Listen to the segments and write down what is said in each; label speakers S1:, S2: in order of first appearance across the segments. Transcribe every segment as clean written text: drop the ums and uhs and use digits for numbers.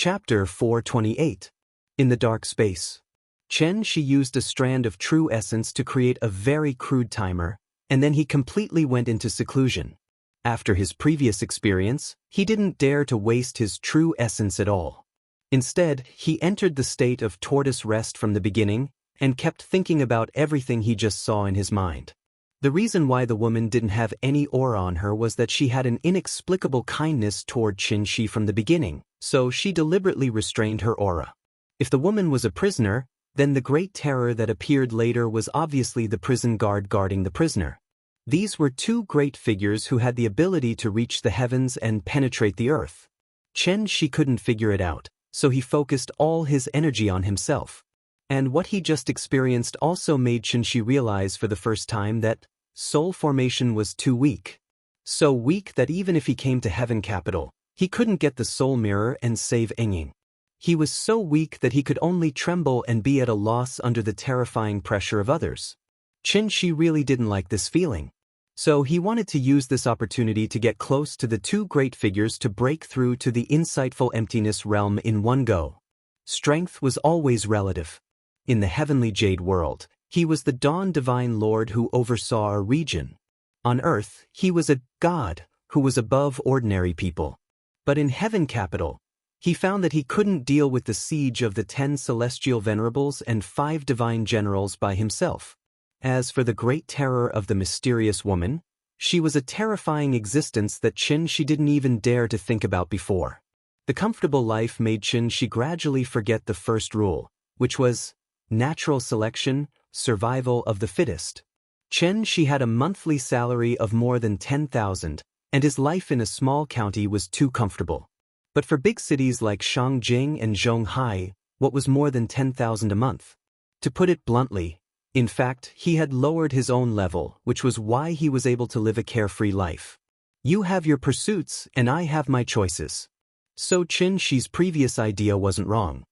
S1: Chapter 428. In the Dark Space. Chen Shi used a strand of true essence to create a very crude timer, and then he completely went into seclusion. After his previous experience, he didn't dare to waste his true essence at all. Instead, he entered the state of tortoise rest from the beginning, and kept thinking about everything he just saw in his mind. The reason why the woman didn't have any aura on her was that she had an inexplicable kindness toward Chen Shi from the beginning, so she deliberately restrained her aura. If the woman was a prisoner, then the great terror that appeared later was obviously the prison guard guarding the prisoner. These were two great figures who had the ability to reach the heavens and penetrate the earth. Chen Shi couldn't figure it out, so he focused all his energy on himself. And what he just experienced also made Chen Shi realize for the first time that soul formation was too weak. So weak that even if he came to Heaven Capital, he couldn't get the soul mirror and save Engying. He was so weak that he could only tremble and be at a loss under the terrifying pressure of others. Chen Shi really didn't like this feeling. So he wanted to use this opportunity to get close to the two great figures to break through to the insightful emptiness realm in one go. Strength was always relative. In the heavenly jade world, he was the Dawn Divine Lord who oversaw a region. On earth, he was a god who was above ordinary people. But in Heaven Capital, he found that he couldn't deal with the siege of the 10 celestial venerables and 5 divine generals by himself. As for the great terror of the mysterious woman, she was a terrifying existence that Chen Shi didn't even dare to think about before. The comfortable life made Chen Shi gradually forget the first rule, which was natural selection, survival of the fittest. Chen Shi had a monthly salary of more than 10,000, and his life in a small county was too comfortable. But for big cities like Shangjing and Zhonghai, what was more than 10,000 a month? To put it bluntly, in fact, he had lowered his own level, which was why he was able to live a carefree life. You have your pursuits, and I have my choices. So Chen Shi's previous idea wasn't wrong.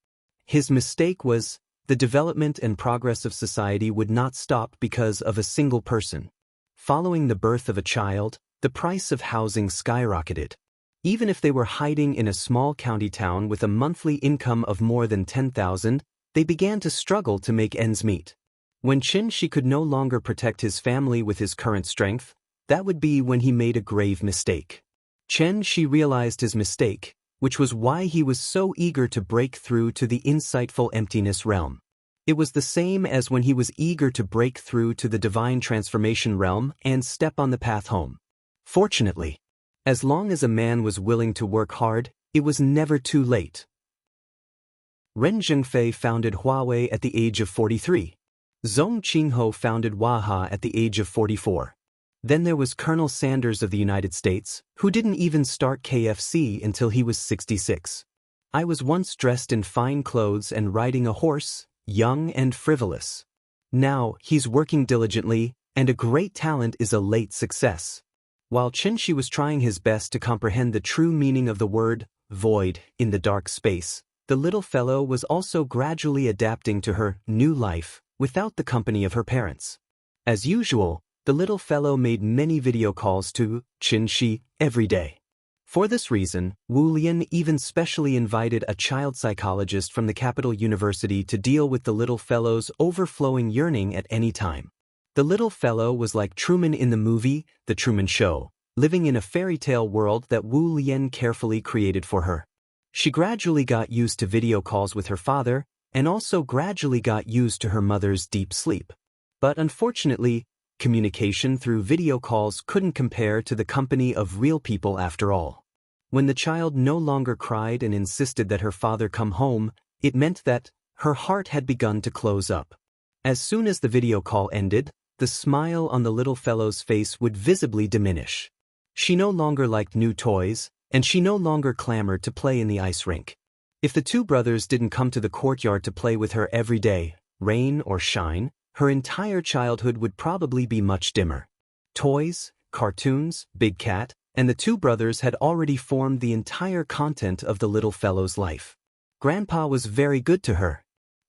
S1: His mistake was, the development and progress of society would not stop because of a single person. Following the birth of a child, the price of housing skyrocketed. Even if they were hiding in a small county town with a monthly income of more than 10,000, they began to struggle to make ends meet. When Chen Shi could no longer protect his family with his current strength, that would be when he made a grave mistake. Chen Shi realized his mistake, which was why he was so eager to break through to the insightful emptiness realm. It was the same as when he was eager to break through to the divine transformation realm and step on the path home. Fortunately, as long as a man was willing to work hard, it was never too late. Ren Zhengfei founded Huawei at the age of 43. Zhong Qingho founded Waha at the age of 44. Then there was Colonel Sanders of the United States, who didn't even start KFC until he was 66. I was once dressed in fine clothes and riding a horse, young and frivolous. Now, he's working diligently, and a great talent is a late success. While Chen Shi was trying his best to comprehend the true meaning of the word void in the dark space, the little fellow was also gradually adapting to her new life without the company of her parents. As usual, the little fellow made many video calls to Chen Shi every day. For this reason, Wu Lian even specially invited a child psychologist from the Capital University to deal with the little fellow's overflowing yearning at any time. The little fellow was like Truman in the movie, The Truman Show, living in a fairy tale world that Wu Lian carefully created for her. She gradually got used to video calls with her father, and also gradually got used to her mother's deep sleep. But unfortunately, communication through video calls couldn't compare to the company of real people after all. When the child no longer cried and insisted that her father come home, it meant that her heart had begun to close up. As soon as the video call ended, the smile on the little fellow's face would visibly diminish. She no longer liked new toys, and she no longer clamored to play in the ice rink. If the two brothers didn't come to the courtyard to play with her every day, rain or shine, her entire childhood would probably be much dimmer. Toys, cartoons, Big Cat, and the two brothers had already formed the entire content of the little fellow's life. Grandpa was very good to her.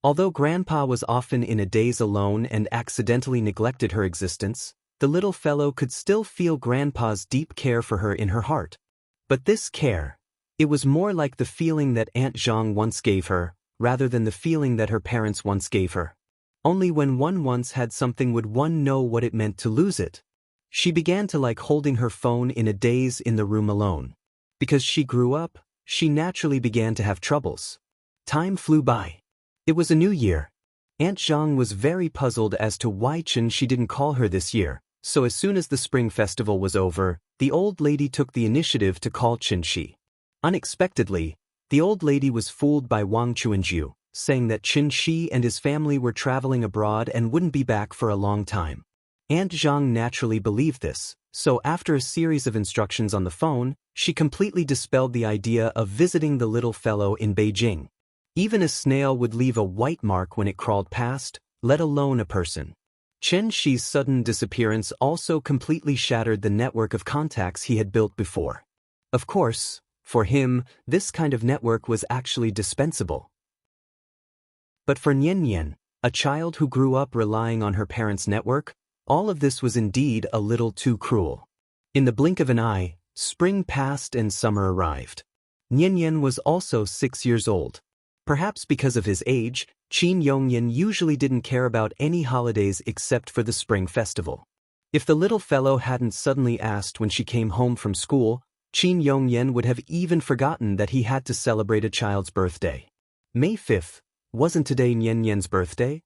S1: Although Grandpa was often in a daze alone and accidentally neglected her existence, the little fellow could still feel Grandpa's deep care for her in her heart. But this care, It was more like the feeling that Aunt Zhang once gave her, rather than the feeling that her parents once gave her. Only when one once had something would one know what it meant to lose it. She began to like holding her phone in a daze in the room alone. Because she grew up, she naturally began to have troubles. Time flew by. It was a new year. Aunt Zhang was very puzzled as to why she didn't call her this year, so as soon as the spring festival was over, the old lady took the initiative to call Qin. Unexpectedly, the old lady was fooled by Wang Chuanju, saying that Qin and his family were traveling abroad and wouldn't be back for a long time. Aunt Zhang naturally believed this, so after a series of instructions on the phone, she completely dispelled the idea of visiting the little fellow in Beijing. Even a snail would leave a white mark when it crawled past, let alone a person. Chen Shi's sudden disappearance also completely shattered the network of contacts he had built before. Of course, for him, this kind of network was actually dispensable. But for Nian, a child who grew up relying on her parents' network, all of this was indeed a little too cruel. In the blink of an eye, spring passed and summer arrived. Nian was also 6 years old. Perhaps because of his age, Qin Yongyan usually didn't care about any holidays except for the spring festival. If the little fellow hadn't suddenly asked when she came home from school, Qin Yongyan would have even forgotten that he had to celebrate a child's birthday. May 5th, wasn't today Nian's birthday?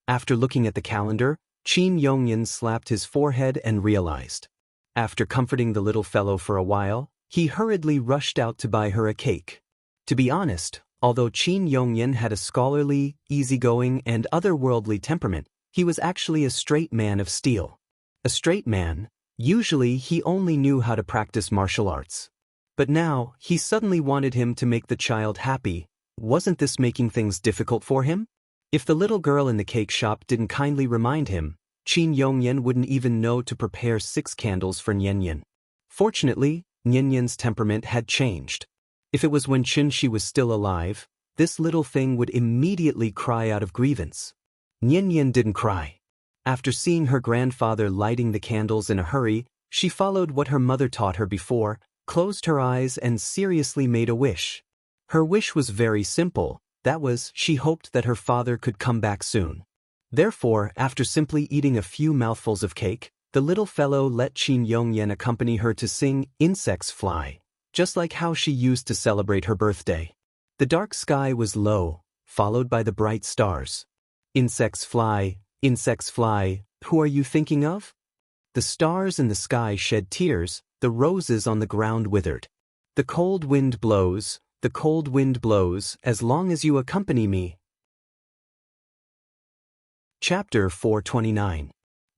S1: After looking at the calendar, Qin Yongyan slapped his forehead and realized. After comforting the little fellow for a while, he hurriedly rushed out to buy her a cake. To be honest, although Qin Yongyan had a scholarly, easygoing, and otherworldly temperament, he was actually a straight man of steel. A straight man, usually he only knew how to practice martial arts. But now, he suddenly wanted him to make the child happy. Wasn't this making things difficult for him? If the little girl in the cake shop didn't kindly remind him, Qin Yongyan wouldn't even know to prepare 6 candles for Nian. Fortunately, Nian's temperament had changed. If it was when Qin was still alive, this little thing would immediately cry out of grievance. Nian didn't cry. After seeing her grandfather lighting the candles in a hurry, she followed what her mother taught her before, closed her eyes and seriously made a wish. Her wish was very simple, that was, she hoped that her father could come back soon. Therefore, after simply eating a few mouthfuls of cake, the little fellow let Qin Yongyan accompany her to sing "Insects Fly," just like how she used to celebrate her birthday. The dark sky was low, followed by the bright stars. Insects fly, who are you thinking of? The stars in the sky shed tears, the roses on the ground withered. The cold wind blows, as long as you accompany me. Chapter 429.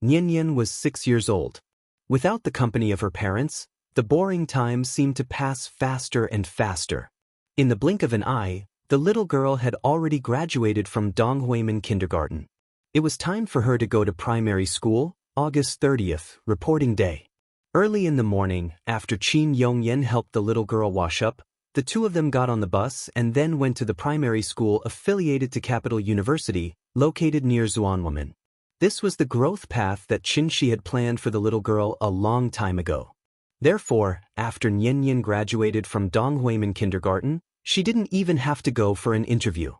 S1: Nian was 6 years old. Without the company of her parents, the boring time seemed to pass faster and faster. In the blink of an eye, the little girl had already graduated from Donghuimen Kindergarten. It was time for her to go to primary school, August 30th, reporting day. Early in the morning, after Qin Yongyan helped the little girl wash up, the two of them got on the bus and then went to the primary school affiliated to Capital University, located near Zuanwoman. This was the growth path that Qin had planned for the little girl a long time ago. Therefore, after Nian graduated from Donghuimen Kindergarten, she didn't even have to go for an interview.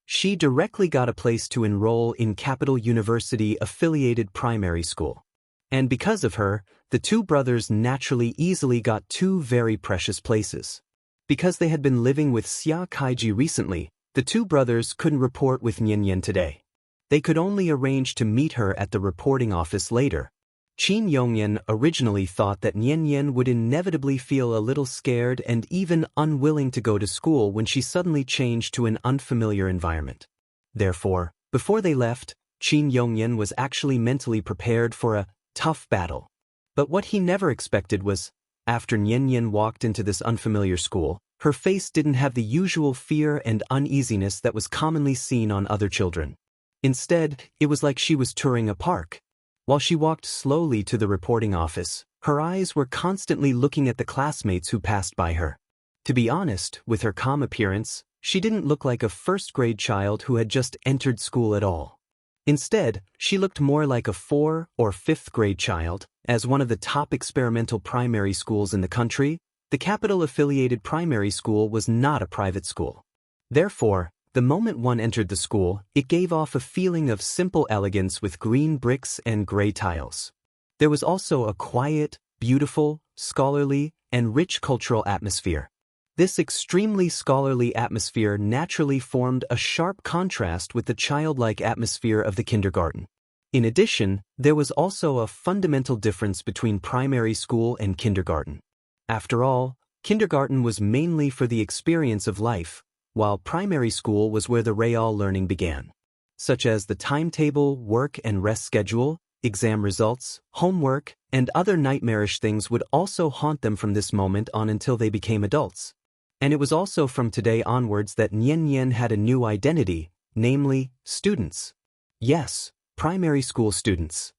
S1: She directly got a place to enroll in Capital University affiliated primary school. And because of her, the two brothers naturally easily got 2 very precious places. Because they had been living with Xia Kaiji recently, the two brothers couldn't report with Nian today. They could only arrange to meet her at the reporting office later. Qin Yongyan originally thought that Nian would inevitably feel a little scared and even unwilling to go to school when she suddenly changed to an unfamiliar environment. Therefore, before they left, Qin Yongyan was actually mentally prepared for a tough battle. But what he never expected was, after Nian walked into this unfamiliar school, her face didn't have the usual fear and uneasiness that was commonly seen on other children. Instead, it was like she was touring a park. While she walked slowly to the reporting office, her eyes were constantly looking at the classmates who passed by her. To be honest, with her calm appearance, she didn't look like a first-grade child who had just entered school at all. Instead, she looked more like a 4th or 5th grade child, as one of the top experimental primary schools in the country. The capital-affiliated primary school was not a private school. Therefore, the moment one entered the school, it gave off a feeling of simple elegance with green bricks and gray tiles. There was also a quiet, beautiful, scholarly, and rich cultural atmosphere. This extremely scholarly atmosphere naturally formed a sharp contrast with the childlike atmosphere of the kindergarten. In addition, there was also a fundamental difference between primary school and kindergarten. After all, kindergarten was mainly for the experience of life, while primary school was where the real learning began, such as the timetable, work and rest schedule, exam results, homework, and other nightmarish things would also haunt them from this moment on until they became adults. And it was also from today onwards that Nian Nian had a new identity, namely, students. Yes, primary school students.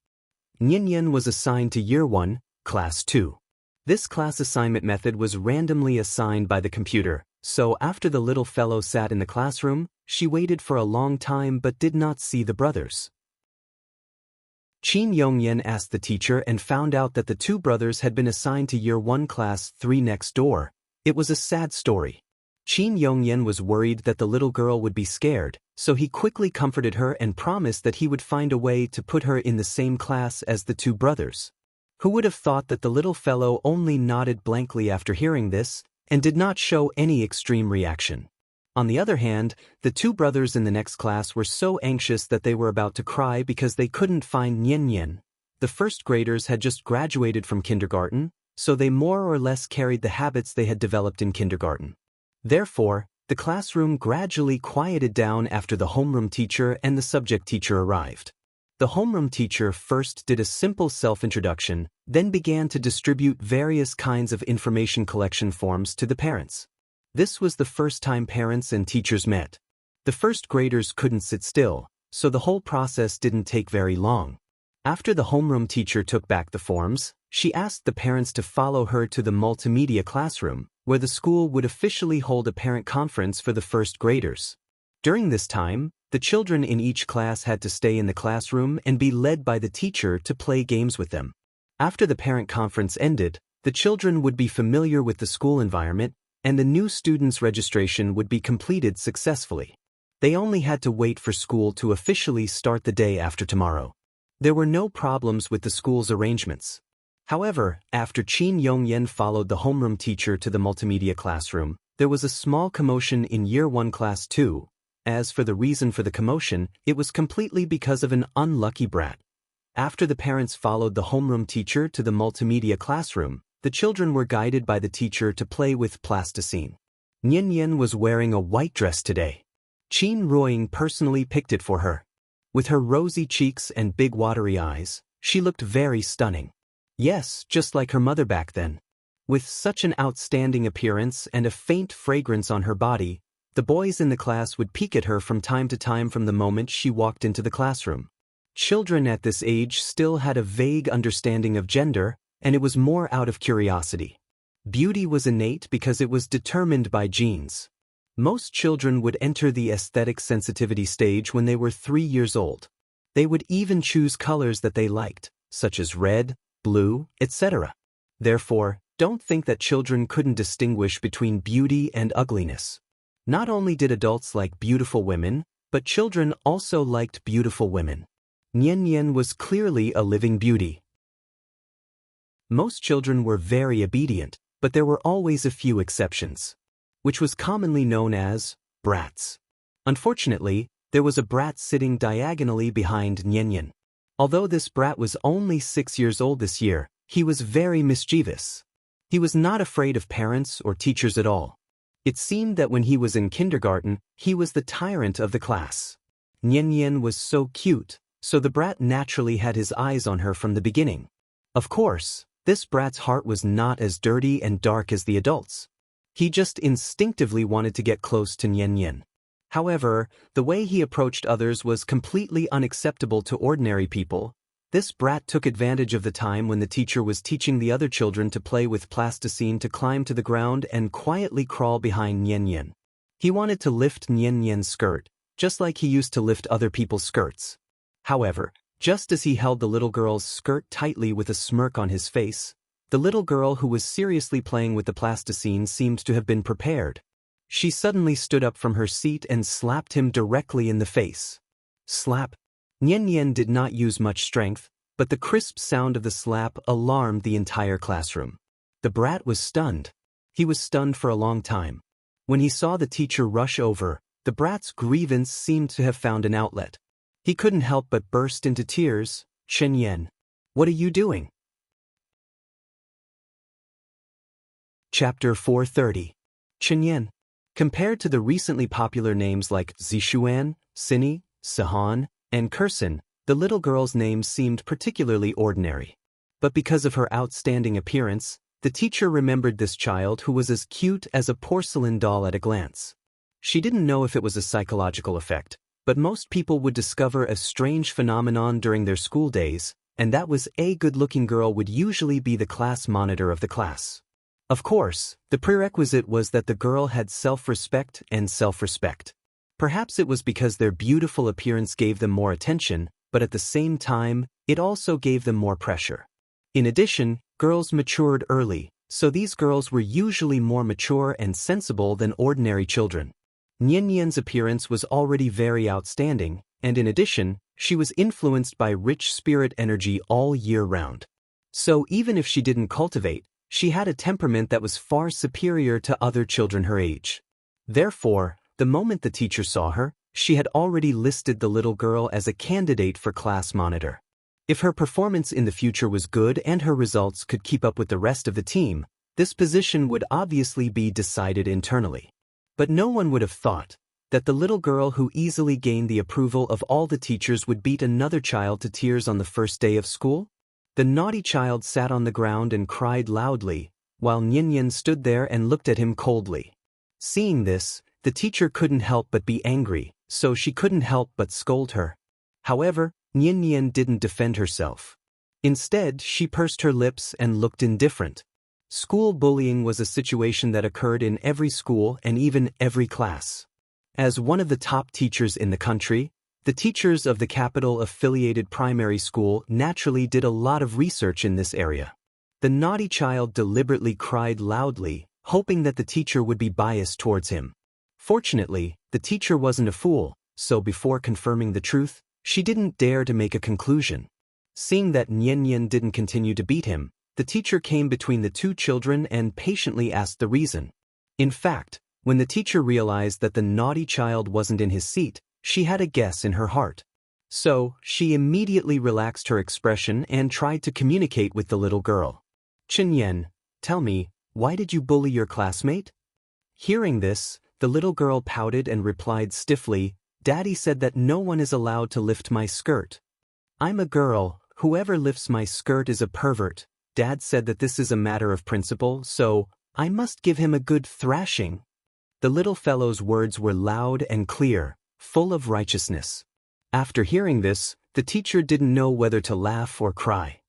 S1: Nian Nian was assigned to Year 1, Class 2. This class assignment method was randomly assigned by the computer, so after the little fellow sat in the classroom, she waited for a long time but did not see the brothers. Qin Yongyan asked the teacher and found out that the two brothers had been assigned to Year 1 Class 3 next door. It was a sad story. Qin Yongyan was worried that the little girl would be scared, so he quickly comforted her and promised that he would find a way to put her in the same class as the two brothers. Who would have thought that the little fellow only nodded blankly after hearing this, and did not show any extreme reaction. On the other hand, the two brothers in the next class were so anxious that they were about to cry because they couldn't find Nian Nian. The first graders had just graduated from kindergarten, so they more or less carried the habits they had developed in kindergarten. Therefore, the classroom gradually quieted down after the homeroom teacher and the subject teacher arrived. The homeroom teacher first did a simple self-introduction, then began to distribute various kinds of information collection forms to the parents. This was the first time parents and teachers met. The first graders couldn't sit still, so the whole process didn't take very long. After the homeroom teacher took back the forms, she asked the parents to follow her to the multimedia classroom, where the school would officially hold a parent conference for the first graders. During this time, the children in each class had to stay in the classroom and be led by the teacher to play games with them. After the parent conference ended, the children would be familiar with the school environment, and the new students' registration would be completed successfully. They only had to wait for school to officially start the day after tomorrow. There were no problems with the school's arrangements. However, after Qin Yongyan followed the homeroom teacher to the multimedia classroom, there was a small commotion in Year 1 Class 2. As for the reason for the commotion, it was completely because of an unlucky brat. After the parents followed the homeroom teacher to the multimedia classroom, the children were guided by the teacher to play with plasticine. Nian Nian was wearing a white dress today. Qin Ruoying personally picked it for her. With her rosy cheeks and big watery eyes, she looked very stunning. Yes, just like her mother back then. With such an outstanding appearance and a faint fragrance on her body, the boys in the class would peek at her from time to time from the moment she walked into the classroom. Children at this age still had a vague understanding of gender, and it was more out of curiosity. Beauty was innate because it was determined by genes. Most children would enter the aesthetic sensitivity stage when they were 3 years old. They would even choose colors that they liked, such as red, blue, etc. Therefore, don't think that children couldn't distinguish between beauty and ugliness. Not only did adults like beautiful women, but children also liked beautiful women. Nian Nian was clearly a living beauty. Most children were very obedient, but there were always a few exceptions, which was commonly known as brats. Unfortunately, there was a brat sitting diagonally behind Nian Nian. Although this brat was only 6 years old this year, he was very mischievous. He was not afraid of parents or teachers at all. It seemed that when he was in kindergarten, he was the tyrant of the class. Nian Nian was so cute, so the brat naturally had his eyes on her from the beginning. Of course, this brat's heart was not as dirty and dark as the adults. He just instinctively wanted to get close to Nian Nian. However, the way he approached others was completely unacceptable to ordinary people. This brat took advantage of the time when the teacher was teaching the other children to play with plasticine to climb to the ground and quietly crawl behind Nian Nian. He wanted to lift Nian Nian's skirt, just like he used to lift other people's skirts. However, just as he held the little girl's skirt tightly with a smirk on his face, The little girl who was seriously playing with the plasticine seemed to have been prepared. She suddenly stood up from her seat and slapped him directly in the face. Slap. Nian Nian did not use much strength, but the crisp sound of the slap alarmed the entire classroom. The brat was stunned. He was stunned for a long time. When he saw the teacher rush over, the brat's grievance seemed to have found an outlet. He couldn't help but burst into tears. "Chen Yan, what are you doing?" Chapter 430. Chen Yan. Compared to the recently popular names like Zishuan, Sini, Sihan, and Kursin, the little girl's name seemed particularly ordinary. But because of her outstanding appearance, the teacher remembered this child who was as cute as a porcelain doll at a glance. She didn't know if it was a psychological effect, but most people would discover a strange phenomenon during their school days, and that was a good-looking girl would usually be the class monitor of the class. Of course, the prerequisite was that the girl had self-respect and self-respect. Perhaps it was because their beautiful appearance gave them more attention, but at the same time, it also gave them more pressure. In addition, girls matured early, so these girls were usually more mature and sensible than ordinary children. Nian Nian's appearance was already very outstanding, and in addition, she was influenced by rich spirit energy all year round. So even if she didn't cultivate, she had a temperament that was far superior to other children her age. Therefore, the moment the teacher saw her, she had already listed the little girl as a candidate for class monitor. If her performance in the future was good and her results could keep up with the rest of the team, this position would obviously be decided internally. But no one would have thought that the little girl who easily gained the approval of all the teachers would beat another child to tears on the first day of school. The naughty child sat on the ground and cried loudly, while Nian Nian stood there and looked at him coldly. Seeing this, the teacher couldn't help but be angry, so she couldn't help but scold her. However, Nian Nian didn't defend herself. Instead, she pursed her lips and looked indifferent. School bullying was a situation that occurred in every school and even every class. As one of the top teachers in the country, the teachers of the capital-affiliated primary school naturally did a lot of research in this area. The naughty child deliberately cried loudly, hoping that the teacher would be biased towards him. Fortunately, the teacher wasn't a fool, so before confirming the truth, she didn't dare to make a conclusion. Seeing that Nian Nian didn't continue to beat him, the teacher came between the two children and patiently asked the reason. In fact, when the teacher realized that the naughty child wasn't in his seat, she had a guess in her heart. So, she immediately relaxed her expression and tried to communicate with the little girl. "Chen Yan, tell me, why did you bully your classmate?" Hearing this, the little girl pouted and replied stiffly, "Daddy said that no one is allowed to lift my skirt. I'm a girl, whoever lifts my skirt is a pervert. Dad said that this is a matter of principle, so I must give him a good thrashing." The little fellow's words were loud and clear, full of righteousness. After hearing this, the teacher didn't know whether to laugh or cry.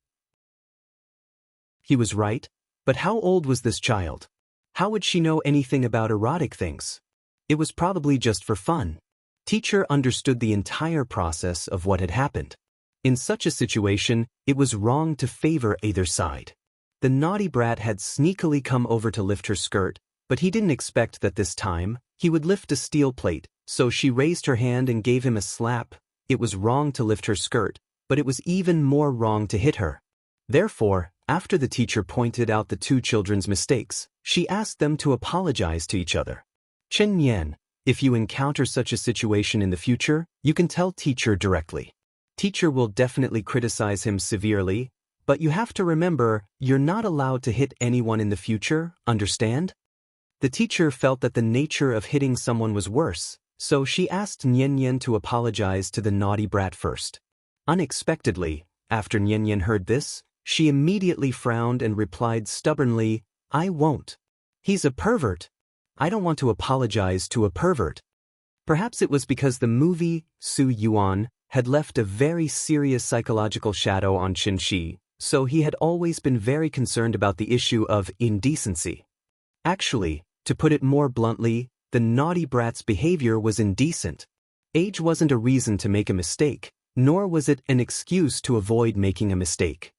S1: He was right, but how old was this child? How would she know anything about erotic things? It was probably just for fun. Teacher understood the entire process of what had happened. In such a situation, it was wrong to favor either side. The naughty brat had sneakily come over to lift her skirt, but he didn't expect that this time, he would lift a steel plate, so she raised her hand and gave him a slap. It was wrong to lift her skirt, but it was even more wrong to hit her. Therefore, after the teacher pointed out the two children's mistakes, she asked them to apologize to each other. "Chen Yan, if you encounter such a situation in the future, you can tell teacher directly. Teacher will definitely criticize him severely, but you have to remember, you're not allowed to hit anyone in the future, understand?" The teacher felt that the nature of hitting someone was worse, so she asked Nian Nian to apologize to the naughty brat first. Unexpectedly, after Nian Nian heard this, she immediately frowned and replied stubbornly, "I won't. He's a pervert. I don't want to apologize to a pervert." Perhaps it was because the movie, Su Yuan, had left a very serious psychological shadow on Qin Shi, so he had always been very concerned about the issue of indecency. Actually, to put it more bluntly, the naughty brat's behavior was indecent. Age wasn't a reason to make a mistake, nor was it an excuse to avoid making a mistake.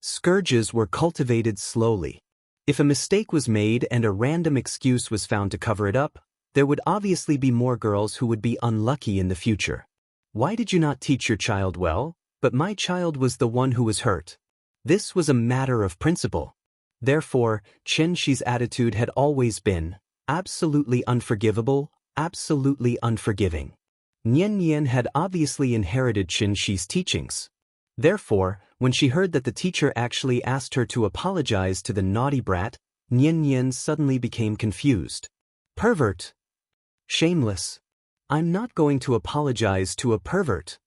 S1: Scourges were cultivated slowly. If a mistake was made and a random excuse was found to cover it up, there would obviously be more girls who would be unlucky in the future. Why did you not teach your child well? But my child was the one who was hurt. This was a matter of principle. Therefore, Chen Shi's attitude had always been absolutely unforgivable, absolutely unforgiving. Nian Nian had obviously inherited Chen Shi's teachings. Therefore, when she heard that the teacher actually asked her to apologize to the naughty brat, Nian Nian suddenly became confused. Pervert. Shameless. I'm not going to apologize to a pervert.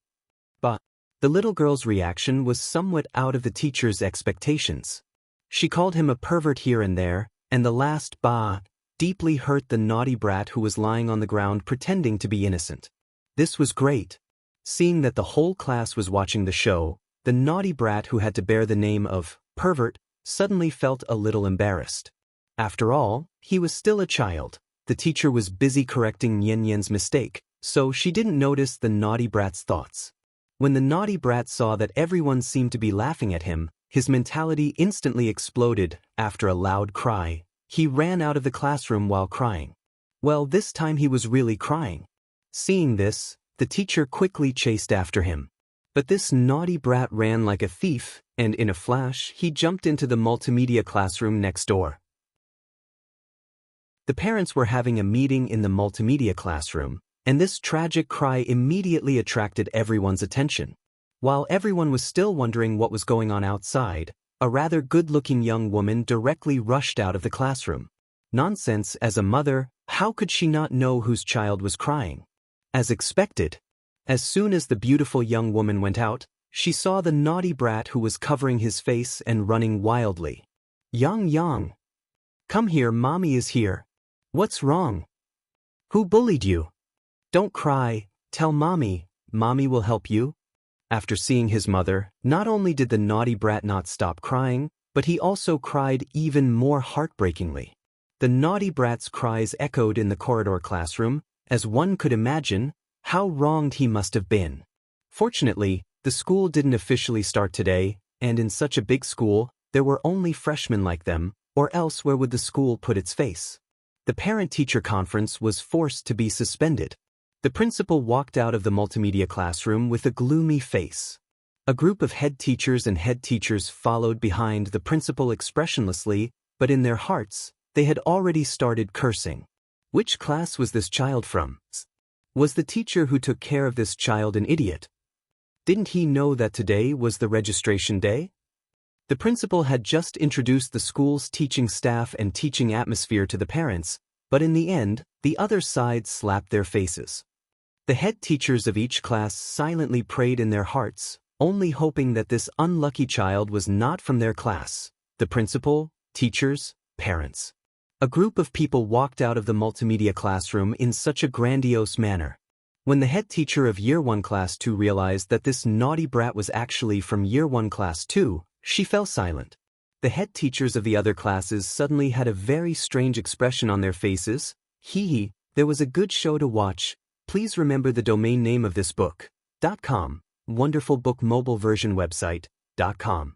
S1: But the little girl's reaction was somewhat out of the teacher's expectations. She called him a pervert here and there, and the last "bah" deeply hurt the naughty brat who was lying on the ground pretending to be innocent. This was great. Seeing that the whole class was watching the show, the naughty brat who had to bear the name of pervert suddenly felt a little embarrassed. After all, he was still a child. The teacher was busy correcting Nian Nian's mistake, so she didn't notice the naughty brat's thoughts. When the naughty brat saw that everyone seemed to be laughing at him, his mentality instantly exploded. After a loud cry, he ran out of the classroom while crying. Well, this time he was really crying. Seeing this, the teacher quickly chased after him. But this naughty brat ran like a thief, and in a flash, he jumped into the multimedia classroom next door. The parents were having a meeting in the multimedia classroom, and this tragic cry immediately attracted everyone's attention. While everyone was still wondering what was going on outside, a rather good-looking young woman directly rushed out of the classroom. Nonsense, as a mother, how could she not know whose child was crying? As expected, as soon as the beautiful young woman went out, she saw the naughty brat who was covering his face and running wildly. Yang, come here, mommy is here. What's wrong? Who bullied you? Don't cry, tell mommy, mommy will help you. After seeing his mother, not only did the naughty brat not stop crying, but he also cried even more heartbreakingly. The naughty brat's cries echoed in the corridor classroom. As one could imagine, how wronged he must have been. Fortunately, the school didn't officially start today, and in such a big school, there were only freshmen like them, or else where would the school put its face? The parent-teacher conference was forced to be suspended. The principal walked out of the multimedia classroom with a gloomy face. A group of head teachers and head teachers followed behind the principal expressionlessly, but in their hearts, they had already started cursing. Which class was this child from? Was the teacher who took care of this child an idiot? Didn't he know that today was the registration day? The principal had just introduced the school's teaching staff and teaching atmosphere to the parents, but in the end, the other side slapped their faces. The head teachers of each class silently prayed in their hearts, only hoping that this unlucky child was not from their class. The principal, teachers, parents. A group of people walked out of the multimedia classroom in such a grandiose manner. When the head teacher of Year 1 Class 2 realized that this naughty brat was actually from Year 1 Class 2, she fell silent. The head teachers of the other classes suddenly had a very strange expression on their faces. Hee, there was a good show to watch. Please remember the domain name of this book. .com, wonderful book mobile version website. .com.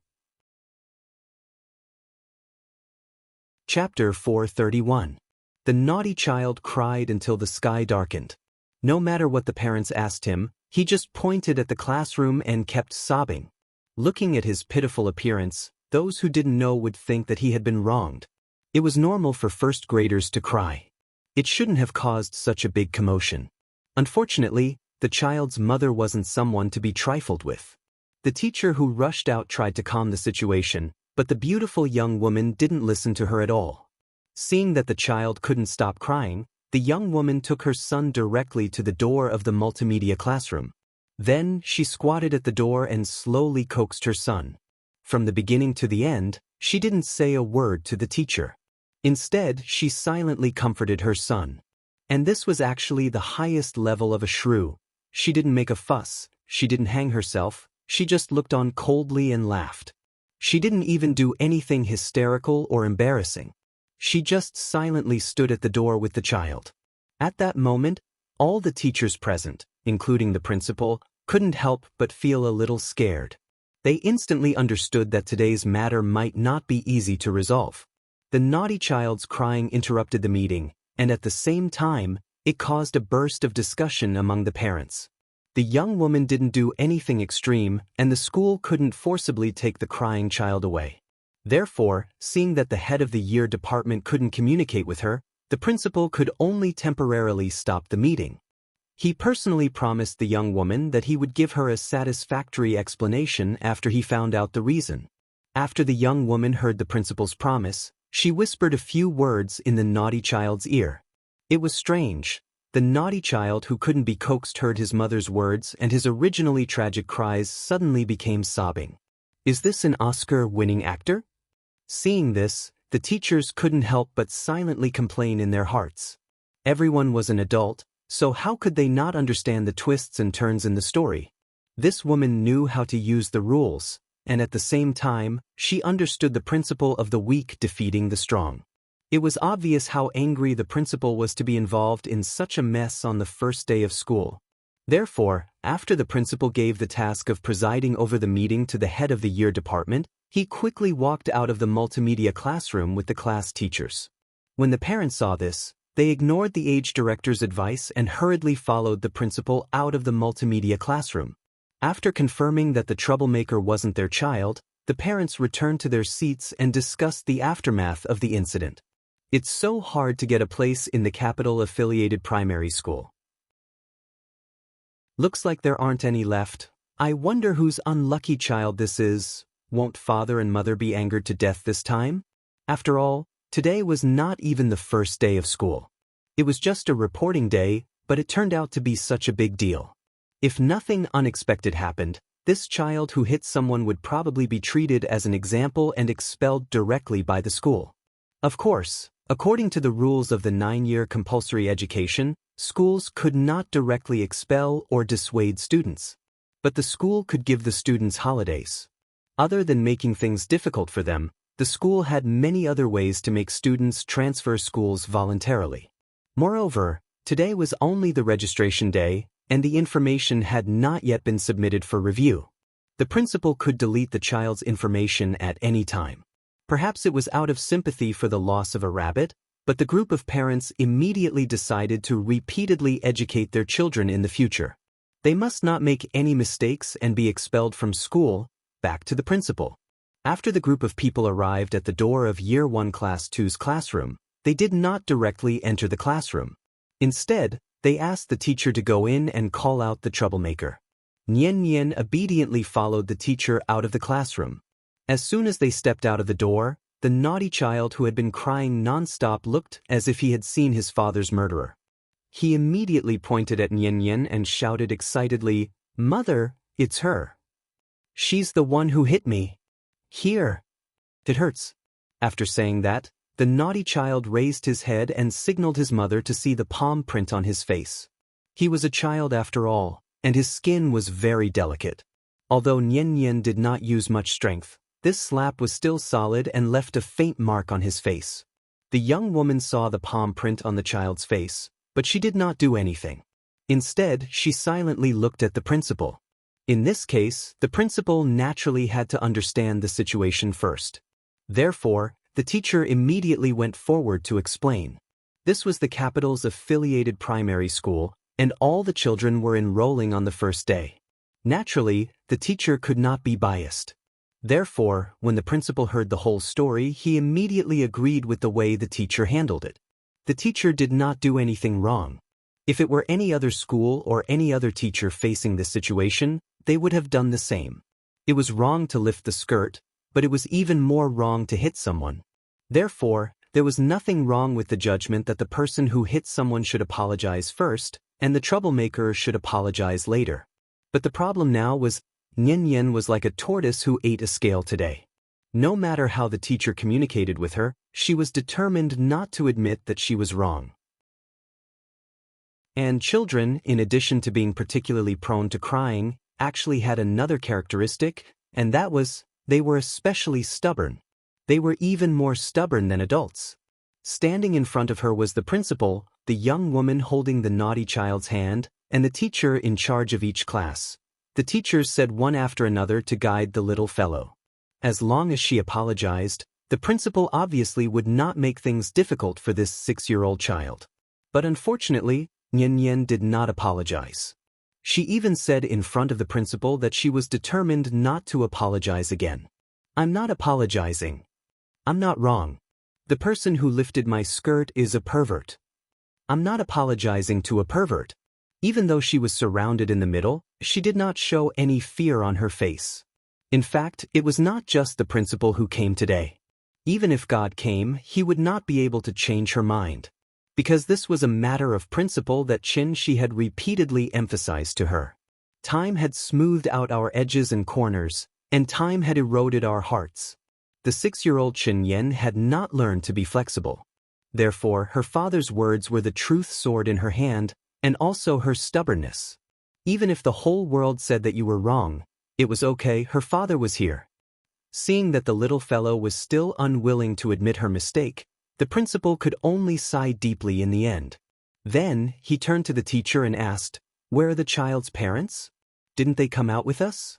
S1: Chapter 431. The naughty child cried until the sky darkened. No matter what the parents asked him, he just pointed at the classroom and kept sobbing. Looking at his pitiful appearance, those who didn't know would think that he had been wronged. It was normal for first graders to cry. It shouldn't have caused such a big commotion. Unfortunately, the child's mother wasn't someone to be trifled with. The teacher who rushed out tried to calm the situation, but the beautiful young woman didn't listen to her at all. Seeing that the child couldn't stop crying, the young woman took her son directly to the door of the multimedia classroom. Then, she squatted at the door and slowly coaxed her son. From the beginning to the end, she didn't say a word to the teacher. Instead, she silently comforted her son. And this was actually the highest level of a shrew. She didn't make a fuss, she didn't hang herself, she just looked on coldly and laughed. She didn't even do anything hysterical or embarrassing. She just silently stood at the door with the child. At that moment, all the teachers present, including the principal, couldn't help but feel a little scared. They instantly understood that today's matter might not be easy to resolve. The naughty child's crying interrupted the meeting, and at the same time, it caused a burst of discussion among the parents. The young woman didn't do anything extreme, and the school couldn't forcibly take the crying child away. Therefore, seeing that the head of the year department couldn't communicate with her, the principal could only temporarily stop the meeting. He personally promised the young woman that he would give her a satisfactory explanation after he found out the reason. After the young woman heard the principal's promise, she whispered a few words in the naughty child's ear. It was strange. The naughty child who couldn't be coaxed heard his mother's words, and his originally tragic cries suddenly became sobbing. Is this an Oscar-winning actor? Seeing this, the teachers couldn't help but silently complain in their hearts. Everyone was an adult, so how could they not understand the twists and turns in the story? This woman knew how to use the rules, and at the same time, she understood the principle of the weak defeating the strong. It was obvious how angry the principal was to be involved in such a mess on the first day of school. Therefore, after the principal gave the task of presiding over the meeting to the head of the year department, he quickly walked out of the multimedia classroom with the class teachers. When the parents saw this, they ignored the age director's advice and hurriedly followed the principal out of the multimedia classroom. After confirming that the troublemaker wasn't their child, the parents returned to their seats and discussed the aftermath of the incident. It's so hard to get a place in the capital-affiliated primary school. Looks like there aren't any left. I wonder whose unlucky child this is. Won't father and mother be angered to death this time? After all, today was not even the first day of school. It was just a reporting day, but it turned out to be such a big deal. If nothing unexpected happened, this child who hit someone would probably be treated as an example and expelled directly by the school. Of course, according to the rules of the 9-year compulsory education, schools could not directly expel or dissuade students. But the school could give the students holidays. Other than making things difficult for them, the school had many other ways to make students transfer schools voluntarily. Moreover, today was only the registration day, and the information had not yet been submitted for review. The principal could delete the child's information at any time. Perhaps it was out of sympathy for the loss of a rabbit, but the group of parents immediately decided to repeatedly educate their children in the future. They must not make any mistakes and be expelled from school. Back to the principal. After the group of people arrived at the door of Year 1 Class 2's classroom, they did not directly enter the classroom. Instead, they asked the teacher to go in and call out the troublemaker. Nian Nian obediently followed the teacher out of the classroom. As soon as they stepped out of the door, the naughty child who had been crying non-stop looked as if he had seen his father's murderer. He immediately pointed at Nian Nian and shouted excitedly, "Mother, it's her. She's the one who hit me. Here. It hurts." After saying that, the naughty child raised his head and signaled his mother to see the palm print on his face. He was a child after all, and his skin was very delicate. Although Nian Nian did not use much strength, this slap was still solid and left a faint mark on his face. The young woman saw the palm print on the child's face, but she did not do anything. Instead, she silently looked at the principal. In this case, the principal naturally had to understand the situation first. Therefore, the teacher immediately went forward to explain. This was the capital's affiliated primary school, and all the children were enrolling on the first day. Naturally, the teacher could not be biased. Therefore, when the principal heard the whole story, he immediately agreed with the way the teacher handled it. The teacher did not do anything wrong. If it were any other school or any other teacher facing this situation, they would have done the same. It was wrong to lift the skirt, but it was even more wrong to hit someone. Therefore, there was nothing wrong with the judgment that the person who hit someone should apologize first, and the troublemaker should apologize later. But the problem now was, Nian Nian was like a tortoise who ate a scale today. No matter how the teacher communicated with her, she was determined not to admit that she was wrong. And children, in addition to being particularly prone to crying, actually had another characteristic, and that was, they were especially stubborn. They were even more stubborn than adults. Standing in front of her was the principal, the young woman holding the naughty child's hand, and the teacher in charge of each class. The teachers said one after another to guide the little fellow. As long as she apologized, the principal obviously would not make things difficult for this 6-year-old child. But unfortunately, Nian did not apologize. She even said in front of the principal that she was determined not to apologize again. "I'm not apologizing. I'm not wrong. The person who lifted my skirt is a pervert. I'm not apologizing to a pervert." Even though she was surrounded in the middle, she did not show any fear on her face. In fact, it was not just the principal who came today. Even if God came, he would not be able to change her mind. Because this was a matter of principle that she had repeatedly emphasized to her. Time had smoothed out our edges and corners, and time had eroded our hearts. The 6-year-old Yen had not learned to be flexible. Therefore, her father's words were the truth sword in her hand, and also her stubbornness. Even if the whole world said that you were wrong, it was okay, her father was here. Seeing that the little fellow was still unwilling to admit her mistake, the principal could only sigh deeply in the end. Then, he turned to the teacher and asked, "Where are the child's parents? Didn't they come out with us?"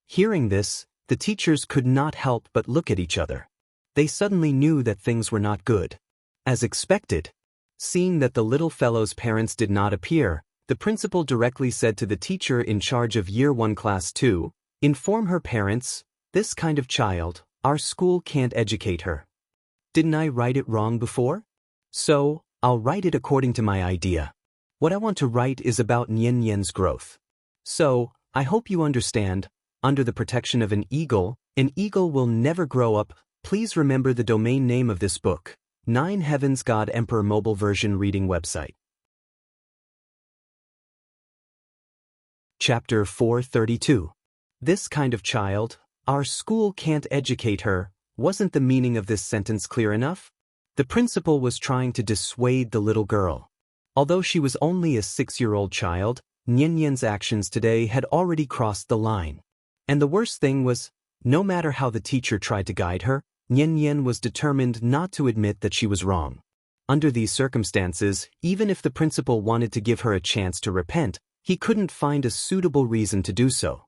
S1: Hearing this, the teachers could not help but look at each other. They suddenly knew that things were not good. As expected, seeing that the little fellow's parents did not appear, the principal directly said to the teacher in charge of Year 1 Class 2, "Inform her parents, this kind of child, our school can't educate her." Didn't I write it wrong before? So, I'll write it according to my idea. What I want to write is about Nian's growth. So, I hope you understand, under the protection of an eagle will never grow up. Please remember the domain name of this book, 9 Heavens God Emperor Mobile Version Reading Website. Chapter 432. This kind of child, our school can't educate her. Wasn't the meaning of this sentence clear enough? The principal was trying to dissuade the little girl. Although she was only a 6-year-old child, Nian's actions today had already crossed the line. And the worst thing was, no matter how the teacher tried to guide her, Nian was determined not to admit that she was wrong. Under these circumstances, even if the principal wanted to give her a chance to repent, he couldn't find a suitable reason to do so.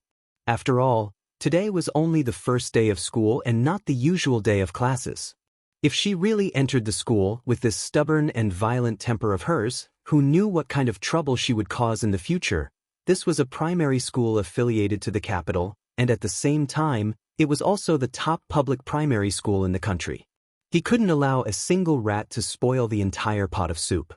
S1: After all, today was only the first day of school and not the usual day of classes. If she really entered the school with this stubborn and violent temper of hers, who knew what kind of trouble she would cause in the future? This was a primary school affiliated to the capital, and at the same time, it was also the top public primary school in the country. He couldn't allow a single rat to spoil the entire pot of soup.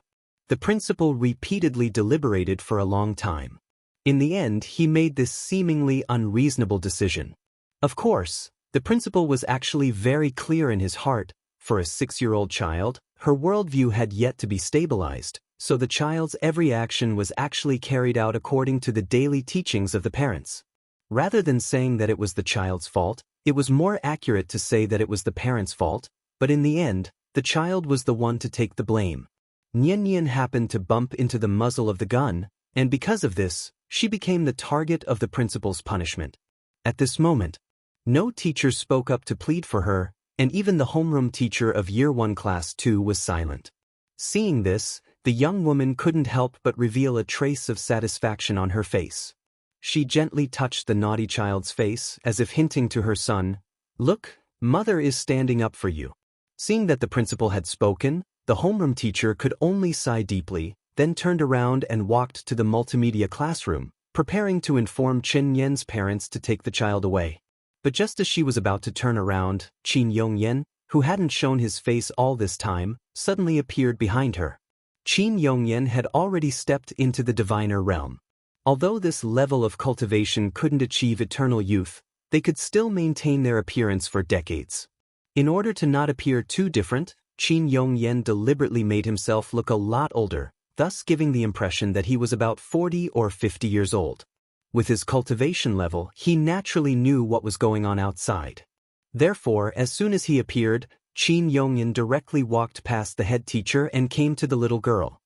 S1: The principal repeatedly deliberated for a long time. In the end, he made this seemingly unreasonable decision. Of course, the principal was actually very clear in his heart. For a 6-year-old child, her worldview had yet to be stabilized, so the child's every action was actually carried out according to the daily teachings of the parents. Rather than saying that it was the child's fault, it was more accurate to say that it was the parents' fault, but in the end, the child was the one to take the blame. Nian happened to bump into the muzzle of the gun, and because of this, she became the target of the principal's punishment. At this moment, no teacher spoke up to plead for her, and even the homeroom teacher of Year 1 Class 2 was silent. Seeing this, the young woman couldn't help but reveal a trace of satisfaction on her face. She gently touched the naughty child's face as if hinting to her son, "Look, mother is standing up for you." Seeing that the principal had spoken, the homeroom teacher could only sigh deeply, then turned around and walked to the multimedia classroom, preparing to inform Nian's parents to take the child away. But just as she was about to turn around, Nian, who hadn't shown his face all this time, suddenly appeared behind her. Nian had already stepped into the diviner realm. Although this level of cultivation couldn't achieve eternal youth, they could still maintain their appearance for decades. In order to not appear too different, Nian deliberately made himself look a lot older, thus giving the impression that he was about 40 or 50 years old. With his cultivation level, he naturally knew what was going on outside. Therefore, as soon as he appeared, Nian directly walked past the head teacher and came to the little girl.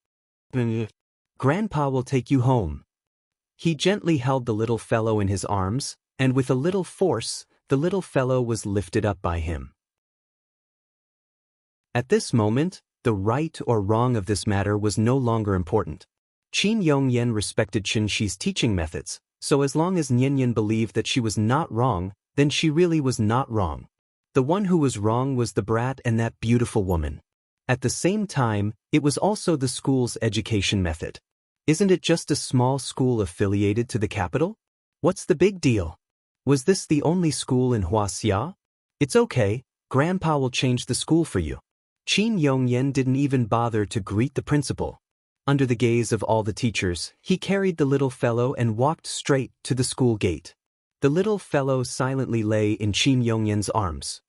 S1: "Grandpa will take you home." He gently held the little fellow in his arms, and with a little force, the little fellow was lifted up by him. At this moment, the right or wrong of this matter was no longer important. Nian respected Shi's teaching methods, So as long as Nian believed that she was not wrong, then she really was not wrong. The one who was wrong was the brat and that beautiful woman. At the same time, it was also the school's education method. Isn't it just a small school affiliated to the capital? What's the big deal? Was this the only school in Huaxia? It's okay, Grandpa will change the school for you. Qin Yongyan didn't even bother to greet the principal. Under the gaze of all the teachers, he carried the little fellow and walked straight to the school gate. The little fellow silently lay in Qin Yongyan's arms.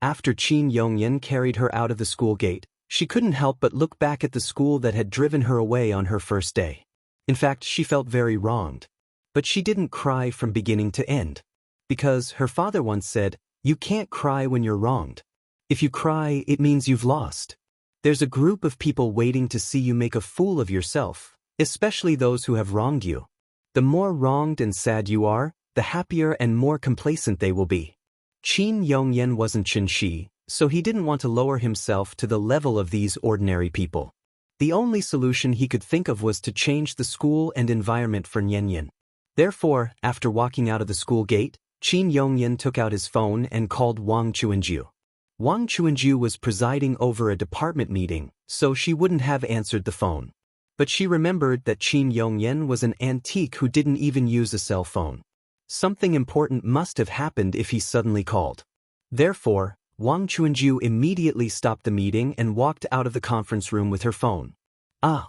S1: After Qin Yongyan carried her out of the school gate, she couldn't help but look back at the school that had driven her away on her first day. In fact, she felt very wronged. But she didn't cry from beginning to end. Because her father once said, "You can't cry when you're wronged. If you cry, it means you've lost." There's a group of people waiting to see you make a fool of yourself, especially those who have wronged you. The more wronged and sad you are, the happier and more complacent they will be. Qin Yongyan wasn't Qin Shi, so he didn't want to lower himself to the level of these ordinary people. The only solution he could think of was to change the school and environment for Nian. Therefore, after walking out of the school gate, Qin Yongyan took out his phone and called Wang Chuanju. Wang Chuanju was presiding over a department meeting, so she wouldn't have answered the phone. But she remembered that Qin Yongyan was an antique who didn't even use a cell phone. Something important must have happened if he suddenly called. Therefore, Wang Chuanju immediately stopped the meeting and walked out of the conference room with her phone. Ah!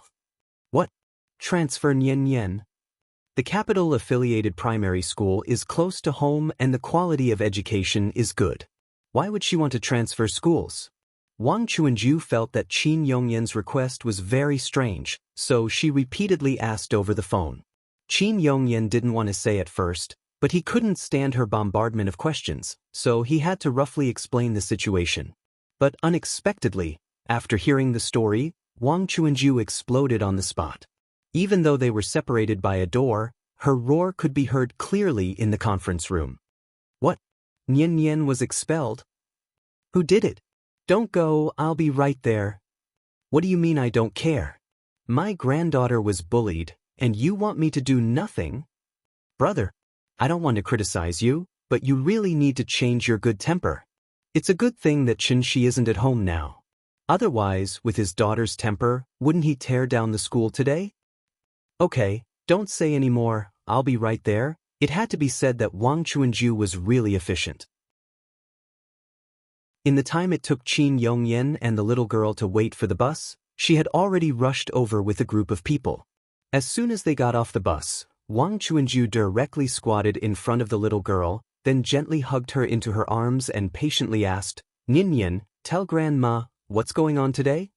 S1: What? Transfer Nian. The capital-affiliated primary school is close to home and the quality of education is good. Why would she want to transfer schools? Wang Chuanju felt that Qin Yongyan's request was very strange, so she repeatedly asked over the phone. Qin Yongyan didn't want to say at first, but he couldn't stand her bombardment of questions, so he had to roughly explain the situation. But unexpectedly, after hearing the story, Wang Chuanju exploded on the spot. Even though they were separated by a door, her roar could be heard clearly in the conference room. What? Nian was expelled? Who did it? Don't go, I'll be right there. What do you mean I don't care? My granddaughter was bullied, and you want me to do nothing? Brother, I don't want to criticize you, but you really need to change your good temper. It's a good thing that Qin Shi isn't at home now. Otherwise, with his daughter's temper, wouldn't he tear down the school today? Okay, don't say any more, I'll be right there. It had to be said that Wang Chuanju was really efficient. In the time it took Qin Yongyan and the little girl to wait for the bus, she had already rushed over with a group of people. As soon as they got off the bus, Wang Chuanju directly squatted in front of the little girl, then gently hugged her into her arms and patiently asked, "Nian, tell Grandma, what's going on today?"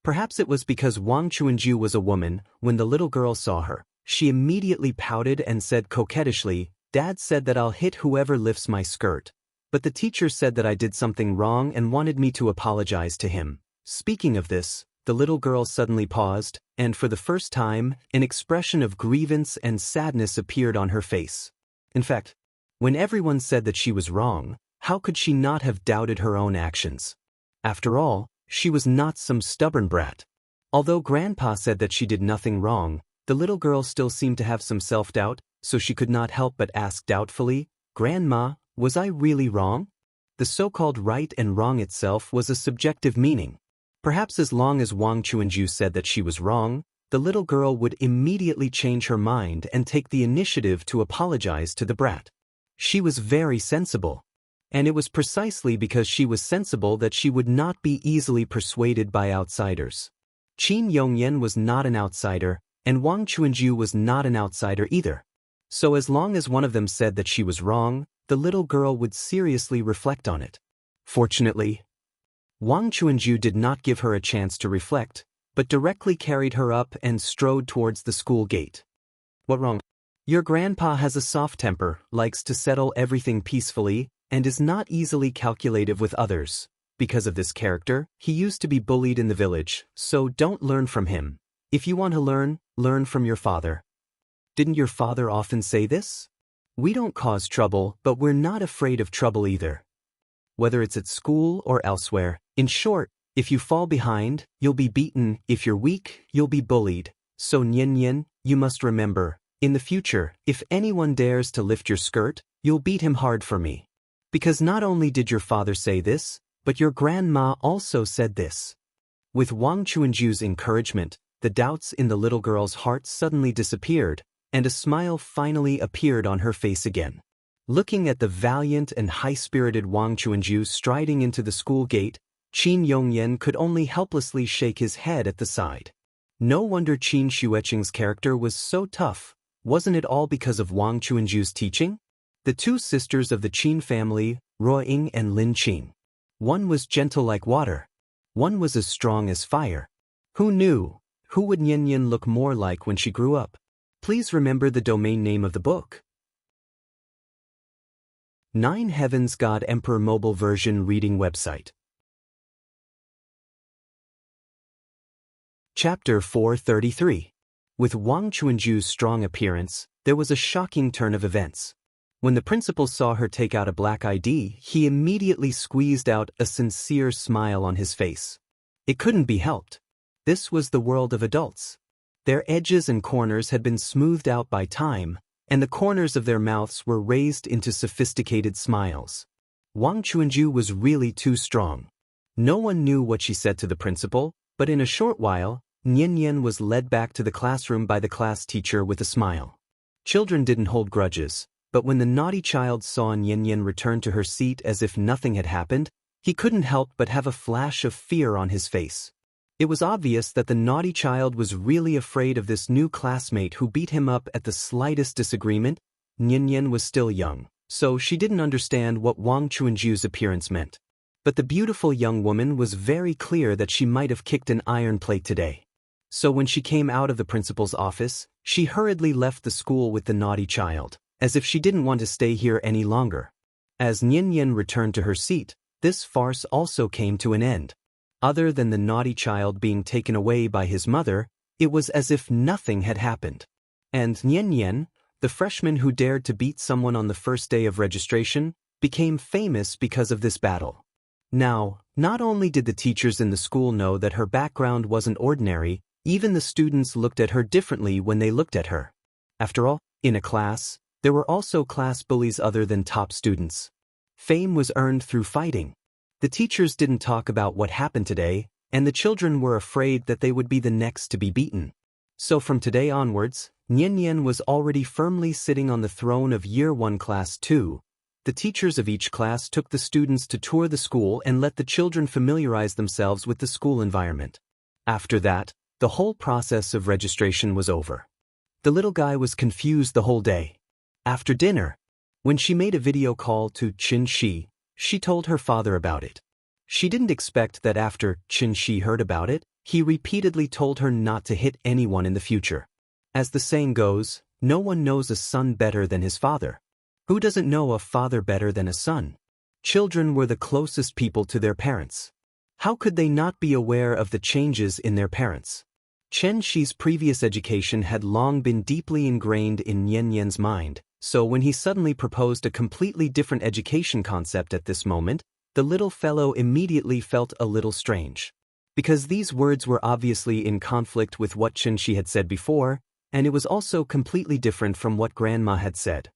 S1: Perhaps it was because Wang Chuanju was a woman. When the little girl saw her, she immediately pouted and said coquettishly, "Dad said that I'll hit whoever lifts my skirt. But the teacher said that I did something wrong and wanted me to apologize to him." Speaking of this, the little girl suddenly paused, and for the first time, an expression of grievance and sadness appeared on her face. In fact, when everyone said that she was wrong, how could she not have doubted her own actions? After all, she was not some stubborn brat. Although Grandpa said that she did nothing wrong, the little girl still seemed to have some self-doubt, so she could not help but ask doubtfully, "Grandma, was I really wrong?" The so-called right and wrong itself was a subjective meaning. Perhaps as long as Wang Chuanju said that she was wrong, the little girl would immediately change her mind and take the initiative to apologize to the brat. She was very sensible. And it was precisely because she was sensible that she would not be easily persuaded by outsiders. Qin Yongyan was not an outsider, and Wang Chuanju was not an outsider either. So as long as one of them said that she was wrong, the little girl would seriously reflect on it. Fortunately, Wang Chuanju did not give her a chance to reflect, but directly carried her up and strode towards the school gate. "What wrong? Your grandpa has a soft temper, likes to settle everything peacefully, and is not easily calculative with others. Because of this character, he used to be bullied in the village, so don't learn from him. If you want to learn from your father." Didn't your father often say this? We don't cause trouble, but we're not afraid of trouble either. Whether it's at school or elsewhere, in short, if you fall behind, you'll be beaten. If you're weak, you'll be bullied. So Nian, you must remember, In the future, if anyone dares to lift your skirt, you'll beat him hard for me. Because not only did your father say this, but your grandma also said this. With Wang Chuanju's encouragement, the doubts in the little girl's heart suddenly disappeared, and a smile finally appeared on her face again. Looking at the valiant and high-spirited Wang Chuanju striding into the school gate, Qin Yongyan could only helplessly shake his head at the side. No wonder Qin Xueqing's character was so tough. Wasn't it all because of Wang Chuanju's teaching? The two sisters of the Qin family, Ruo Ying and Lin Qin. One was gentle like water. One was as strong as fire. Who knew? Who would Nian look more like when she grew up? Please remember the domain name of the book. 9 Heavens God Emperor Mobile Version Reading Website. Chapter 433. With Wang Chuanju's strong appearance, there was a shocking turn of events. When the principal saw her take out a black ID, he immediately squeezed out a sincere smile on his face. It couldn't be helped. This was the world of adults. Their edges and corners had been smoothed out by time, and the corners of their mouths were raised into sophisticated smiles. Wang Chuanju was really too strong. No one knew what she said to the principal, but in a short while, Nian was led back to the classroom by the class teacher with a smile. Children didn't hold grudges, but when the naughty child saw Nian return to her seat as if nothing had happened, he couldn't help but have a flash of fear on his face. It was obvious that the naughty child was really afraid of this new classmate who beat him up at the slightest disagreement. Nian was still young, so she didn't understand what Wang Chuanju's appearance meant. But the beautiful young woman was very clear that she might have kicked an iron plate today. So when she came out of the principal's office, she hurriedly left the school with the naughty child, as if she didn't want to stay here any longer. As Nian returned to her seat, this farce also came to an end. Other than the naughty child being taken away by his mother, it was as if nothing had happened. And Nian, the freshman who dared to beat someone on the first day of registration, became famous because of this battle. Now, not only did the teachers in the school know that her background wasn't ordinary, even the students looked at her differently when they looked at her. After all, in a class, there were also class bullies other than top students. Fame was earned through fighting. The teachers didn't talk about what happened today, and the children were afraid that they would be the next to be beaten. So from today onwards, Nian was already firmly sitting on the throne of Year 1 Class 2. The teachers of each class took the students to tour the school and let the children familiarize themselves with the school environment. After that, the whole process of registration was over. The little guy was confused the whole day. After dinner, when she made a video call to Qin Shi, she told her father about it. She didn't expect that after Qin Shi heard about it, he repeatedly told her not to hit anyone in the future. As the saying goes, no one knows a son better than his father. Who doesn't know a father better than a son? Children were the closest people to their parents. How could they not be aware of the changes in their parents? Chen Shi's previous education had long been deeply ingrained in Nian's mind, so when he suddenly proposed a completely different education concept at this moment, the little fellow immediately felt a little strange. Because these words were obviously in conflict with what Chen Shi had said before, and it was also completely different from what Grandma had said.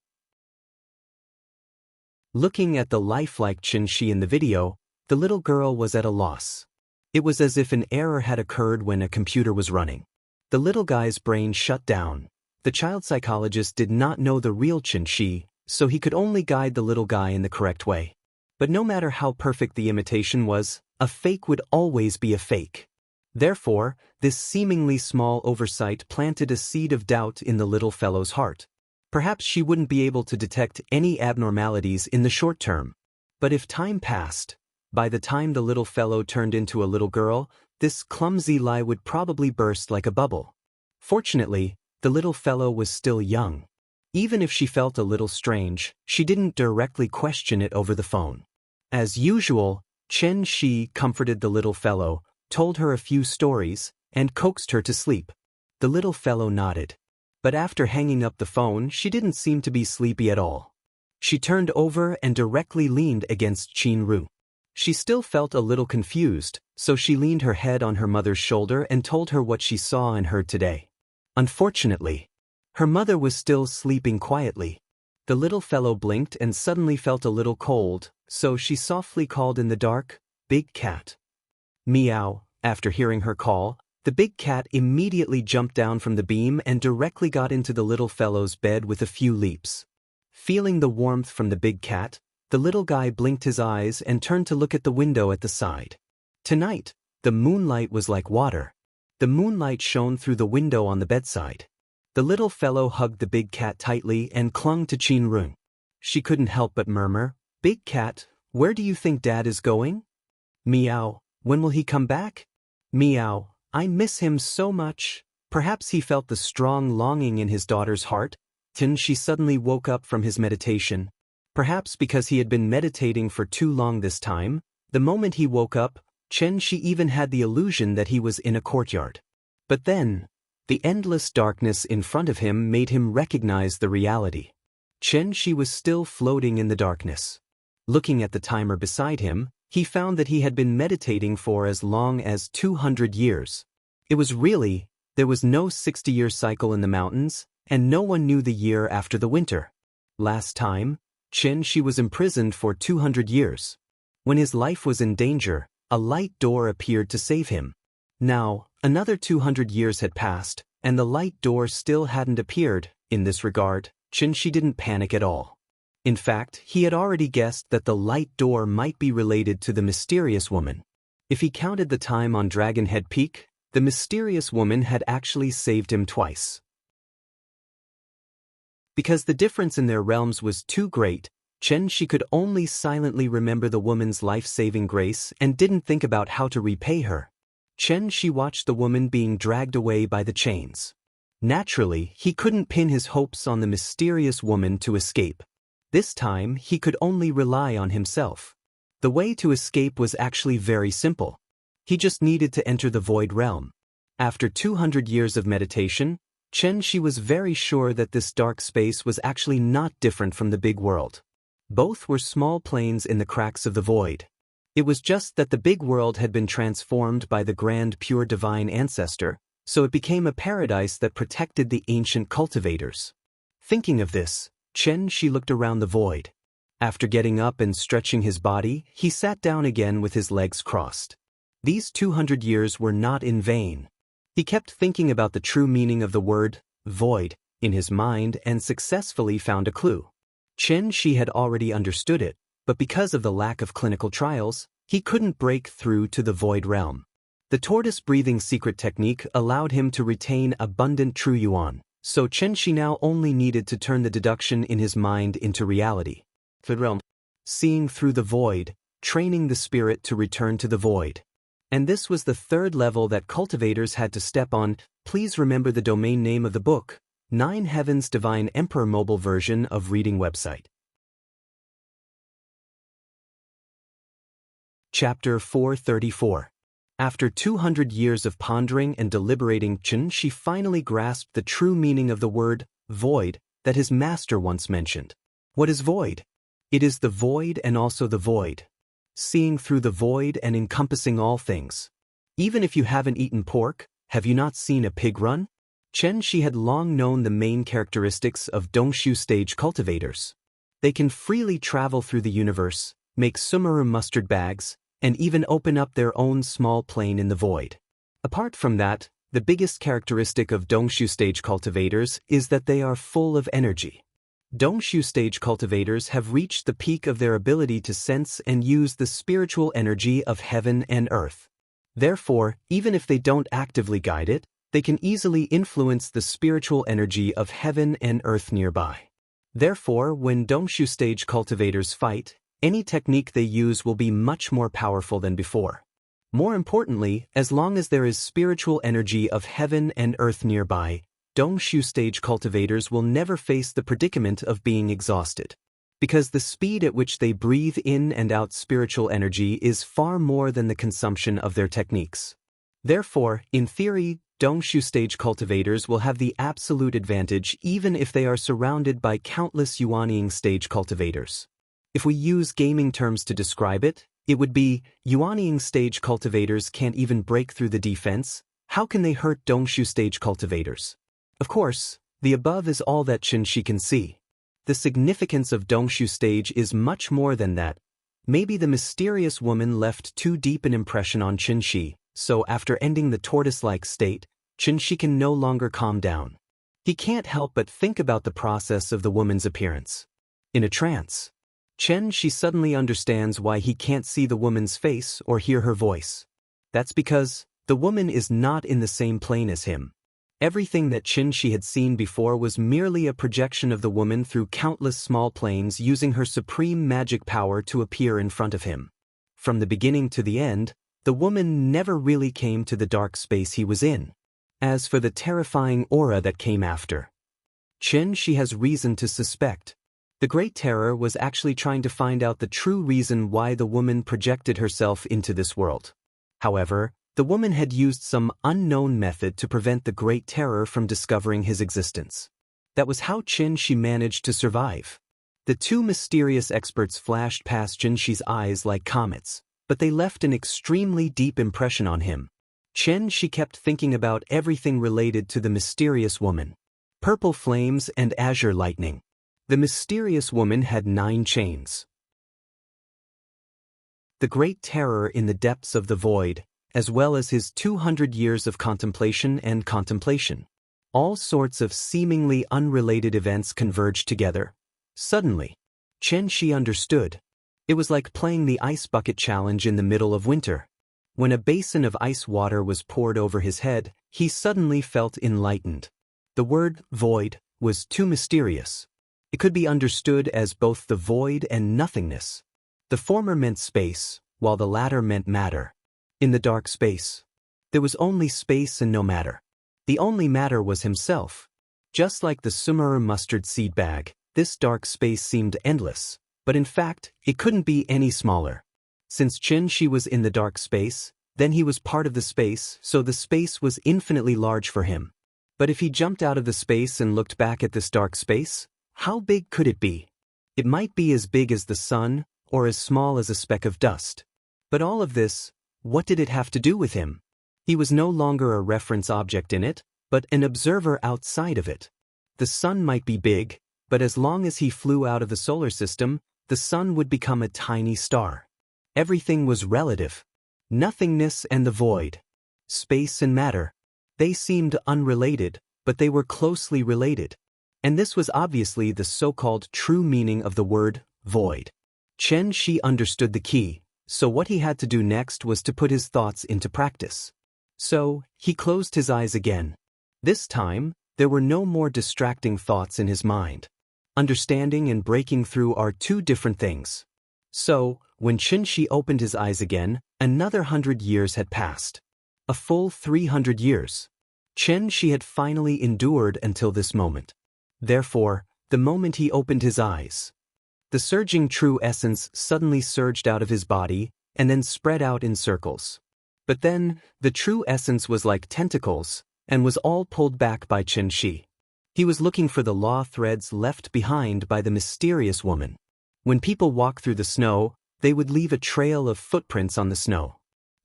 S1: Looking at the lifelike Chen Shi in the video, the little girl was at a loss. It was as if an error had occurred when a computer was running. The little guy's brain shut down. The child psychologist did not know the real Chen Shi, so he could only guide the little guy in the correct way. But no matter how perfect the imitation was, a fake would always be a fake. Therefore, this seemingly small oversight planted a seed of doubt in the little fellow's heart. Perhaps she wouldn't be able to detect any abnormalities in the short term. But if time passed, by the time the little fellow turned into a little girl, this clumsy lie would probably burst like a bubble. Fortunately, the little fellow was still young. Even if she felt a little strange, she didn't directly question it over the phone. As usual, Chen Shi comforted the little fellow, told her a few stories, and coaxed her to sleep. The little fellow nodded. But after hanging up the phone, she didn't seem to be sleepy at all. She turned over and directly leaned against Qin Ru. She still felt a little confused, so she leaned her head on her mother's shoulder and told her what she saw and heard today. Unfortunately, Her mother was still sleeping quietly. The little fellow blinked and suddenly felt a little cold, so she softly called in the dark, "Big cat." Meow. After hearing her call, the big cat immediately jumped down from the beam and directly got into the little fellow's bed with a few leaps. Feeling the warmth from the big cat, the little guy blinked his eyes and turned to look at the window at the side. Tonight, the moonlight was like water. The moonlight shone through the window on the bedside. The little fellow hugged the big cat tightly and clung to Chin-run. She couldn't help but murmur, "Big cat, where do you think Dad is going?" Meow. "When will he come back?" Meow. "I miss him so much." Perhaps he felt the strong longing in his daughter's heart. Then she suddenly woke up from his meditation. Perhaps because he had been meditating for too long this time, the moment he woke up, she even had the illusion that he was in a courtyard. But then, the endless darkness in front of him made him recognize the reality. She was still floating in the darkness. Looking at the timer beside him, he found that he had been meditating for as long as 200 years. There was no 60-year cycle in the mountains, and no one knew the year after the winter. Last time, she was imprisoned for 200 years. When his life was in danger, a light door appeared to save him. Now, another 200 years had passed, and the light door still hadn't appeared. In this regard, she didn't panic at all. In fact, he had already guessed that the light door might be related to the mysterious woman. If he counted the time on Dragon Head Peak, the mysterious woman had actually saved him twice. Because the difference in their realms was too great, she could only silently remember the woman's life-saving grace and didn't think about how to repay her. She watched the woman being dragged away by the chains. Naturally, he couldn't pin his hopes on the mysterious woman to escape. This time, he could only rely on himself. The way to escape was actually very simple. He just needed to enter the void realm. After 200 years of meditation, she was very sure that this dark space was actually not different from the big world. Both were small planes in the cracks of the void. It was just that the big world had been transformed by the grand pure divine ancestor, so it became a paradise that protected the ancient cultivators. Thinking of this, she looked around the void. After getting up and stretching his body, he sat down again with his legs crossed. These 200 years were not in vain. He kept thinking about the true meaning of the word, void, in his mind and successfully found a clue. She had already understood it, but because of the lack of clinical trials, he couldn't break through to the void realm. The tortoise breathing secret technique allowed him to retain abundant true yuan, so Shi now only needed to turn the deduction in his mind into reality. The realm. Seeing through the void, training the spirit to return to the void. And this was the third level that cultivators had to step on. Please remember the domain name of the book, 9 Heavens Divine Emperor mobile version of reading website. Chapter 434. After 200 years of pondering and deliberating, she finally grasped the true meaning of the word, void, that his master once mentioned. What is void? It is the void and also the void. Seeing through the void and encompassing all things. Even if you haven't eaten pork, have you not seen a pig run? Shi had long known the main characteristics of Dongshu stage cultivators. They can freely travel through the universe, make sumaru mustard bags, and even open up their own small plane in the void. Apart from that, the biggest characteristic of Dongshu stage cultivators is that they are full of energy. Dongshu stage cultivators have reached the peak of their ability to sense and use the spiritual energy of heaven and earth. Therefore, even if they don't actively guide it, they can easily influence the spiritual energy of heaven and earth nearby. Therefore, when Dongshu stage cultivators fight, any technique they use will be much more powerful than before. More importantly, as long as there is spiritual energy of heaven and earth nearby, Dongshu stage cultivators will never face the predicament of being exhausted. Because the speed at which they breathe in and out spiritual energy is far more than the consumption of their techniques. Therefore, in theory, Dongshu stage cultivators will have the absolute advantage even if they are surrounded by countless Yuanying stage cultivators. If we use gaming terms to describe it, it would be, Yuanying stage cultivators can't even break through the defense, how can they hurt Dongshu stage cultivators? Of course, The above is all that Qin Shi can see. The significance of Dongshu stage is much more than that. Maybe the mysterious woman left too deep an impression on Qin Shi, so after ending the tortoise-like state, Qin Shi can no longer calm down. He can't help but think about the process of the woman's appearance. In a trance, Qin Shi suddenly understands why he can't see the woman's face or hear her voice. That's because the woman is not in the same plane as him. Everything that Qin Shi had seen before was merely a projection of the woman through countless small planes using her supreme magic power to appear in front of him. From the beginning to the end, the woman never really came to the dark space he was in. As for the terrifying aura that came after, Qin Shi has reason to suspect the Great Terror was actually trying to find out the true reason why the woman projected herself into this world. However, the woman had used some unknown method to prevent the Great Terror from discovering his existence. That was how Qin Shi managed to survive. The two mysterious experts flashed past Qin Shi's eyes like comets, but they left an extremely deep impression on him. Qin Shi kept thinking about everything related to the mysterious woman. Purple flames and azure lightning. The mysterious woman had 9 chains. The Great Terror in the depths of the void, as well as his 200 years of contemplation and contemplation. All sorts of seemingly unrelated events converged together. Suddenly, Qin Shi understood. It was like playing the ice bucket challenge in the middle of winter. When a basin of ice water was poured over his head, he suddenly felt enlightened. The word void was too mysterious. It could be understood as both the void and nothingness. The former meant space, while the latter meant matter. In the dark space, there was only space and no matter. The only matter was himself. Just like the Sumeru mustard seed bag, this dark space seemed endless, but in fact, it couldn't be any smaller. Since Qin Shi was in the dark space, then he was part of the space, so the space was infinitely large for him. But if he jumped out of the space and looked back at this dark space, how big could it be? It might be as big as the sun, or as small as a speck of dust. But all of this, what did it have to do with him? He was no longer a reference object in it, but an observer outside of it. The sun might be big, but as long as he flew out of the solar system, the sun would become a tiny star. Everything was relative. Nothingness and the void. Space and matter. They seemed unrelated, but they were closely related. And this was obviously the so-called true meaning of the word void. Qin Shi understood the key. So what he had to do next was to put his thoughts into practice. So, he closed his eyes again. This time, there were no more distracting thoughts in his mind. Understanding and breaking through are two different things. So, when Qin Shi opened his eyes again, another 100 years had passed. A full 300 years. Qin Shi had finally endured until this moment. Therefore, the moment he opened his eyes, the surging true essence suddenly surged out of his body and then spread out in circles. But then, the true essence was like tentacles and was all pulled back by Qin Shi. He was looking for the law threads left behind by the mysterious woman. When people walk through the snow, they would leave a trail of footprints on the snow.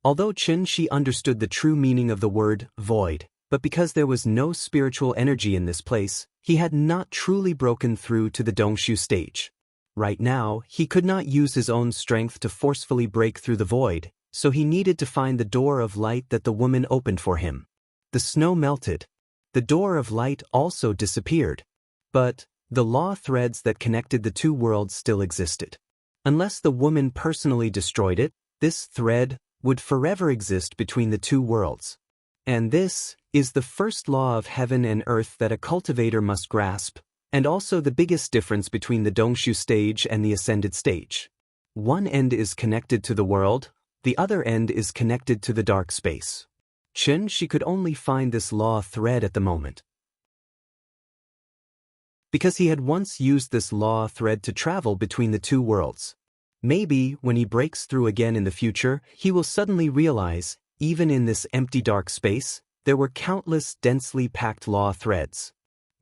S1: Although Qin Shi understood the true meaning of the word void, but because there was no spiritual energy in this place, he had not truly broken through to the Dongshu stage. Right now, he could not use his own strength to forcefully break through the void, so he needed to find the door of light that the woman opened for him. The snow melted. The door of light also disappeared. But the law threads that connected the two worlds still existed. Unless the woman personally destroyed it, this thread would forever exist between the two worlds. And this is the first law of heaven and earth that a cultivator must grasp, and also the biggest difference between the Dongshu stage and the ascended stage. One end is connected to the world, the other end is connected to the dark space. Qin Shi could only find this law thread at the moment, because he had once used this law thread to travel between the two worlds. Maybe, when he breaks through again in the future, he will suddenly realize, even in this empty dark space, there were countless densely packed law threads.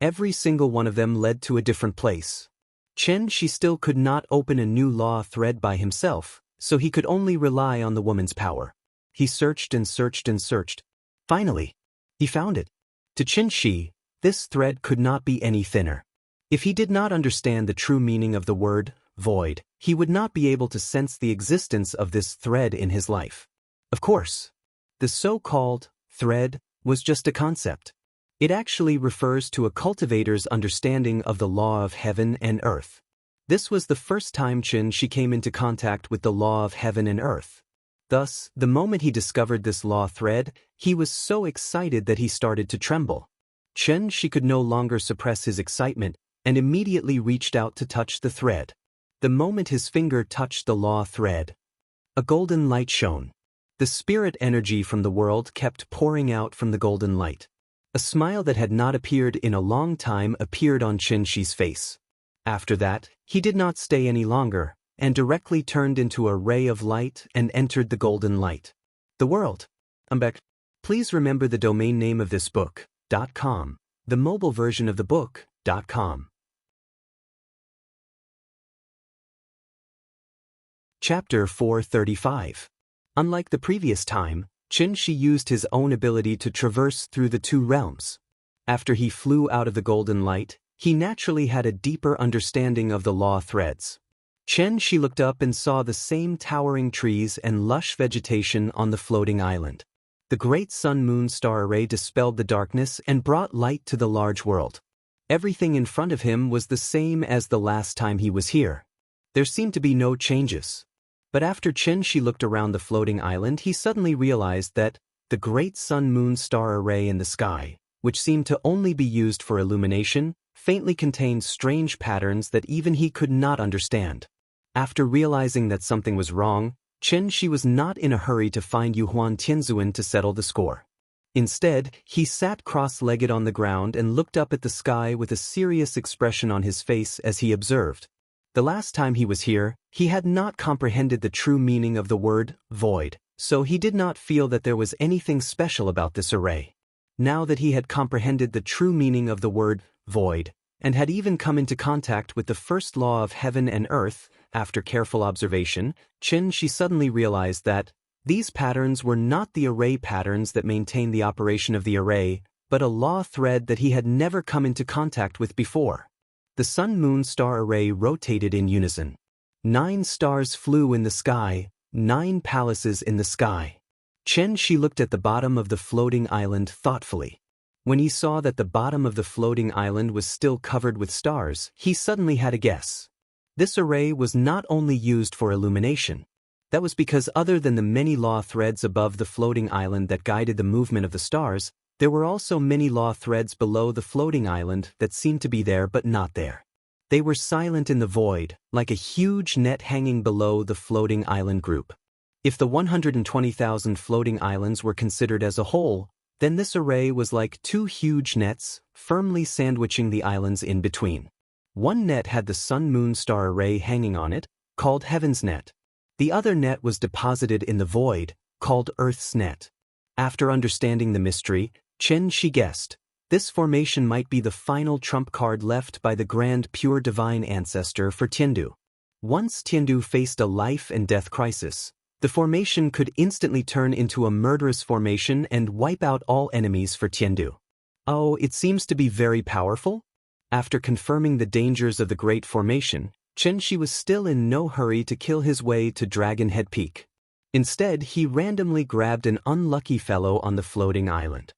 S1: Every single one of them led to a different place. Qin Shi still could not open a new law thread by himself, so he could only rely on the woman's power. He searched and searched and searched. Finally, he found it. To Qin Shi, This thread could not be any thinner. If he did not understand the true meaning of the word void, he would not be able to sense the existence of this thread in his life. Of course, the so-called thread was just a concept. It actually refers to a cultivator's understanding of the law of heaven and earth. This was the first time she came into contact with the law of heaven and earth. Thus, the moment he discovered this law thread, he was so excited that he started to tremble. She could no longer suppress his excitement and immediately reached out to touch the thread. The moment his finger touched the law thread, a golden light shone. The spirit energy from the world kept pouring out from the golden light. A smile that had not appeared in a long time appeared on Shi's face. After that, he did not stay any longer, and directly turned into a ray of light and entered the golden light. The world. Embark. Please remember the domain name of this book.com, the mobile version of the book.com. Chapter 435. Unlike the previous time, Shi used his own ability to traverse through the two realms. After he flew out of the golden light, he naturally had a deeper understanding of the law threads. Shi looked up and saw the same towering trees and lush vegetation on the floating island. The great sun-moon star array dispelled the darkness and brought light to the large world. Everything in front of him was the same as the last time he was here. There seemed to be no changes. But after Shi looked around the floating island, he suddenly realized that the great sun-moon star array in the sky, which seemed to only be used for illumination, faintly contained strange patterns that even he could not understand. After realizing that something was wrong, Shi was not in a hurry to find Yuhuan Tianzuan to settle the score. Instead, he sat cross-legged on the ground and looked up at the sky with a serious expression on his face as he observed. The last time he was here, he had not comprehended the true meaning of the word void, so he did not feel that there was anything special about this array. Now that he had comprehended the true meaning of the word void, and had even come into contact with the first law of heaven and earth, after careful observation, she suddenly realized that these patterns were not the array patterns that maintain the operation of the array, but a law thread that he had never come into contact with before. The sun-moon star array rotated in unison. 9 stars flew in the sky, 9 palaces in the sky. Shi looked at the bottom of the floating island thoughtfully. When he saw that the bottom of the floating island was still covered with stars, he suddenly had a guess. This array was not only used for illumination. That was because other than the many law threads above the floating island that guided the movement of the stars, there were also many law threads below the floating island that seemed to be there but not there. They were silent in the void, like a huge net hanging below the floating island group. If the 120,000 floating islands were considered as a whole, then this array was like 2 huge nets, firmly sandwiching the islands in between. One net had the sun-moon star array hanging on it, called Heaven's Net. The other net was deposited in the void, called Earth's Net. After understanding the mystery, Shi guessed, this formation might be the final trump card left by the grand pure divine ancestor for Tiandu. Once Tiandu faced a life and death crisis, the formation could instantly turn into a murderous formation and wipe out all enemies for Tiandu. Oh, it seems to be very powerful? After confirming the dangers of the great formation, Shi was still in no hurry to kill his way to Dragon Head Peak. Instead, he randomly grabbed an unlucky fellow on the floating island.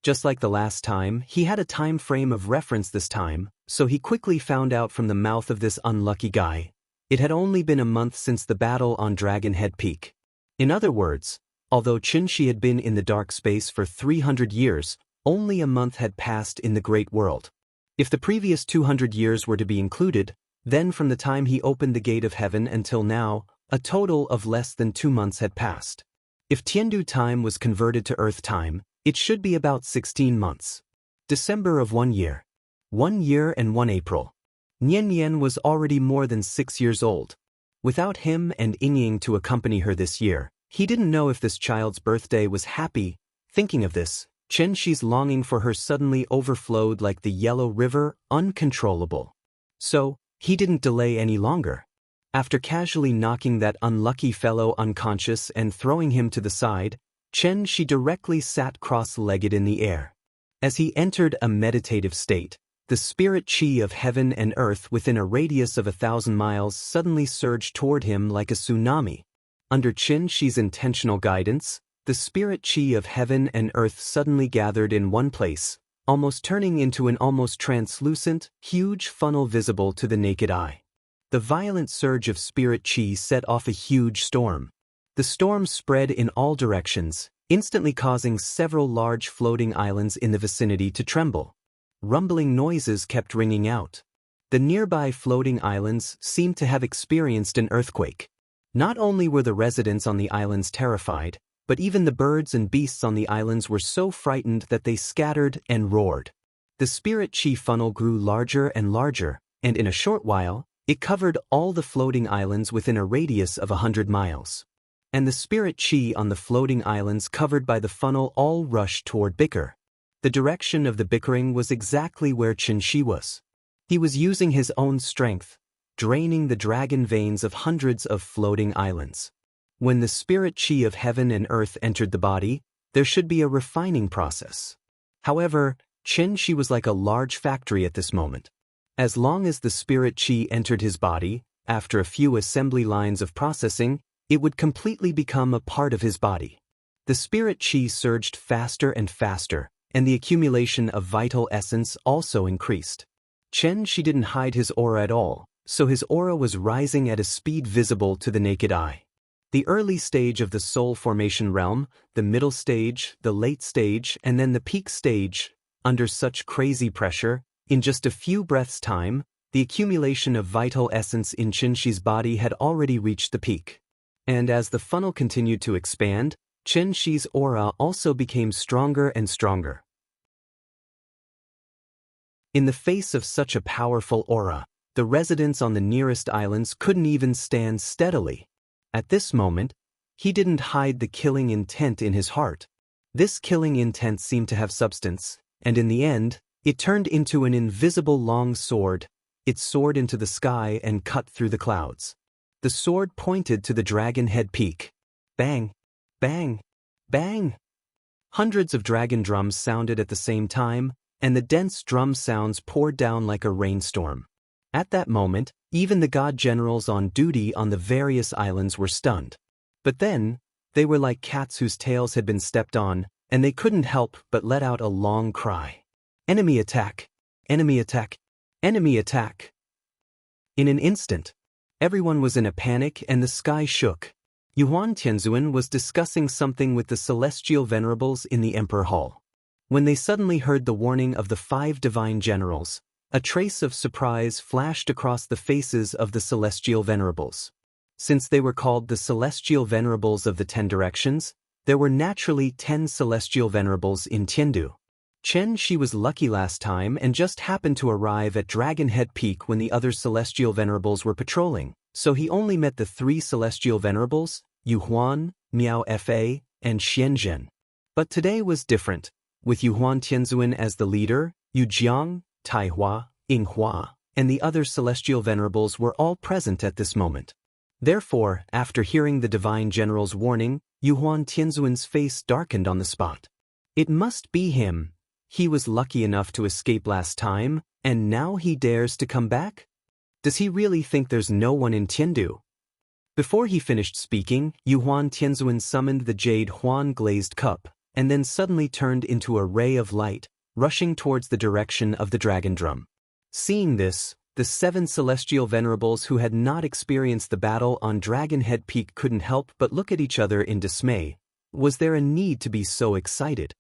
S1: Just like the last time, he had a time frame of reference this time, so he quickly found out from the mouth of this unlucky guy. It had only been a month since the battle on Dragon Head Peak. In other words, although Shi had been in the dark space for 300 years, only a month had passed in the great world. If the previous 200 years were to be included, then from the time he opened the gate of heaven until now, a total of less than 2 months had passed. If Tiandu time was converted to Earth time, it should be about 16 months. December of 1 year. 1 year and 1 April. Nian was already more than 6 years old. Without him and Ying to accompany her this year, he didn't know if this child's birthday was happy. Thinking of this, Shi's longing for her suddenly overflowed like the Yellow River, uncontrollable. So, he didn't delay any longer. After casually knocking that unlucky fellow unconscious and throwing him to the side, Chen Shi directly sat cross-legged in the air. As he entered a meditative state, the spirit chi of heaven and earth within a radius of 1,000 miles suddenly surged toward him like a tsunami. Under Chen Shi's intentional guidance, the spirit chi of heaven and earth suddenly gathered in one place, almost turning into an almost translucent, huge funnel visible to the naked eye. The violent surge of spirit chi set off a huge storm. The storm spread in all directions, instantly causing several large floating islands in the vicinity to tremble. Rumbling noises kept ringing out. The nearby floating islands seemed to have experienced an earthquake. Not only were the residents on the islands terrified, but even the birds and beasts on the islands were so frightened that they scattered and roared. The spirit chi funnel grew larger and larger, and in a short while, it covered all the floating islands within a radius of 100 miles. And the spirit chi on the floating islands covered by the funnel all rushed toward Bicker. The direction of the bickering was exactly where Chen Shi was. He was using his own strength, draining the dragon veins of hundreds of floating islands. When the spirit chi of heaven and earth entered the body, there should be a refining process. However, Chen Shi was like a large factory at this moment. As long as the spirit chi entered his body, after a few assembly lines of processing, it would completely become a part of his body. The spirit chi surged faster and faster, and the accumulation of vital essence also increased. Chen Shi didn't hide his aura at all, so his aura was rising at a speed visible to the naked eye. The early stage of the soul formation realm, the middle stage, the late stage, and then the peak stage, under such crazy pressure, in just a few breaths' time, the accumulation of vital essence in Chen Shi's body had already reached the peak. And as the funnel continued to expand, Chen Shi's aura also became stronger and stronger. In the face of such a powerful aura, the residents on the nearest islands couldn't even stand steadily. At this moment, he didn't hide the killing intent in his heart. This killing intent seemed to have substance, and in the end, it turned into an invisible long sword. It soared into the sky and cut through the clouds. The sword pointed to the Dragon Head Peak. Bang! Bang! Bang! Hundreds of dragon drums sounded at the same time, and the dense drum sounds poured down like a rainstorm. At that moment, even the god generals on duty on the various islands were stunned. But then, they were like cats whose tails had been stepped on, and they couldn't help but let out a long cry. Enemy attack! Enemy attack! Enemy attack! In an instant, everyone was in a panic and the sky shook. Yuan Tianzuan was discussing something with the celestial venerables in the Emperor Hall. When they suddenly heard the warning of the 5 divine generals, a trace of surprise flashed across the faces of the celestial venerables. Since they were called the celestial venerables of the 10 directions, there were naturally 10 celestial venerables in Tiandu. Chen Shi was lucky last time and just happened to arrive at Dragon Head Peak when the other celestial venerables were patrolling, so he only met the 3 celestial venerables, Yu Huan, Miao Fa, and Xianzhen. But today was different, with Yuan Tianzuan as the leader. Yu Jiang, Tai Hua, Ying Hua, and the other celestial venerables were all present at this moment. Therefore, after hearing the divine general's warning, Yuan Tianzuan's face darkened on the spot. It must be him. He was lucky enough to escape last time, and now he dares to come back? Does he really think there's no one in Tiandu? Before he finished speaking, Yuan Tianzuan summoned the jade Huan glazed cup, and then suddenly turned into a ray of light, rushing towards the direction of the dragon drum. Seeing this, the 7 celestial venerables who had not experienced the battle on Dragon Head Peak couldn't help but look at each other in dismay. Was there a need to be so excited?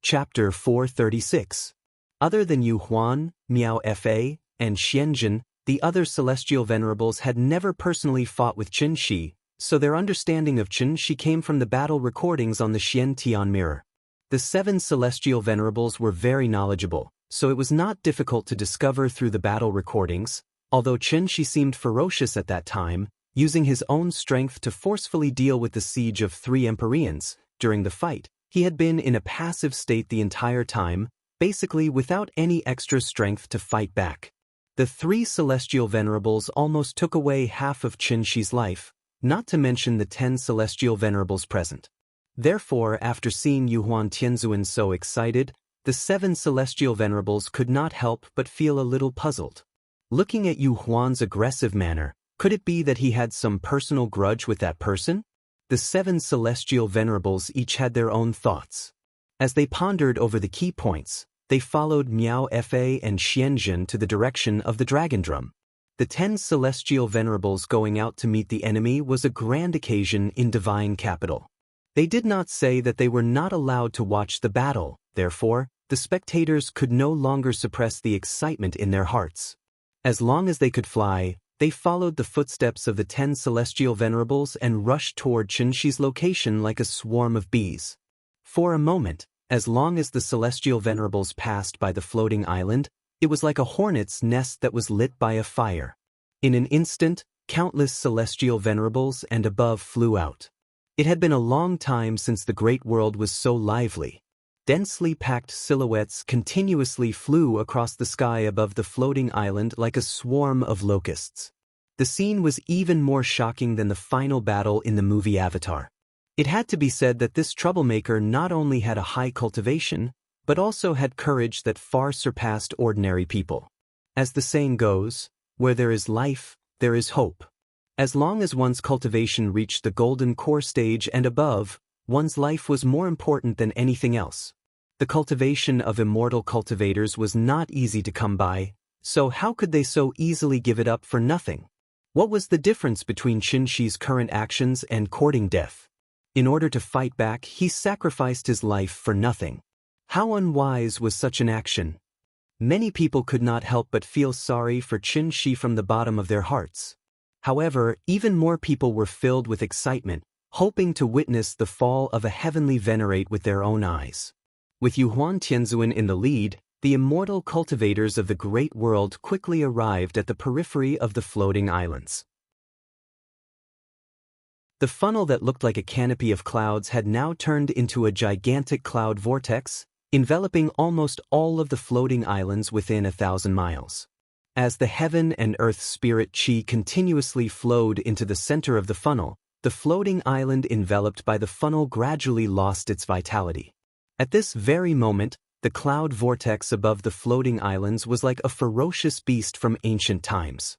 S1: Chapter 436. Other than Yu Huan, Miao Fa, and Xianzhen, the other celestial venerables had never personally fought with Chen Shi, so their understanding of Chen Shi came from the battle recordings on the Xian Tian mirror. The 7 celestial venerables were very knowledgeable, so it was not difficult to discover through the battle recordings. Although Chen Shi seemed ferocious at that time, using his own strength to forcefully deal with the siege of 3 Empyreans, during the fight, he had been in a passive state the entire time, basically without any extra strength to fight back. The three celestial venerables almost took away half of Qin Shi's life, not to mention the 10 celestial venerables present. Therefore, after seeing Yuhuan Tianzuan so excited, the 7 celestial venerables could not help but feel a little puzzled. Looking at Yuhuan's aggressive manner, could it be that he had some personal grudge with that person? The 7 celestial venerables each had their own thoughts. As they pondered over the key points, they followed Miao Fa and Xianzhen to the direction of the dragon drum. The 10 celestial venerables going out to meet the enemy was a grand occasion in divine capital. They did not say that they were not allowed to watch the battle, therefore, the spectators could no longer suppress the excitement in their hearts. As long as they could fly, they followed the footsteps of the 10 celestial venerables and rushed toward Qin Shi's location like a swarm of bees. For a moment, as long as the celestial venerables passed by the floating island, it was like a hornet's nest that was lit by a fire. In an instant, countless celestial venerables and above flew out. It had been a long time since the great world was so lively. Densely packed silhouettes continuously flew across the sky above the floating island like a swarm of locusts. The scene was even more shocking than the final battle in the movie Avatar. It had to be said that this troublemaker not only had a high cultivation, but also had courage that far surpassed ordinary people. As the saying goes, where there is life, there is hope. As long as one's cultivation reached the golden core stage and above, one's life was more important than anything else. The cultivation of immortal cultivators was not easy to come by, so how could they so easily give it up for nothing? What was the difference between Qin Shi's current actions and courting death? In order to fight back, he sacrificed his life for nothing. How unwise was such an action? Many people could not help but feel sorry for Qin Shi from the bottom of their hearts. However, even more people were filled with excitement, hoping to witness the fall of a heavenly venerate with their own eyes. With Yuhuan Tianzuan in the lead, the immortal cultivators of the great world quickly arrived at the periphery of the floating islands. The funnel that looked like a canopy of clouds had now turned into a gigantic cloud vortex, enveloping almost all of the floating islands within 1,000 miles. As the heaven and earth spirit qi continuously flowed into the center of the funnel, the floating island enveloped by the funnel gradually lost its vitality. At this very moment, the cloud vortex above the floating islands was like a ferocious beast from ancient times.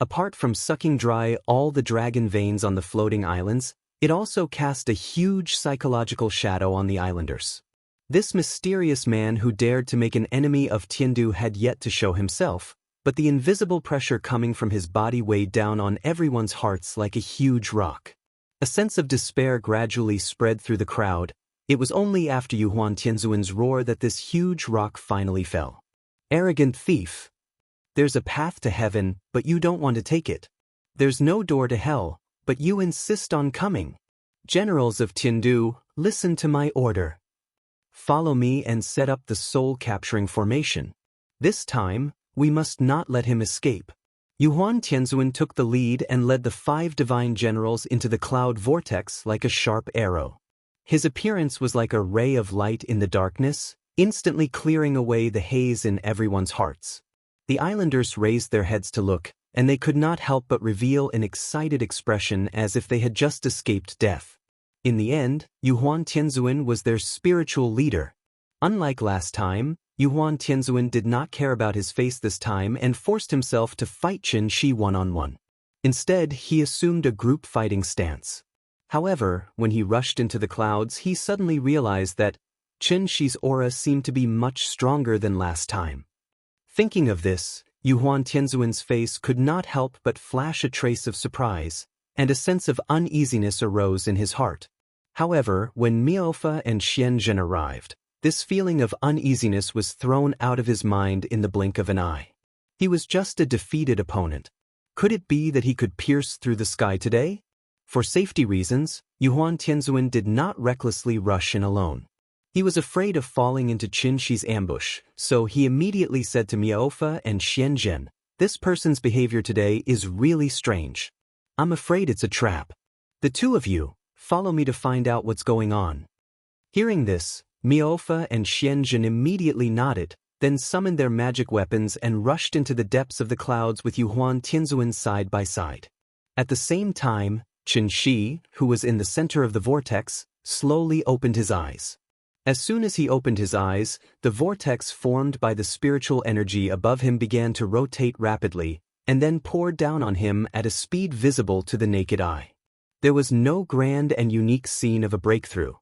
S1: Apart from sucking dry all the dragon veins on the floating islands, it also cast a huge psychological shadow on the islanders. This mysterious man who dared to make an enemy of Tiandu had yet to show himself, but the invisible pressure coming from his body weighed down on everyone's hearts like a huge rock. A sense of despair gradually spread through the crowd. It was only after Yuhuan Tianzuan's roar that this huge rock finally fell. Arrogant thief! There's a path to heaven, but you don't want to take it. There's no door to hell, but you insist on coming. Generals of Tiandu, listen to my order. Follow me and set up the soul-capturing formation. This time, we must not let him escape. Yuhuan Tianzuan took the lead and led the 5 divine generals into the cloud vortex like a sharp arrow. His appearance was like a ray of light in the darkness, instantly clearing away the haze in everyone's hearts. The islanders raised their heads to look, and they could not help but reveal an excited expression as if they had just escaped death. In the end, Yuhuan Tianzuan was their spiritual leader. Unlike last time, Yuhuan Tianzuan did not care about his face this time and forced himself to fight Qin Shi one-on-one. Instead, he assumed a group fighting stance. However, when he rushed into the clouds, he suddenly realized that Qin Shi's aura seemed to be much stronger than last time. Thinking of this, Yuhuan Tianzuan's face could not help but flash a trace of surprise, and a sense of uneasiness arose in his heart. However, when Miaofa and Xianzhen arrived, this feeling of uneasiness was thrown out of his mind in the blink of an eye. He was just a defeated opponent. Could it be that he could pierce through the sky today? For safety reasons, Yuhuan Tianzuan did not recklessly rush in alone. He was afraid of falling into Qin Shi's ambush, so he immediately said to Miaofa and Xianzhen, "This person's behavior today is really strange. I'm afraid it's a trap. The two of you, follow me to find out what's going on." Hearing this, Miaofa and Xianzhen immediately nodded, then summoned their magic weapons and rushed into the depths of the clouds with Yuhuan Tianzuan side by side. At the same time, Qin Shi, who was in the center of the vortex, slowly opened his eyes. As soon as he opened his eyes, the vortex formed by the spiritual energy above him began to rotate rapidly, and then poured down on him at a speed visible to the naked eye. There was no grand and unique scene of a breakthrough.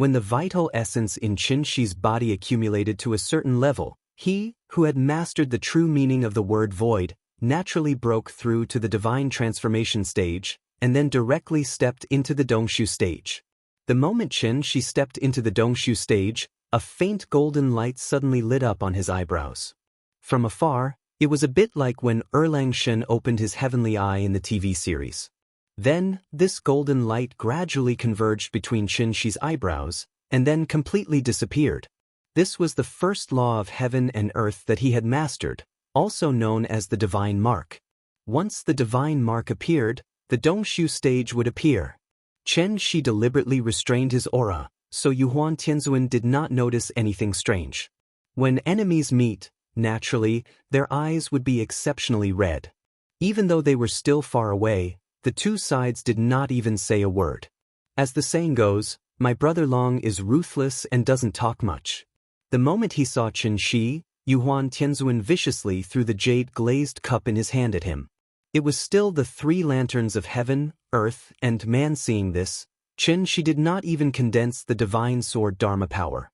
S1: When the vital essence in Qin Shi's body accumulated to a certain level, he, who had mastered the true meaning of the word void, naturally broke through to the divine transformation stage, and then directly stepped into the Dongshu stage. The moment Qin Shi stepped into the Dongshu stage, a faint golden light suddenly lit up on his eyebrows. From afar, it was a bit like when Erlang Shen opened his heavenly eye in the TV series. Then, this golden light gradually converged between Qin Shi's eyebrows, and then completely disappeared. This was the first law of heaven and earth that he had mastered, also known as the divine mark. Once the divine mark appeared, the Dongshu stage would appear. Qin Shi deliberately restrained his aura, so Yuhuan Tianzuan did not notice anything strange. When enemies meet, naturally, their eyes would be exceptionally red. Even though they were still far away, the two sides did not even say a word. As the saying goes, my brother Long is ruthless and doesn't talk much. The moment he saw Qin Shi, Yuhuan Tianzuan viciously threw the jade-glazed cup in his hand at him. It was still the three lanterns of heaven, earth, and man. Seeing this, Qin Shi did not even condense the divine sword Dharma power.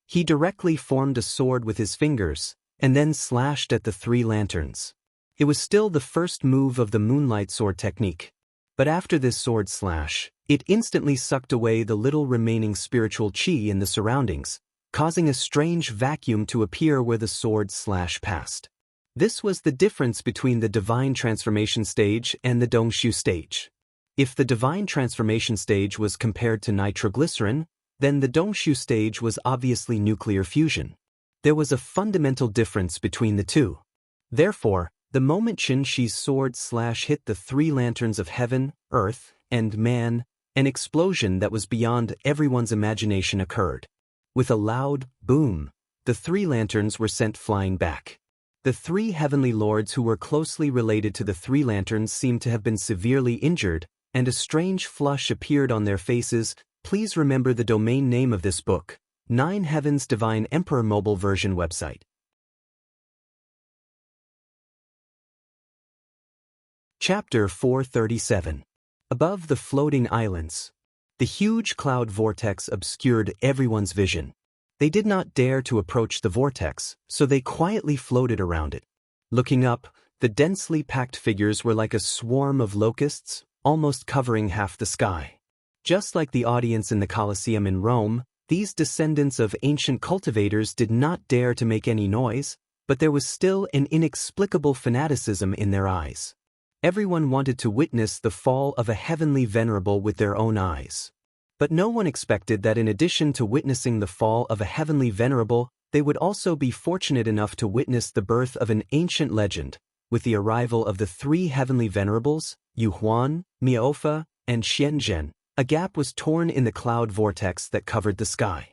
S1: He directly formed a sword with his fingers, and then slashed at the three lanterns. It was still the first move of the moonlight sword technique. But after this sword slash, it instantly sucked away the little remaining spiritual qi in the surroundings, causing a strange vacuum to appear where the sword slash passed. This was the difference between the divine transformation stage and the Dongshu stage. If the divine transformation stage was compared to nitroglycerin, then the Dongshu stage was obviously nuclear fusion. There was a fundamental difference between the two. Therefore, the moment Qin Shi's sword slash hit the three lanterns of heaven, earth, and man, an explosion that was beyond everyone's imagination occurred. With a loud boom, the three lanterns were sent flying back. The three heavenly lords who were closely related to the three lanterns seemed to have been severely injured, and a strange flush appeared on their faces. Please remember the domain name of this book, 9 Heavens Divine Emperor mobile version website. Chapter 437. Above the floating islands. The huge cloud vortex obscured everyone's vision. They did not dare to approach the vortex, so they quietly floated around it. Looking up, the densely packed figures were like a swarm of locusts, almost covering half the sky. Just like the audience in the Colosseum in Rome, these descendants of ancient cultivators did not dare to make any noise, but there was still an inexplicable fanaticism in their eyes. Everyone wanted to witness the fall of a heavenly venerable with their own eyes. But no one expected that in addition to witnessing the fall of a heavenly venerable, they would also be fortunate enough to witness the birth of an ancient legend. With the arrival of the three heavenly venerables, Yuhuan, Miaofa, and Xianzhen, a gap was torn in the cloud vortex that covered the sky.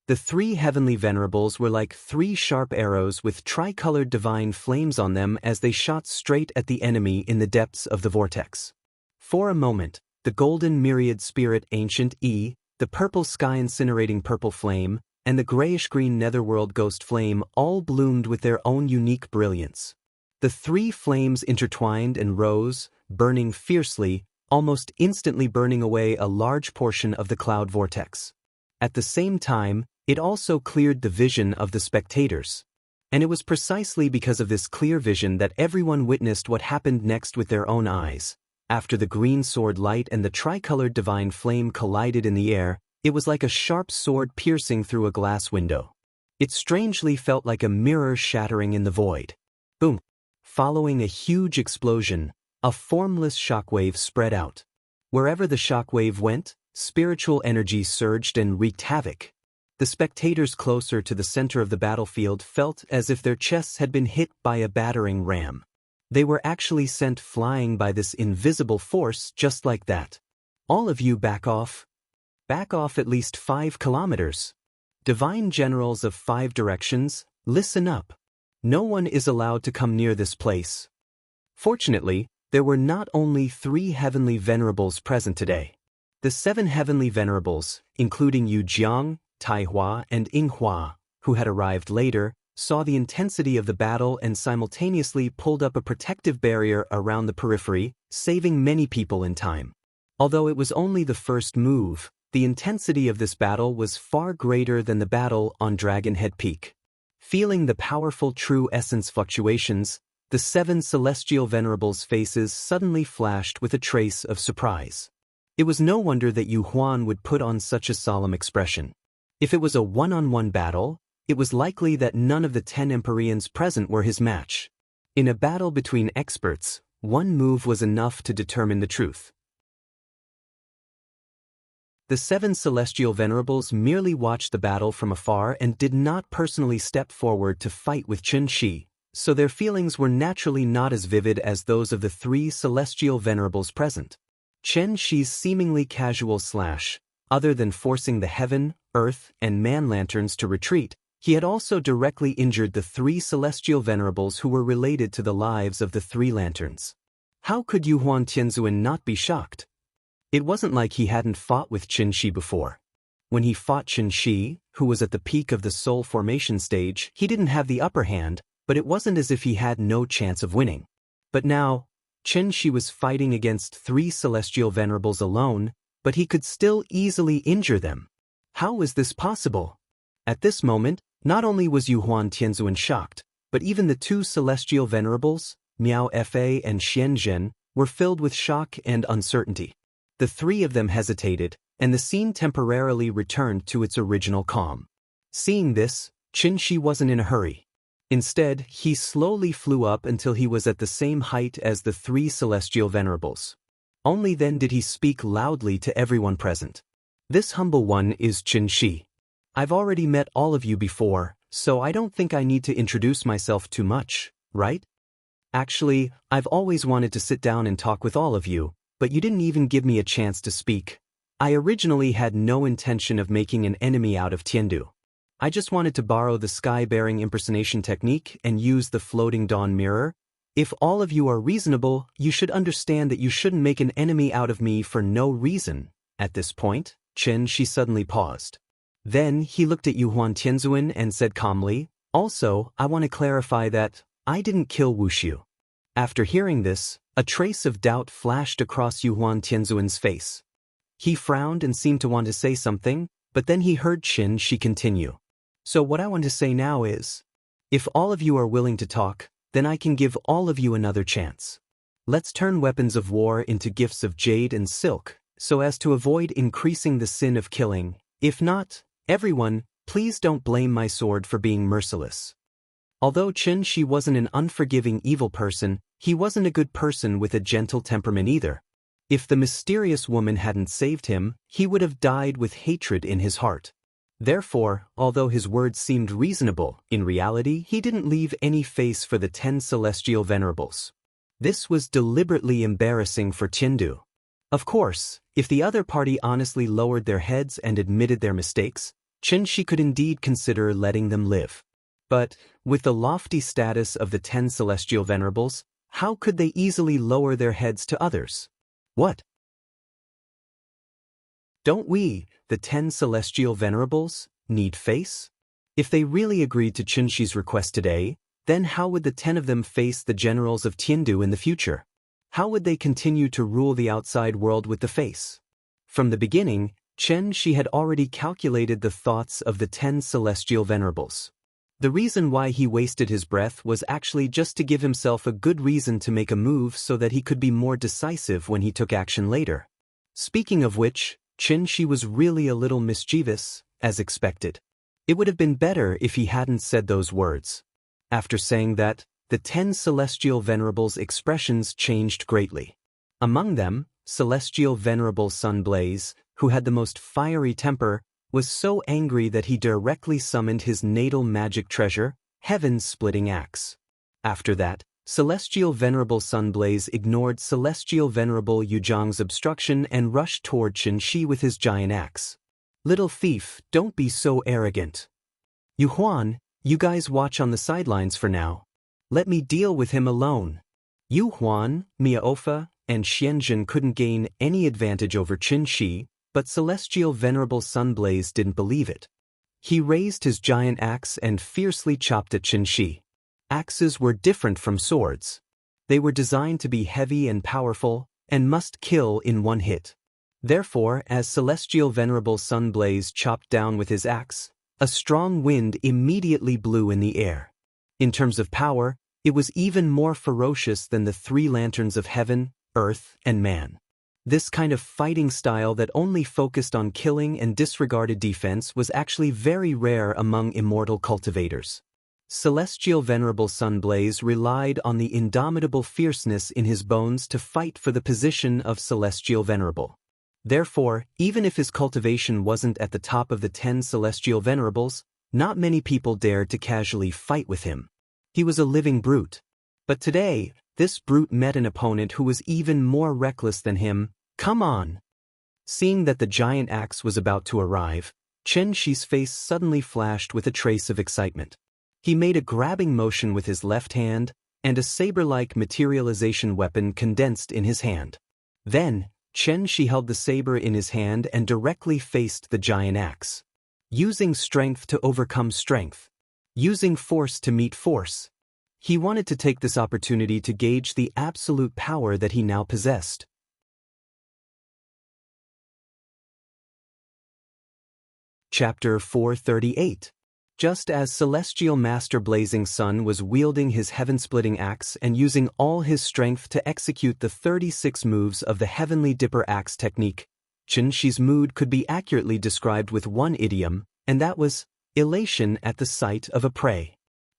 S1: The three heavenly venerables were like 3 sharp arrows with tricolored divine flames on them as they shot straight at the enemy in the depths of the vortex. For a moment, the golden myriad spirit ancient E, the purple sky incinerating purple flame, and the grayish-green netherworld ghost flame all bloomed with their own unique brilliance. The 3 flames intertwined and rose, burning fiercely, almost instantly burning away a large portion of the cloud vortex. At the same time, it also cleared the vision of the spectators. And it was precisely because of this clear vision that everyone witnessed what happened next with their own eyes. After the green sword light and the tricolored divine flame collided in the air, it was like a sharp sword piercing through a glass window. It strangely felt like a mirror shattering in the void. Boom! Following a huge explosion, a formless shockwave spread out. Wherever the shockwave went, spiritual energy surged and wreaked havoc. The spectators closer to the center of the battlefield felt as if their chests had been hit by a battering ram. They were actually sent flying by this invisible force just like that. All of you back off. Back off at least 5 kilometers. Divine generals of 5 directions, listen up. No one is allowed to come near this place. Fortunately, there were not only 3 heavenly venerables present today. The 7 heavenly venerables, including Yu Jiang, Tai Hua, and Ying Hua, who had arrived later, saw the intensity of the battle and simultaneously pulled up a protective barrier around the periphery, saving many people in time. Although it was only the first move, the intensity of this battle was far greater than the battle on Dragon Head Peak. Feeling the powerful true essence fluctuations, the 7 celestial venerables' faces suddenly flashed with a trace of surprise. It was no wonder that Yu Huan would put on such a solemn expression. If it was a one-on-one battle, it was likely that none of the 10 Empyreans present were his match. In a battle between experts, one move was enough to determine the truth. The 7 celestial venerables merely watched the battle from afar and did not personally step forward to fight with Chen Shi, so their feelings were naturally not as vivid as those of the 3 celestial venerables present. Chen Shi's seemingly casual slash, other than forcing the heaven, earth, and man lanterns to retreat, he had also directly injured the 3 celestial venerables who were related to the lives of the 3 lanterns. How could Yu Huan Tianzuan not be shocked? It wasn't like he hadn't fought with Chen Shi before. When he fought Chen Shi, who was at the peak of the soul formation stage, he didn't have the upper hand, but it wasn't as if he had no chance of winning. But now, Chen Shi was fighting against 3 celestial venerables alone, but he could still easily injure them. How was this possible? At this moment, not only was Yu Huan Tianzuan shocked, but even the 2 celestial venerables, Miao Fa and Xian Zhen, were filled with shock and uncertainty. The 3 of them hesitated, and the scene temporarily returned to its original calm. Seeing this, Chen Shi wasn't in a hurry. Instead, he slowly flew up until he was at the same height as the 3 celestial venerables. Only then did he speak loudly to everyone present. This humble one is Chen Shi. I've already met all of you before, so I don't think I need to introduce myself too much, right? Actually, I've always wanted to sit down and talk with all of you, but you didn't even give me a chance to speak. I originally had no intention of making an enemy out of Tiandu. I just wanted to borrow the sky-bearing impersonation technique and use the floating dawn mirror. If all of you are reasonable, you should understand that you shouldn't make an enemy out of me for no reason. At this point, Chen Shi suddenly paused. Then he looked at Yu Huan Tianzuan and said calmly, "Also, I want to clarify that I didn't kill Wuxiu." After hearing this, a trace of doubt flashed across Yu Huan Tianzuan's face. He frowned and seemed to want to say something, but then he heard Chen Shi continue. "So what I want to say now is, if all of you are willing to talk, then I can give all of you another chance. Let's turn weapons of war into gifts of jade and silk, so as to avoid increasing the sin of killing. If not, everyone, please don't blame my sword for being merciless." Although Chen Shi wasn't an unforgiving evil person, he wasn't a good person with a gentle temperament either. If the mysterious woman hadn't saved him, he would have died with hatred in his heart. Therefore, although his words seemed reasonable, in reality he didn't leave any face for the 10 celestial venerables. This was deliberately embarrassing for Tiandu. Of course, if the other party honestly lowered their heads and admitted their mistakes, Chen Shi could indeed consider letting them live. But, with the lofty status of the 10 celestial venerables, how could they easily lower their heads to others? What? Don't we, the 10 celestial venerables, need face? If they really agreed to Chen Shi's request today, then how would the 10 of them face the generals of Tiandu in the future? How would they continue to rule the outside world with the face? From the beginning, Chen Shi had already calculated the thoughts of the 10 celestial venerables. The reason why he wasted his breath was actually just to give himself a good reason to make a move so that he could be more decisive when he took action later. Speaking of which, Chen Shi was really a little mischievous, as expected. It would have been better if he hadn't said those words. After saying that, the 10 celestial venerables' expressions changed greatly. Among them, Celestial Venerable Sunblaze, who had the most fiery temper, was so angry that he directly summoned his natal magic treasure, Heaven's Splitting Axe. After that, Celestial Venerable Sunblaze ignored Celestial Venerable Yujiang's obstruction and rushed toward Chen Shi with his giant axe. Little thief, don't be so arrogant. Yu Huan, you guys watch on the sidelines for now. Let me deal with him alone. Yu Huan, Miaofa, and Xianzhen couldn't gain any advantage over Qin Shi, but Celestial Venerable Sunblaze didn't believe it. He raised his giant axe and fiercely chopped at Qin Shi. Axes were different from swords. They were designed to be heavy and powerful, and must kill in one hit. Therefore, as Celestial Venerable Sunblaze chopped down with his axe, a strong wind immediately blew in the air. In terms of power, it was even more ferocious than the three lanterns of heaven, earth, and man. This kind of fighting style that only focused on killing and disregarded defense was actually very rare among immortal cultivators. Celestial Venerable Sunblaze relied on the indomitable fierceness in his bones to fight for the position of Celestial Venerable. Therefore, even if his cultivation wasn't at the top of the 10 Celestial Venerables, not many people dared to casually fight with him. He was a living brute. But today, this brute met an opponent who was even more reckless than him. Come on! Seeing that the giant axe was about to arrive, Qin Shi's face suddenly flashed with a trace of excitement. He made a grabbing motion with his left hand, and a saber-like materialization weapon condensed in his hand. Then, Qin Shi held the saber in his hand and directly faced the giant axe. Using strength to overcome strength. Using force to meet force. He wanted to take this opportunity to gauge the absolute power that he now possessed. Chapter 438. Just as Celestial Master Blazing Sun was wielding his heaven-splitting axe and using all his strength to execute the 36 moves of the Heavenly Dipper Axe technique, Qin Shi's mood could be accurately described with one idiom, and that was elation at the sight of a prey.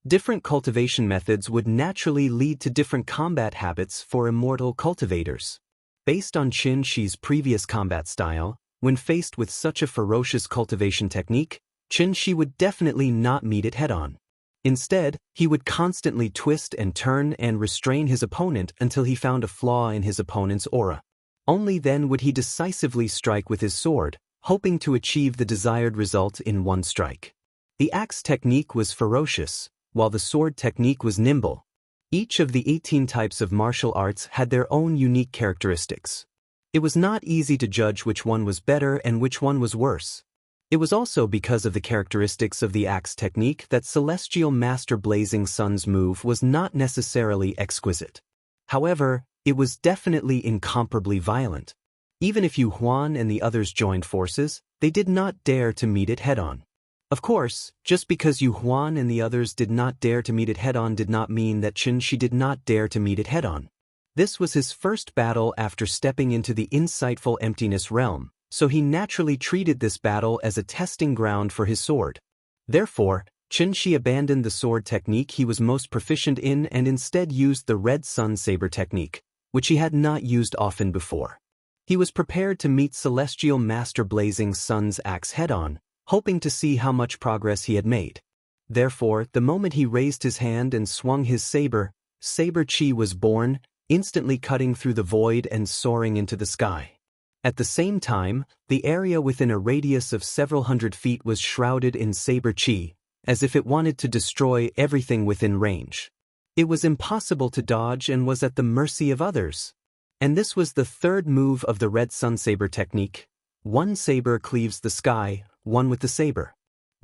S1: Different cultivation methods would naturally lead to different combat habits for immortal cultivators. Based on Qin Shi's previous combat style, when faced with such a ferocious cultivation technique, Qin Shi would definitely not meet it head-on. Instead, he would constantly twist and turn and restrain his opponent until he found a flaw in his opponent's aura. Only then would he decisively strike with his sword, hoping to achieve the desired result in one strike. The axe technique was ferocious, while the sword technique was nimble. Each of the 18 types of martial arts had their own unique characteristics. It was not easy to judge which one was better and which one was worse. It was also because of the characteristics of the axe technique that Celestial Master Blazing Sun's move was not necessarily exquisite. However, it was definitely incomparably violent. Even if Yu Huan and the others joined forces, they did not dare to meet it head-on. Of course, just because Yu Huan and the others did not dare to meet it head-on did not mean that Qin Shi did not dare to meet it head-on. This was his first battle after stepping into the insightful emptiness realm, so he naturally treated this battle as a testing ground for his sword. Therefore, Qin Shi abandoned the sword technique he was most proficient in and instead used the Red Sun Saber technique, which he had not used often before. He was prepared to meet Celestial Master Blazing Sun's axe head-on, hoping to see how much progress he had made. Therefore, the moment he raised his hand and swung his saber, Saber Chi was born, instantly cutting through the void and soaring into the sky. At the same time, the area within a radius of several hundred feet was shrouded in Saber Chi, as if it wanted to destroy everything within range. It was impossible to dodge and was at the mercy of others. And this was the third move of the Red Sun Saber technique. One saber cleaves the sky, one with the saber.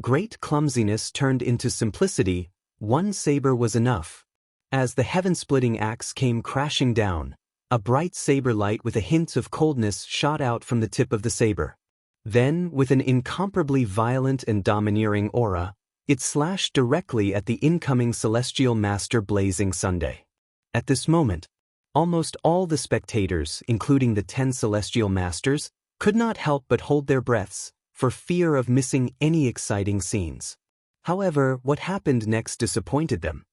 S1: Great clumsiness turned into simplicity, one saber was enough. As the heaven-splitting axe came crashing down, a bright saber light with a hint of coldness shot out from the tip of the saber. Then, with an incomparably violent and domineering aura, it slashed directly at the incoming Celestial Master Blazing Sunday. At this moment, almost all the spectators, including the 10 Celestial Masters, could not help but hold their breaths, for fear of missing any exciting scenes. However, what happened next disappointed them.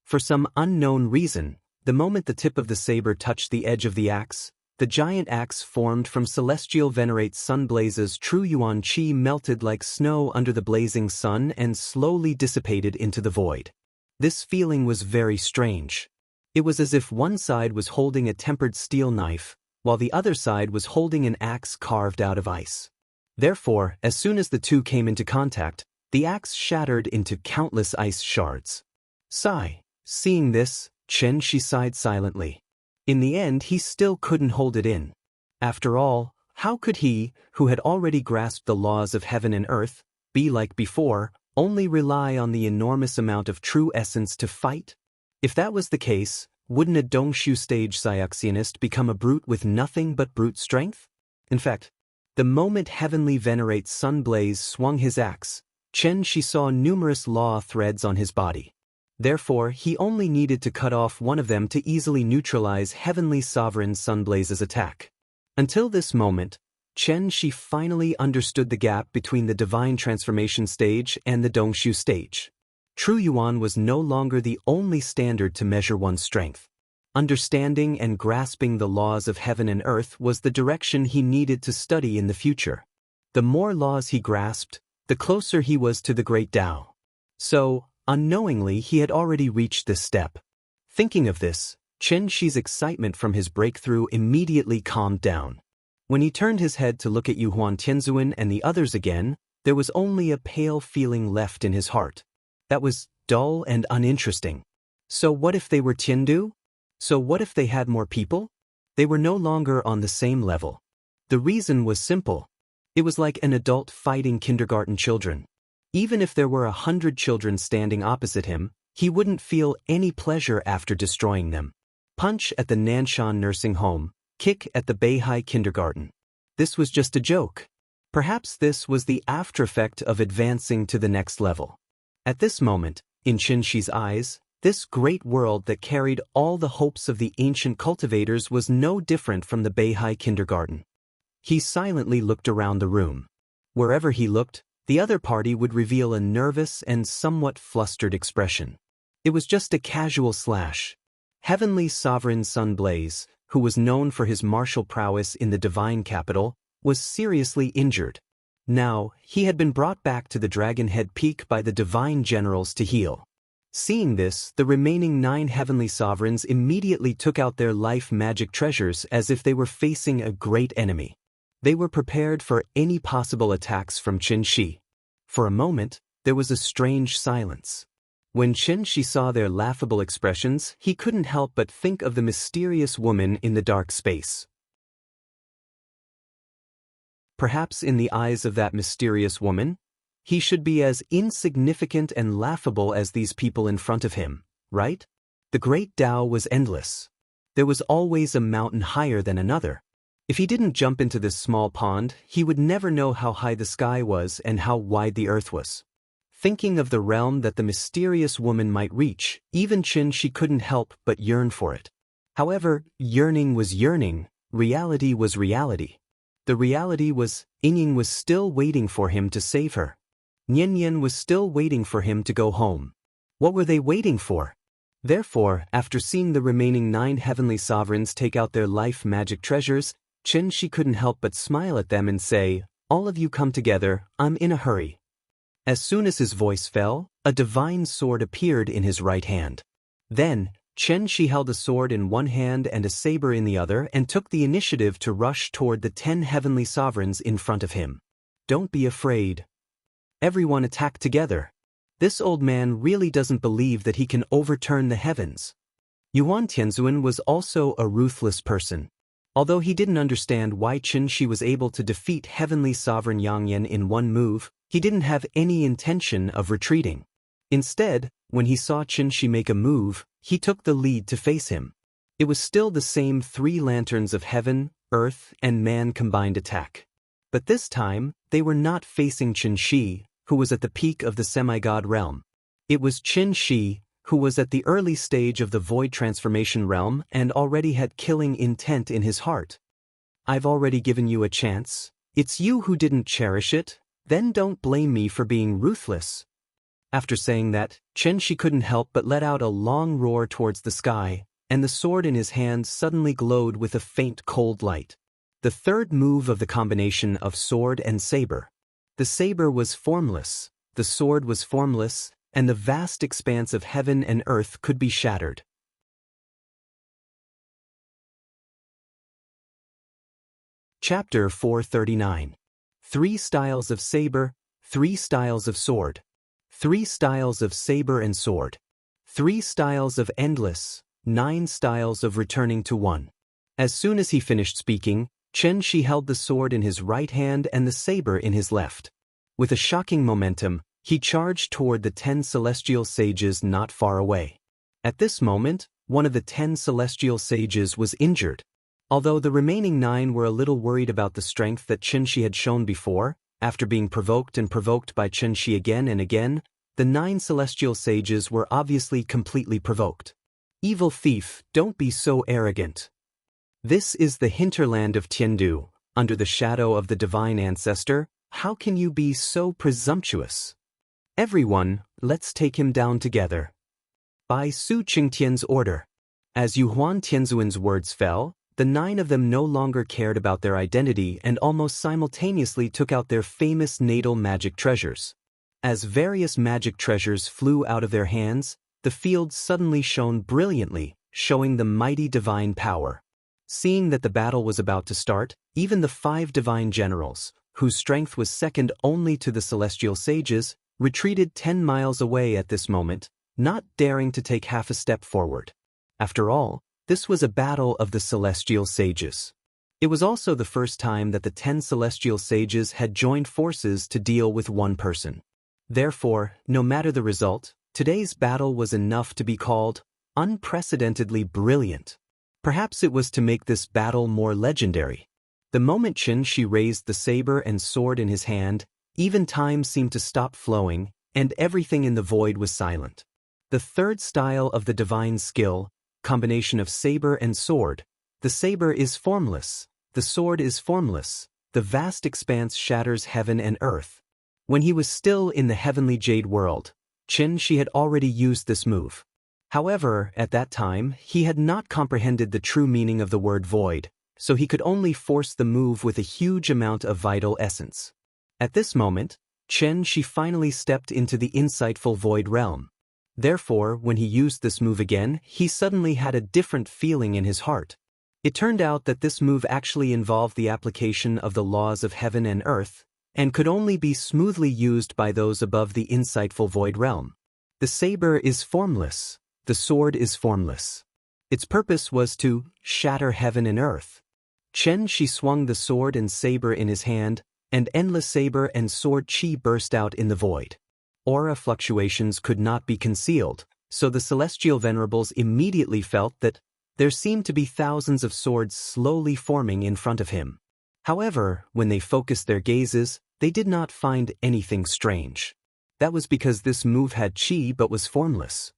S1: For some unknown reason, the moment the tip of the saber touched the edge of the axe, the giant axe formed from Celestial Venerate Sunblaze's true Yuan Qi melted like snow under the blazing sun and slowly dissipated into the void. This feeling was very strange. It was as if one side was holding a tempered steel knife, while the other side was holding an axe carved out of ice. Therefore, as soon as the two came into contact, the axe shattered into countless ice shards. Sigh. Seeing this, Chen Shi sighed silently. In the end, he still couldn't hold it in. After all, how could he, who had already grasped the laws of heaven and earth, be like before, only rely on the enormous amount of true essence to fight? If that was the case, wouldn't a Dongshu stage Cyaxianist become a brute with nothing but brute strength? In fact, the moment Heavenly Venerate Sunblaze swung his axe, Chen Shi saw numerous law threads on his body. Therefore, he only needed to cut off one of them to easily neutralize Heavenly Sovereign Sunblaze's attack. Until this moment, Chen Shi finally understood the gap between the Divine Transformation stage and the Dongshu stage. True Yuan was no longer the only standard to measure one's strength. Understanding and grasping the laws of heaven and earth was the direction he needed to study in the future. The more laws he grasped, the closer he was to the Great Tao. So, unknowingly, he had already reached this step. Thinking of this, Chen Shi's excitement from his breakthrough immediately calmed down. When he turned his head to look at Yu Huan Tianzuan and the others again, there was only a pale feeling left in his heart. That was dull and uninteresting. So what if they were Tiandu? So what if they had more people? They were no longer on the same level. The reason was simple. It was like an adult fighting kindergarten children. Even if there were 100 children standing opposite him, he wouldn't feel any pleasure after destroying them. Punch at the Nanshan nursing home, kick at the Beihai kindergarten. This was just a joke. Perhaps this was the aftereffect of advancing to the next level. At this moment, in Chen Shi's eyes, this great world that carried all the hopes of the ancient cultivators was no different from the Beihai kindergarten. He silently looked around the room. Wherever he looked, the other party would reveal a nervous and somewhat flustered expression. It was just a casual slash. Heavenly Sovereign Sunblaze, who was known for his martial prowess in the divine capital, was seriously injured. Now, he had been brought back to the Dragon Head Peak by the divine generals to heal. Seeing this, the remaining 9 heavenly sovereigns immediately took out their life magic treasures as if they were facing a great enemy. They were prepared for any possible attacks from Chen Shi. For a moment, there was a strange silence. When Chen Shi saw their laughable expressions, he couldn't help but think of the mysterious woman in the dark space. Perhaps in the eyes of that mysterious woman, he should be as insignificant and laughable as these people in front of him, right? The Great Tao was endless. There was always a mountain higher than another. If he didn't jump into this small pond, he would never know how high the sky was and how wide the earth was. Thinking of the realm that the mysterious woman might reach, even Chen Shi couldn't help but yearn for it. However, yearning was yearning, reality was reality. The reality was, Yingying was still waiting for him to save her. Nian was still waiting for him to go home. What were they waiting for? Therefore, after seeing the remaining 9 heavenly sovereigns take out their life magic treasures, Chen Shi couldn't help but smile at them and say, "All of you come together, I'm in a hurry." As soon as his voice fell, a divine sword appeared in his right hand. Then, Chen Shi held a sword in one hand and a saber in the other and took the initiative to rush toward the 10 heavenly sovereigns in front of him. Don't be afraid. Everyone attack together. This old man really doesn't believe that he can overturn the heavens. Yuan Tianzuan was also a ruthless person. Although he didn't understand why Chen Shi was able to defeat Heavenly Sovereign Yang Yan in one move, he didn't have any intention of retreating. Instead, when he saw Chen Shi make a move, he took the lead to face him. It was still the same 3 lanterns of heaven, earth, and man combined attack. But this time, they were not facing Chen Shi, who was at the peak of the semi-god realm. It was Chen Shi, who was at the early stage of the void transformation realm and already had killing intent in his heart. I've already given you a chance. It's you who didn't cherish it, then don't blame me for being ruthless. After saying that, Chen Shi couldn't help but let out a long roar towards the sky, and the sword in his hand suddenly glowed with a faint cold light. The third move of the combination of sword and saber. The saber was formless, the sword was formless, and the vast expanse of heaven and earth could be shattered. Chapter 439. 3 Styles of Saber, 3 Styles of Sword. 3 Styles of Saber and Sword. 3 Styles of Endless, 9 Styles of Returning to One. As soon as he finished speaking, Chen Shi held the sword in his right hand and the saber in his left. With a shocking momentum, he charged toward the 10 celestial sages not far away. At this moment, one of the 10 celestial sages was injured. Although the remaining 9 were a little worried about the strength that Chen Shi had shown before, after being provoked and provoked by Chen Shi again and again, the 9 celestial sages were obviously completely provoked. Evil thief, don't be so arrogant. This is the hinterland of Tiandu, under the shadow of the divine ancestor. How can you be so presumptuous? Everyone, let's take him down together. By Su Qingtian's order. As Yuhuan Tianzuan's words fell, the 9 of them no longer cared about their identity and almost simultaneously took out their famous natal magic treasures. As various magic treasures flew out of their hands, the field suddenly shone brilliantly, showing the mighty divine power. Seeing that the battle was about to start, even the 5 divine generals, whose strength was second only to the celestial sages, retreated 10 miles away at this moment, not daring to take half a step forward. After all, this was a battle of the celestial sages. It was also the first time that the 10 celestial sages had joined forces to deal with one person. Therefore, no matter the result, today's battle was enough to be called unprecedentedly brilliant. Perhaps it was to make this battle more legendary. The moment Chen Shi raised the saber and sword in his hand, even time seemed to stop flowing, and everything in the void was silent. The third style of the divine skill, combination of saber and sword. The saber is formless, the sword is formless, the vast expanse shatters heaven and earth. When he was still in the heavenly jade world, Chen Shi had already used this move. However, at that time, he had not comprehended the true meaning of the word void, so he could only force the move with a huge amount of vital essence. At this moment, Chen Shi finally stepped into the insightful void realm. Therefore, when he used this move again, he suddenly had a different feeling in his heart. It turned out that this move actually involved the application of the laws of heaven and earth, and could only be smoothly used by those above the insightful void realm. The saber is formless, the sword is formless. Its purpose was to shatter heaven and earth. Chen Shi swung the sword and saber in his hand, and endless saber and sword chi burst out in the void. Aura fluctuations could not be concealed, so the celestial venerables immediately felt that there seemed to be thousands of swords slowly forming in front of him. However, when they focused their gazes, they did not find anything strange. That was because this move had chi but was formless.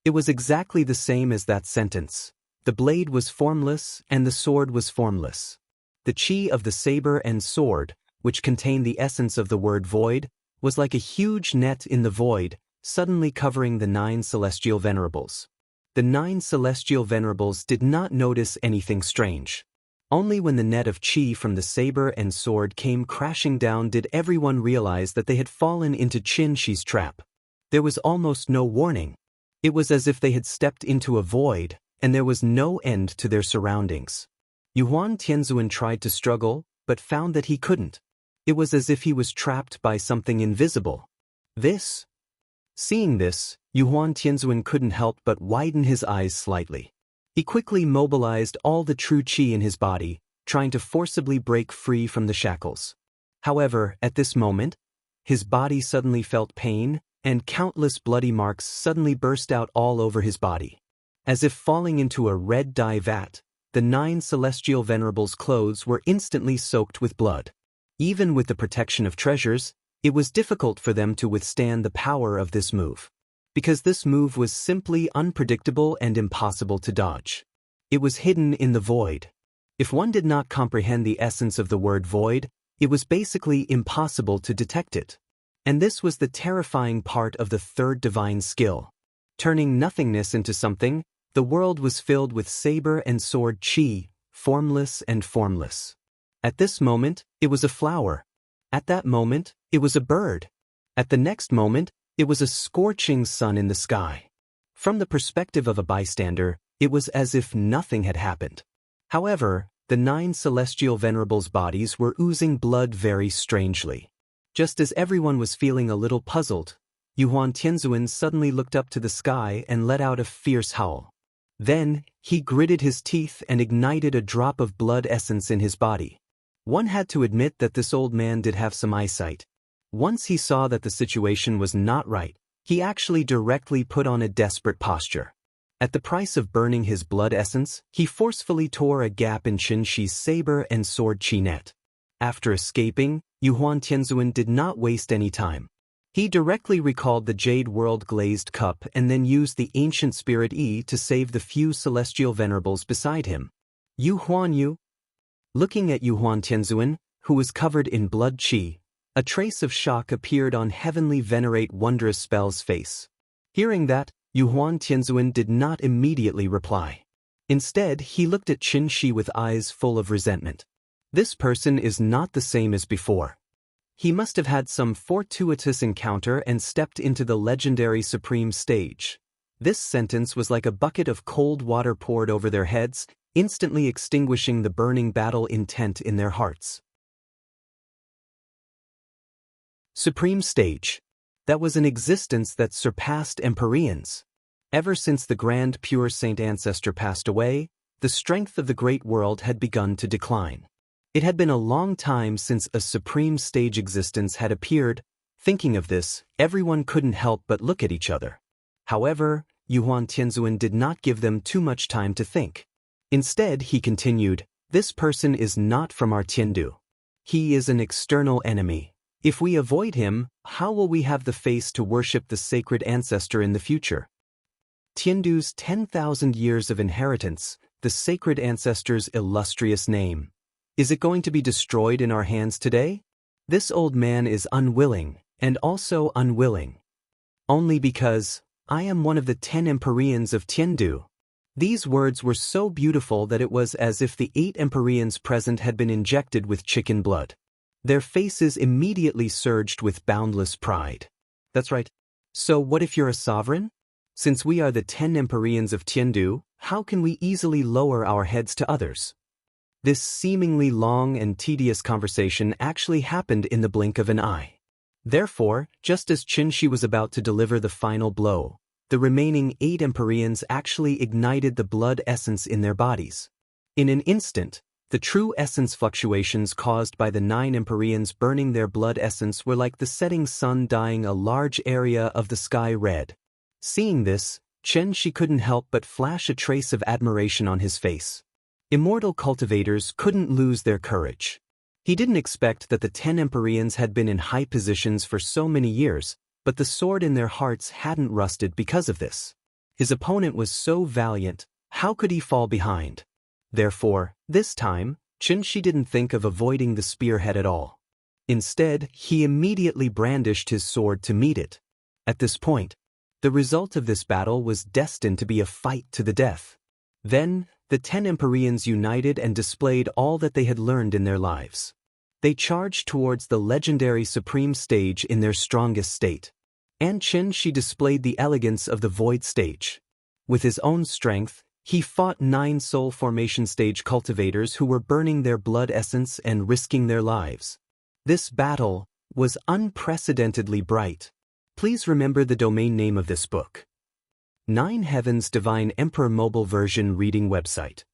S1: It was exactly the same as that sentence. The blade was formless and the sword was formless. The chi of the saber and sword, which contained the essence of the word void, was like a huge net in the void, suddenly covering the 9 celestial venerables. The 9 celestial venerables did not notice anything strange. Only when the net of chi from the saber and sword came crashing down did everyone realize that they had fallen into Chen Shi's trap. There was almost no warning. It was as if they had stepped into a void, and there was no end to their surroundings. Yuhuan Tianzuan tried to struggle, but found that he couldn't. It was as if he was trapped by something invisible. Seeing this, Yuhuan Tianzuan couldn't help but widen his eyes slightly. He quickly mobilized all the true qi in his body, trying to forcibly break free from the shackles. However, at this moment, his body suddenly felt pain, and countless bloody marks suddenly burst out all over his body. As if falling into a red dye vat, the 9 celestial venerables' clothes were instantly soaked with blood. Even with the protection of treasures, it was difficult for them to withstand the power of this move. Because this move was simply unpredictable and impossible to dodge. It was hidden in the void. If one did not comprehend the essence of the word void, it was basically impossible to detect it. And this was the terrifying part of the third divine skill. Turning nothingness into something, the world was filled with saber and sword chi, formless and formless. At this moment, it was a flower. At that moment, it was a bird. At the next moment, it was a scorching sun in the sky. From the perspective of a bystander, it was as if nothing had happened. However, the 9 celestial venerables' bodies were oozing blood very strangely. Just as everyone was feeling a little puzzled, Yuhuan Tianzuan suddenly looked up to the sky and let out a fierce howl. Then, he gritted his teeth and ignited a drop of blood essence in his body. One had to admit that this old man did have some eyesight. Once he saw that the situation was not right, he actually directly put on a desperate posture. At the price of burning his blood essence, he forcefully tore a gap in Qin Shi's saber and sword chi net. After escaping, Yuhuan Tianzuan did not waste any time. He directly recalled the Jade World glazed cup and then used the ancient spirit Yi to save the few celestial venerables beside him. Yuhuan Yu. Looking at Yuhuan Tianzuan, who was covered in blood qi, a trace of shock appeared on Heavenly Venerate Wondrous Spell's face. Hearing that, Yuhuan Tianzuan did not immediately reply. Instead, he looked at Qin Shi with eyes full of resentment. This person is not the same as before. He must have had some fortuitous encounter and stepped into the legendary supreme stage. This sentence was like a bucket of cold water poured over their heads, instantly extinguishing the burning battle intent in their hearts. Supreme stage. That was an existence that surpassed Empyreans. Ever since the grand pure saint ancestor passed away, the strength of the great world had begun to decline. It had been a long time since a supreme stage existence had appeared. Thinking of this, everyone couldn't help but look at each other. However, Yuhuan Tianzuan did not give them too much time to think. Instead, he continued, "This person is not from our Tiandu. He is an external enemy. If we avoid him, how will we have the face to worship the sacred ancestor in the future? Tiandu's 10,000 years of inheritance, the sacred ancestor's illustrious name. Is it going to be destroyed in our hands today? This old man is unwilling, and also unwilling. Only because I am one of the 10 Empyreans of Tiandu." These words were so beautiful that it was as if the 8 Empyreans present had been injected with chicken blood. Their faces immediately surged with boundless pride. That's right. So what if you're a sovereign? Since we are the 10 Empyreans of Tiandu, how can we easily lower our heads to others? This seemingly long and tedious conversation actually happened in the blink of an eye. Therefore, just as Qin Shi was about to deliver the final blow, the remaining 8 Empyreans actually ignited the blood essence in their bodies. In an instant, the true essence fluctuations caused by the 9 Empyreans burning their blood essence were like the setting sun dyeing a large area of the sky red. Seeing this, Qin Shi couldn't help but flash a trace of admiration on his face. Immortal cultivators couldn't lose their courage. He didn't expect that the 10 Empyreans had been in high positions for so many years, but the sword in their hearts hadn't rusted because of this. His opponent was so valiant, how could he fall behind? Therefore, this time, Qin Shi didn't think of avoiding the spearhead at all. Instead, he immediately brandished his sword to meet it. At this point, the result of this battle was destined to be a fight to the death. Then, the 10 Empyreans united and displayed all that they had learned in their lives. They charged towards the legendary supreme stage in their strongest state. And Qin Shi displayed the elegance of the void stage. With his own strength, he fought 9 soul formation stage cultivators who were burning their blood essence and risking their lives. This battle was unprecedentedly bright. Please remember the domain name of this book. 9 Heavens Divine Emperor Mobile Version Reading Website.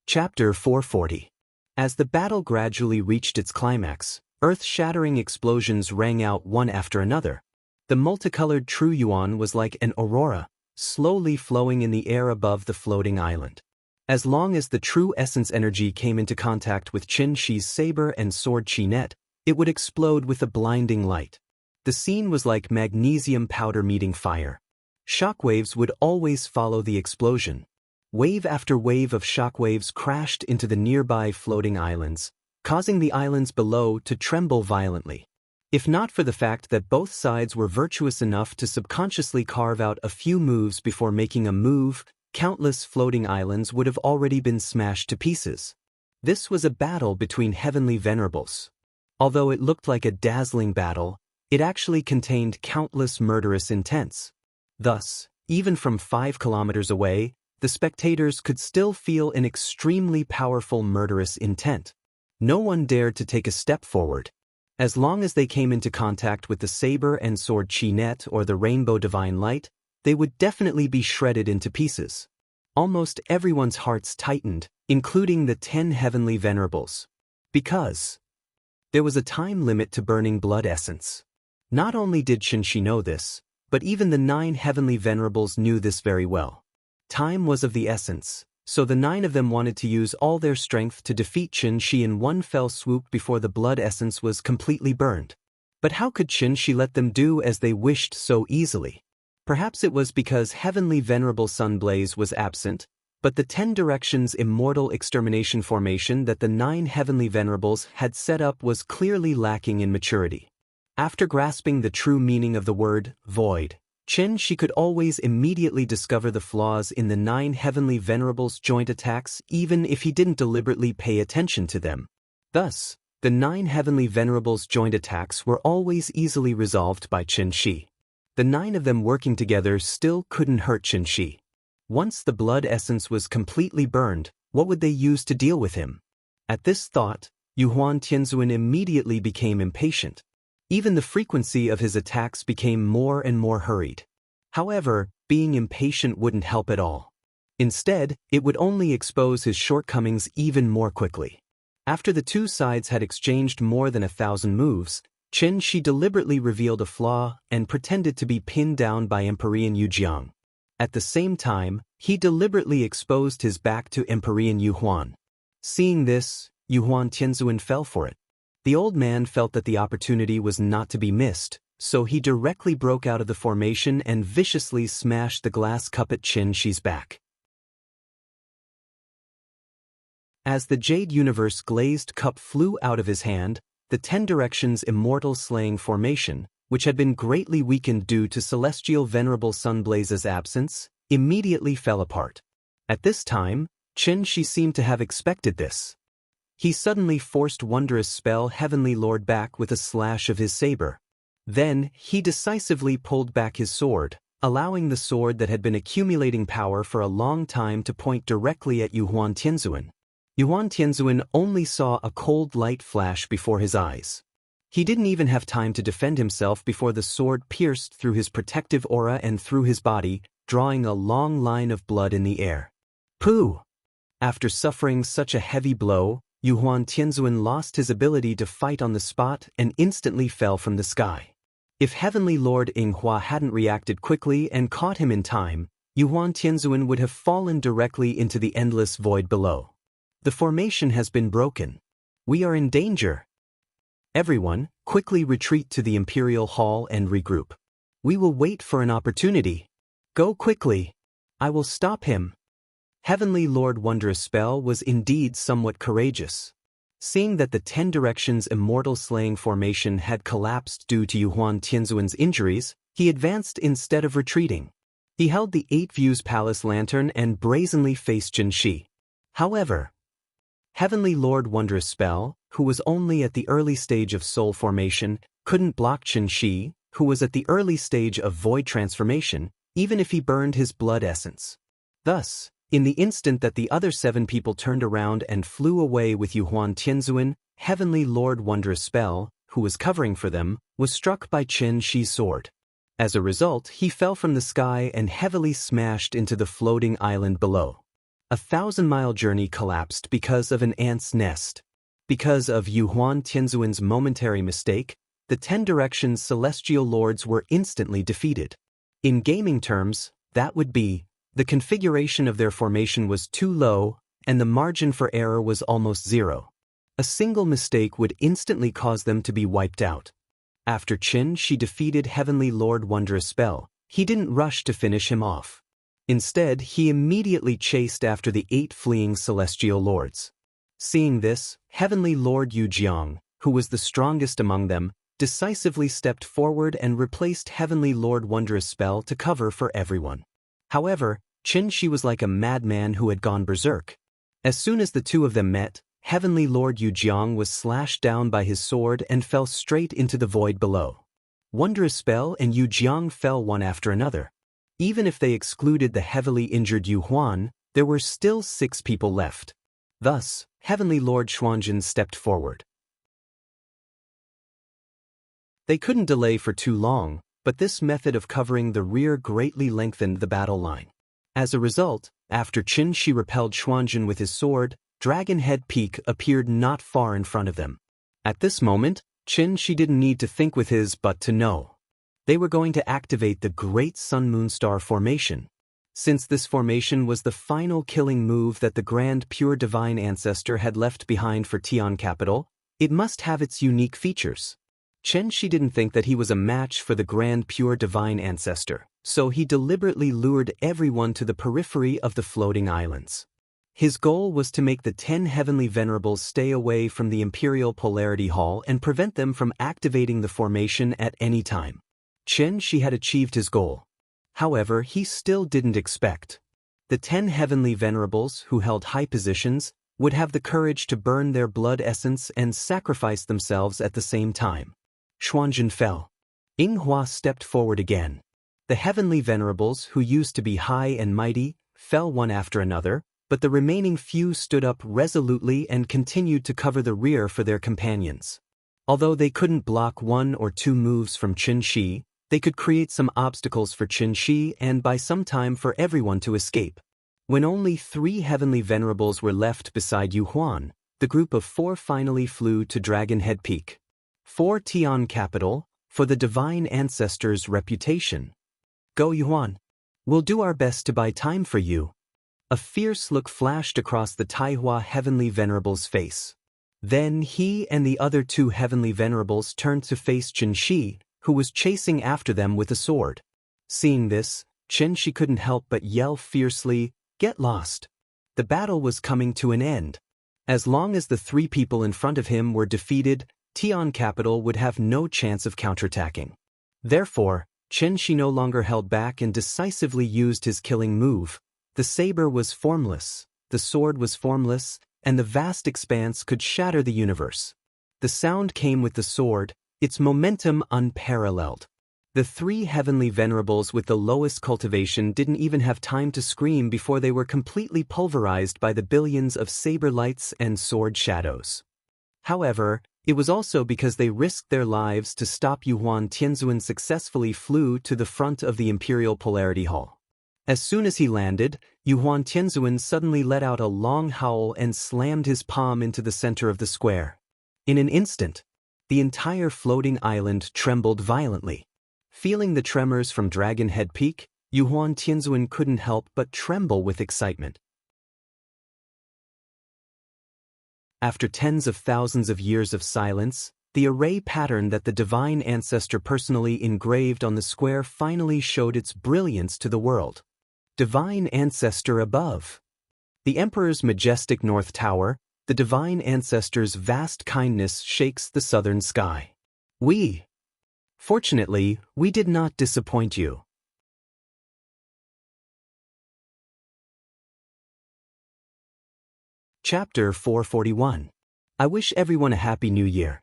S1: Chapter 440. As the battle gradually reached its climax, earth-shattering explosions rang out one after another. The multicolored True Yuan was like an aurora, slowly flowing in the air above the floating island. As long as the true essence energy came into contact with Qin Shi's saber and sword chi net, it would explode with a blinding light. The scene was like magnesium powder meeting fire. Shockwaves would always follow the explosion. Wave after wave of shockwaves crashed into the nearby floating islands, causing the islands below to tremble violently. If not for the fact that both sides were virtuous enough to subconsciously carve out a few moves before making a move, countless floating islands would have already been smashed to pieces. This was a battle between heavenly venerables. Although it looked like a dazzling battle, it actually contained countless murderous intents. Thus, even from 5 kilometers away, the spectators could still feel an extremely powerful murderous intent. No one dared to take a step forward. As long as they came into contact with the saber and sword Chi Net or the rainbow divine light, they would definitely be shredded into pieces. Almost everyone's hearts tightened, including the 10 heavenly venerables. Because there was a time limit to burning blood essence. Not only did Qin know this, but even the 9 heavenly venerables knew this very well. Time was of the essence, so the 9 of them wanted to use all their strength to defeat Qin in one fell swoop before the blood essence was completely burned. But how could Qin let them do as they wished so easily? Perhaps it was because Heavenly Venerable Sunblaze was absent, but the 10 Directions Immortal Extermination formation that the 9 Heavenly Venerables had set up was clearly lacking in maturity. After grasping the true meaning of the word, void, Qin could always immediately discover the flaws in the 9 Heavenly Venerables' joint attacks even if he didn't deliberately pay attention to them. Thus, the 9 Heavenly Venerables' joint attacks were always easily resolved by Qin. The 9 of them working together still couldn't hurt Qin. Once the blood essence was completely burned, what would they use to deal with him? At this thought, Yuhuan Tianzuan immediately became impatient. Even the frequency of his attacks became more and more hurried. However, being impatient wouldn't help at all. Instead, it would only expose his shortcomings even more quickly. After the two sides had exchanged more than 1,000 moves, Qin deliberately revealed a flaw and pretended to be pinned down by Empyrean Yujiang. At the same time, he deliberately exposed his back to Empyrean Yuhuan. Seeing this, Yuhuan Tianzuan fell for it. The old man felt that the opportunity was not to be missed, so he directly broke out of the formation and viciously smashed the glass cup at Qin's back. As the Jade Universe glazed cup flew out of his hand, the 10 Directions Immortal Slaying formation, which had been greatly weakened due to Celestial Venerable Sunblaze's absence, immediately fell apart. At this time, Qin seemed to have expected this. He suddenly forced Wondrous Spell Heavenly Lord back with a slash of his saber. Then, he decisively pulled back his sword, allowing the sword that had been accumulating power for a long time to point directly at Yuhuan Tianzuan. Yuhuan Tianzuan only saw a cold light flash before his eyes. He didn't even have time to defend himself before the sword pierced through his protective aura and through his body, drawing a long line of blood in the air. Pooh! After suffering such a heavy blow, Yuhuan Tianzuan lost his ability to fight on the spot and instantly fell from the sky. If Heavenly Lord Yinghua hadn't reacted quickly and caught him in time, Yuhuan Tianzuan would have fallen directly into the endless void below. The formation has been broken. We are in danger. Everyone, quickly retreat to the Imperial Hall and regroup. We will wait for an opportunity. Go quickly. I will stop him. Heavenly Lord Wondrous Spell was indeed somewhat courageous. Seeing that the 10 Directions Immortal Slaying formation had collapsed due to Yuhuan Tianzuan's injuries, he advanced instead of retreating. He held the 8 Views Palace lantern and brazenly faced Qin. However, Heavenly Lord Wondrous Spell, who was only at the early stage of soul formation, couldn't block Qin, who was at the early stage of void transformation, even if he burned his blood essence. Thus, in the instant that the other 7 people turned around and flew away with Yuhuan Tianzuan, Heavenly Lord Wondrous Spell, who was covering for them, was struck by Qin's sword. As a result, he fell from the sky and heavily smashed into the floating island below. A 1,000-mile journey collapsed because of an ant's nest. Because of Yuhuan Tianzuan's momentary mistake, the 10 Directions Celestial Lords were instantly defeated. In gaming terms, that would be, the configuration of their formation was too low, and the margin for error was almost zero. A single mistake would instantly cause them to be wiped out. After Qin defeated Heavenly Lord Wondrous Spell, he didn't rush to finish him off. Instead, he immediately chased after the 8 fleeing Celestial Lords. Seeing this, Heavenly Lord Yujiang, who was the strongest among them, decisively stepped forward and replaced Heavenly Lord Wondrous Spell to cover for everyone. However, Qin was like a madman who had gone berserk. As soon as the two of them met, Heavenly Lord Yujiang was slashed down by his sword and fell straight into the void below. Wondrous Spell and Yujiang fell one after another. Even if they excluded the heavily injured Yu Huan, there were still 6 people left. Thus, Heavenly Lord Xuanzhen stepped forward. They couldn't delay for too long, but this method of covering the rear greatly lengthened the battle line. As a result, after Qin Shi repelled Xuanzhen with his sword, Dragon Head Peak appeared not far in front of them. At this moment, Qin Shi didn't need to think with his but to know. They were going to activate the Great Sun Moon Star Formation. Since this formation was the final killing move that the Grand Pure Divine Ancestor had left behind for Tian Capital, it must have its unique features. Qin Shi didn't think that he was a match for the Grand Pure Divine Ancestor, so he deliberately lured everyone to the periphery of the floating islands. His goal was to make the 10 Heavenly Venerables stay away from the Imperial Polarity Hall and prevent them from activating the formation at any time. Qin Shi had achieved his goal. However, he still didn't expect. The 10 Heavenly Venerables, who held high positions, would have the courage to burn their blood essence and sacrifice themselves at the same time. Xuanzhen fell. Ying Hua stepped forward again. The Heavenly Venerables, who used to be high and mighty, fell one after another, but the remaining few stood up resolutely and continued to cover the rear for their companions. Although they couldn't block 1 or 2 moves from Qin Shi, they could create some obstacles for Qin Shi and buy some time for everyone to escape. When only 3 Heavenly Venerables were left beside Yu Huan, the group of 4 finally flew to Dragon Head Peak. For Tian Capital, for the Divine Ancestor's reputation. Go Yu Huan. We'll do our best to buy time for you. A fierce look flashed across the Taihua Heavenly Venerable's face. Then he and the other 2 Heavenly Venerables turned to face Qin Shi, who was chasing after them with a sword. Seeing this, Qin Shi couldn't help but yell fiercely, "Get lost!" The battle was coming to an end. As long as the 3 people in front of him were defeated, Tian Capital would have no chance of counterattacking. Therefore, Qin Shi no longer held back and decisively used his killing move. The saber was formless, the sword was formless, and the vast expanse could shatter the universe. The sound came with the sword, its momentum unparalleled. The 3 Heavenly Venerables with the lowest cultivation didn't even have time to scream before they were completely pulverized by the billions of saber lights and sword shadows. However, it was also because they risked their lives to stop Yu Huan. Tianzuan successfully flew to the front of the Imperial Polarity Hall. As soon as he landed, Yu Huan Tianzuan suddenly let out a long howl and slammed his palm into the center of the square. In an instant, the entire floating island trembled violently. Feeling the tremors from Dragon Head Peak, Yu Huan Tianzuan couldn't help but tremble with excitement. After tens of thousands of years of silence, the array pattern that the Divine Ancestor personally engraved on the square finally showed its brilliance to the world. Divine Ancestor above. The Emperor's majestic North Tower, the Divine Ancestor's vast kindness shakes the southern sky. Fortunately, we did not disappoint you. Chapter 441. I wish everyone a happy new year.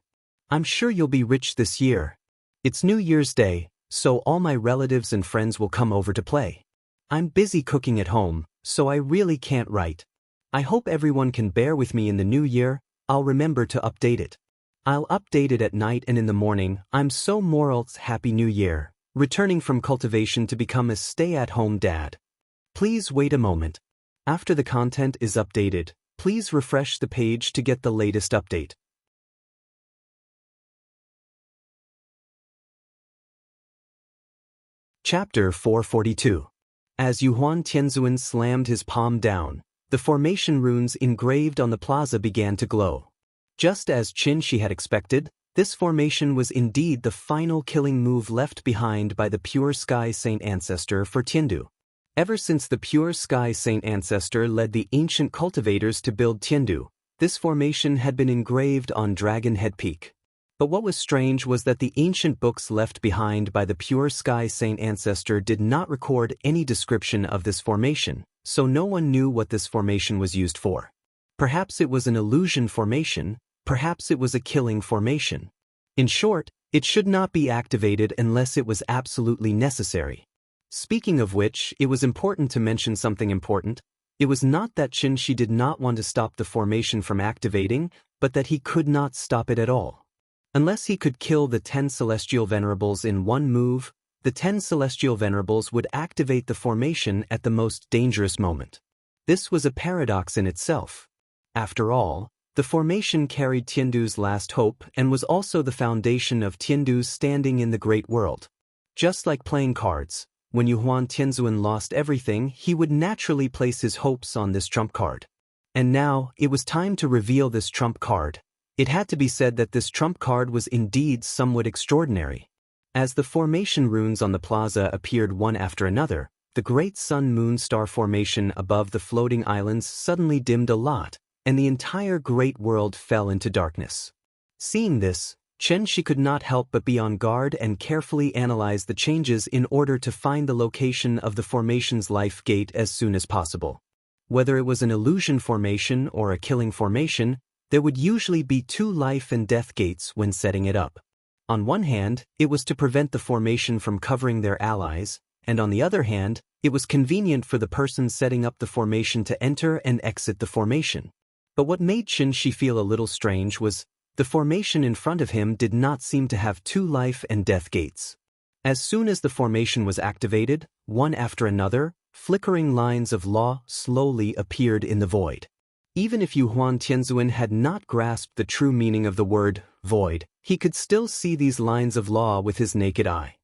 S1: I'm sure you'll be rich this year. It's New Year's Day, so all my relatives and friends will come over to play. I'm busy cooking at home, so I really can't write. I hope everyone can bear with me in the new year. I'll remember to update it. I'll update it at night and in the morning. I'm so Moral's Happy New Year, returning from cultivation to become a stay-at-home dad. Please wait a moment. After the content is updated, please refresh the page to get the latest update. Chapter 442. As Yu Huan Tianzuan slammed his palm down, the formation runes engraved on the plaza began to glow. Just as Qin Shi had expected, this formation was indeed the final killing move left behind by the Pure Sky Saint Ancestor for Tiandu. Ever since the Pure Sky Saint Ancestor led the ancient cultivators to build Tiandu, this formation had been engraved on Dragon Head Peak. But what was strange was that the ancient books left behind by the Pure Sky Saint Ancestor did not record any description of this formation, so no one knew what this formation was used for. Perhaps it was an illusion formation, perhaps it was a killing formation. In short, it should not be activated unless it was absolutely necessary. Speaking of which, it was important to mention something important. It was not that Qin Shi did not want to stop the formation from activating, but that he could not stop it at all. Unless he could kill the 10 Celestial Venerables in one move, the 10 Celestial Venerables would activate the formation at the most dangerous moment. This was a paradox in itself. After all, the formation carried Tiandu's last hope and was also the foundation of Tiandu's standing in the great world. Just like playing cards, when Yuhuan Tianzuan lost everything, he would naturally place his hopes on this trump card. And now, it was time to reveal this trump card. It had to be said that this trump card was indeed somewhat extraordinary. As the formation runes on the plaza appeared one after another, the great sun-moon star formation above the floating islands suddenly dimmed a lot, and the entire great world fell into darkness. Seeing this, Qin Shi could not help but be on guard and carefully analyze the changes in order to find the location of the formation's life gate as soon as possible. Whether it was an illusion formation or a killing formation, there would usually be 2 life and death gates when setting it up. On one hand, it was to prevent the formation from covering their allies, and on the other hand, it was convenient for the person setting up the formation to enter and exit the formation. But what made Qin Shi feel a little strange was, the formation in front of him did not seem to have 2 life and death gates. As soon as the formation was activated, one after another, flickering lines of law slowly appeared in the void. Even if Yuhuan Tianzuan had not grasped the true meaning of the word void, he could still see these lines of law with his naked eye.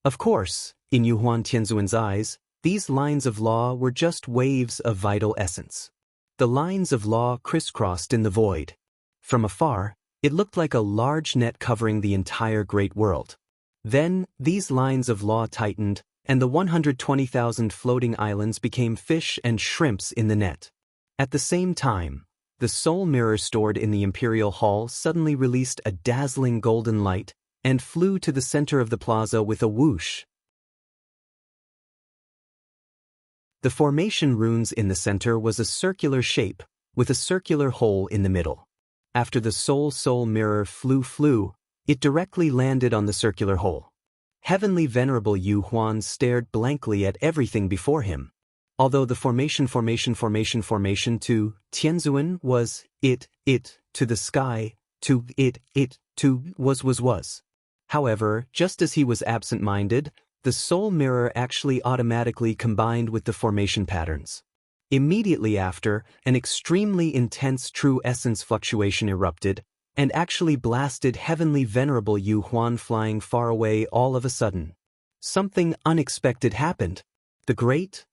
S1: Of course, in Yuhuan Tianzuan's eyes, these lines of law were just waves of vital essence. The lines of law crisscrossed in the void. From afar, it looked like a large net covering the entire great world. Then, these lines of law tightened, and the 120,000 floating islands became fish and shrimps in the net. At the same time, the soul mirror stored in the Imperial Hall suddenly released a dazzling golden light and flew to the center of the plaza with a whoosh. The formation runes in the center was a circular shape, with a circular hole in the middle. After the soul mirror flew, it directly landed on the circular hole. Heavenly Venerable Yu Huan stared blankly at everything before him. Although the formation to Tianzuan was it, to the sky, to it, to was. However, just as he was absent-minded, the soul mirror actually automatically combined with the formation patterns. Immediately after, an extremely intense true essence fluctuation erupted, and actually blasted Heavenly Venerable Yu Huan flying far away all of a sudden. Something unexpected happened. The great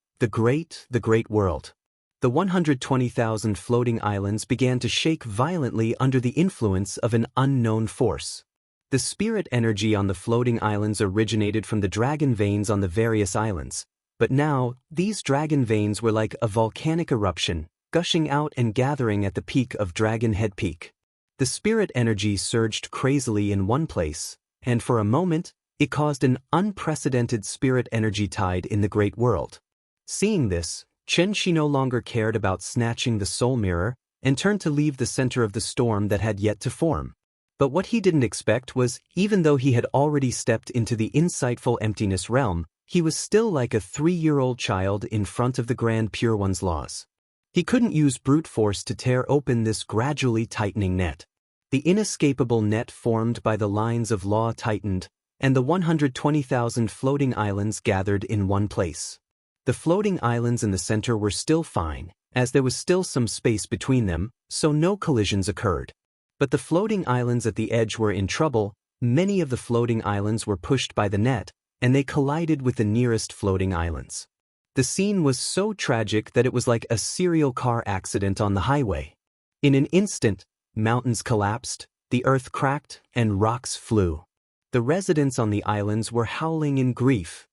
S1: world. The 120,000 floating islands began to shake violently under the influence of an unknown force. The spirit energy on the floating islands originated from the dragon veins on the various islands, but now, these dragon veins were like a volcanic eruption, gushing out and gathering at the peak of Dragon Head Peak. The spirit energy surged crazily in one place, and for a moment, it caused an unprecedented spirit energy tide in the great world. Seeing this, Qin Shi no longer cared about snatching the soul mirror, and turned to leave the center of the storm that had yet to form. But what he didn't expect was, even though he had already stepped into the insightful emptiness realm, he was still like a 3-year-old child in front of the Grand Pure One's laws. He couldn't use brute force to tear open this gradually tightening net. The inescapable net formed by the lines of law tightened, and the 120,000 floating islands gathered in one place. The floating islands in the center were still fine, as there was still some space between them, so no collisions occurred. But the floating islands at the edge were in trouble. Many of the floating islands were pushed by the net, and they collided with the nearest floating islands. The scene was so tragic that it was like a serial car accident on the highway. In an instant, mountains collapsed, the earth cracked, and rocks flew. The residents on the islands were howling in grief.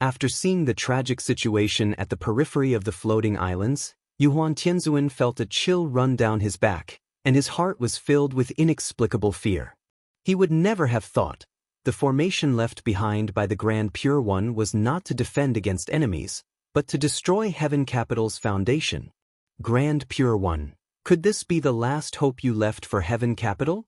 S1: After seeing the tragic situation at the periphery of the floating islands, Yuhuan Tianzuan felt a chill run down his back, and his heart was filled with inexplicable fear. He would never have thought. The formation left behind by the Grand Pure One was not to defend against enemies, but to destroy Heaven Capital's foundation. Grand Pure One, could this be the last hope you left for Heaven Capital?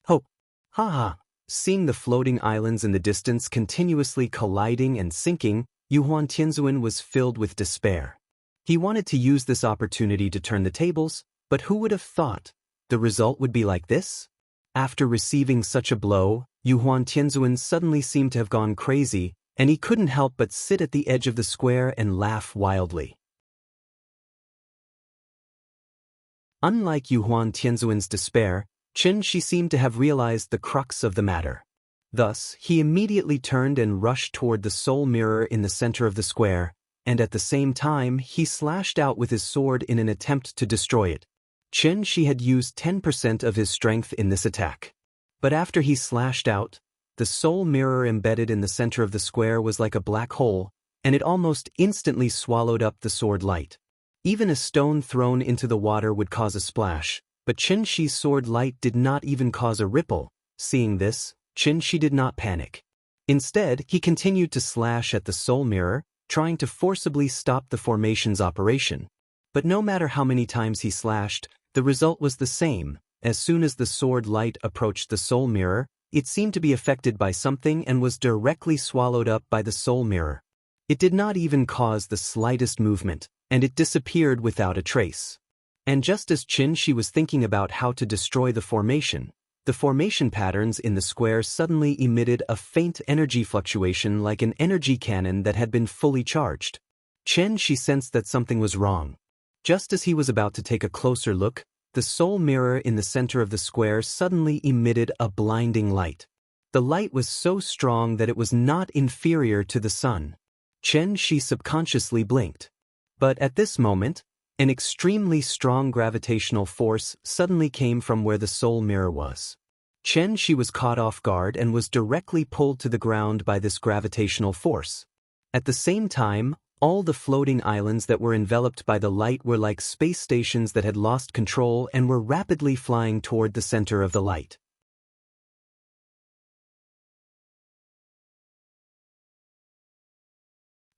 S1: Hope. Haha. Seeing the floating islands in the distance continuously colliding and sinking, Yuhuan Tianzuan was filled with despair. He wanted to use this opportunity to turn the tables, but who would have thought the result would be like this? After receiving such a blow, Yuhuan Tianzuan suddenly seemed to have gone crazy, and he couldn't help but sit at the edge of the square and laugh wildly. Unlike Yuhuan Tianzuan's despair, Chen Shi seemed to have realized the crux of the matter. Thus, he immediately turned and rushed toward the soul mirror in the center of the square, and at the same time he slashed out with his sword in an attempt to destroy it. Chen Shi had used 10% of his strength in this attack. But after he slashed out, the soul mirror embedded in the center of the square was like a black hole, and it almost instantly swallowed up the sword light. Even a stone thrown into the water would cause a splash, but Chen Shi's sword light did not even cause a ripple. Seeing this, Chen Shi did not panic. Instead, he continued to slash at the soul mirror, trying to forcibly stop the formation's operation. But no matter how many times he slashed, the result was the same. As soon as the sword light approached the soul mirror, it seemed to be affected by something and was directly swallowed up by the soul mirror. It did not even cause the slightest movement, and it disappeared without a trace. And just as Chen Shi was thinking about how to destroy the formation patterns in the square suddenly emitted a faint energy fluctuation like an energy cannon that had been fully charged. Chen Shi sensed that something was wrong. Just as he was about to take a closer look, the soul mirror in the center of the square suddenly emitted a blinding light. The light was so strong that it was not inferior to the sun. Chen Shi subconsciously blinked. But at this moment, an extremely strong gravitational force suddenly came from where the soul mirror was. Chen Shi was caught off guard and was directly pulled to the ground by this gravitational force. At the same time, all the floating islands that were enveloped by the light were like space stations that had lost control and were rapidly flying toward the center of the light.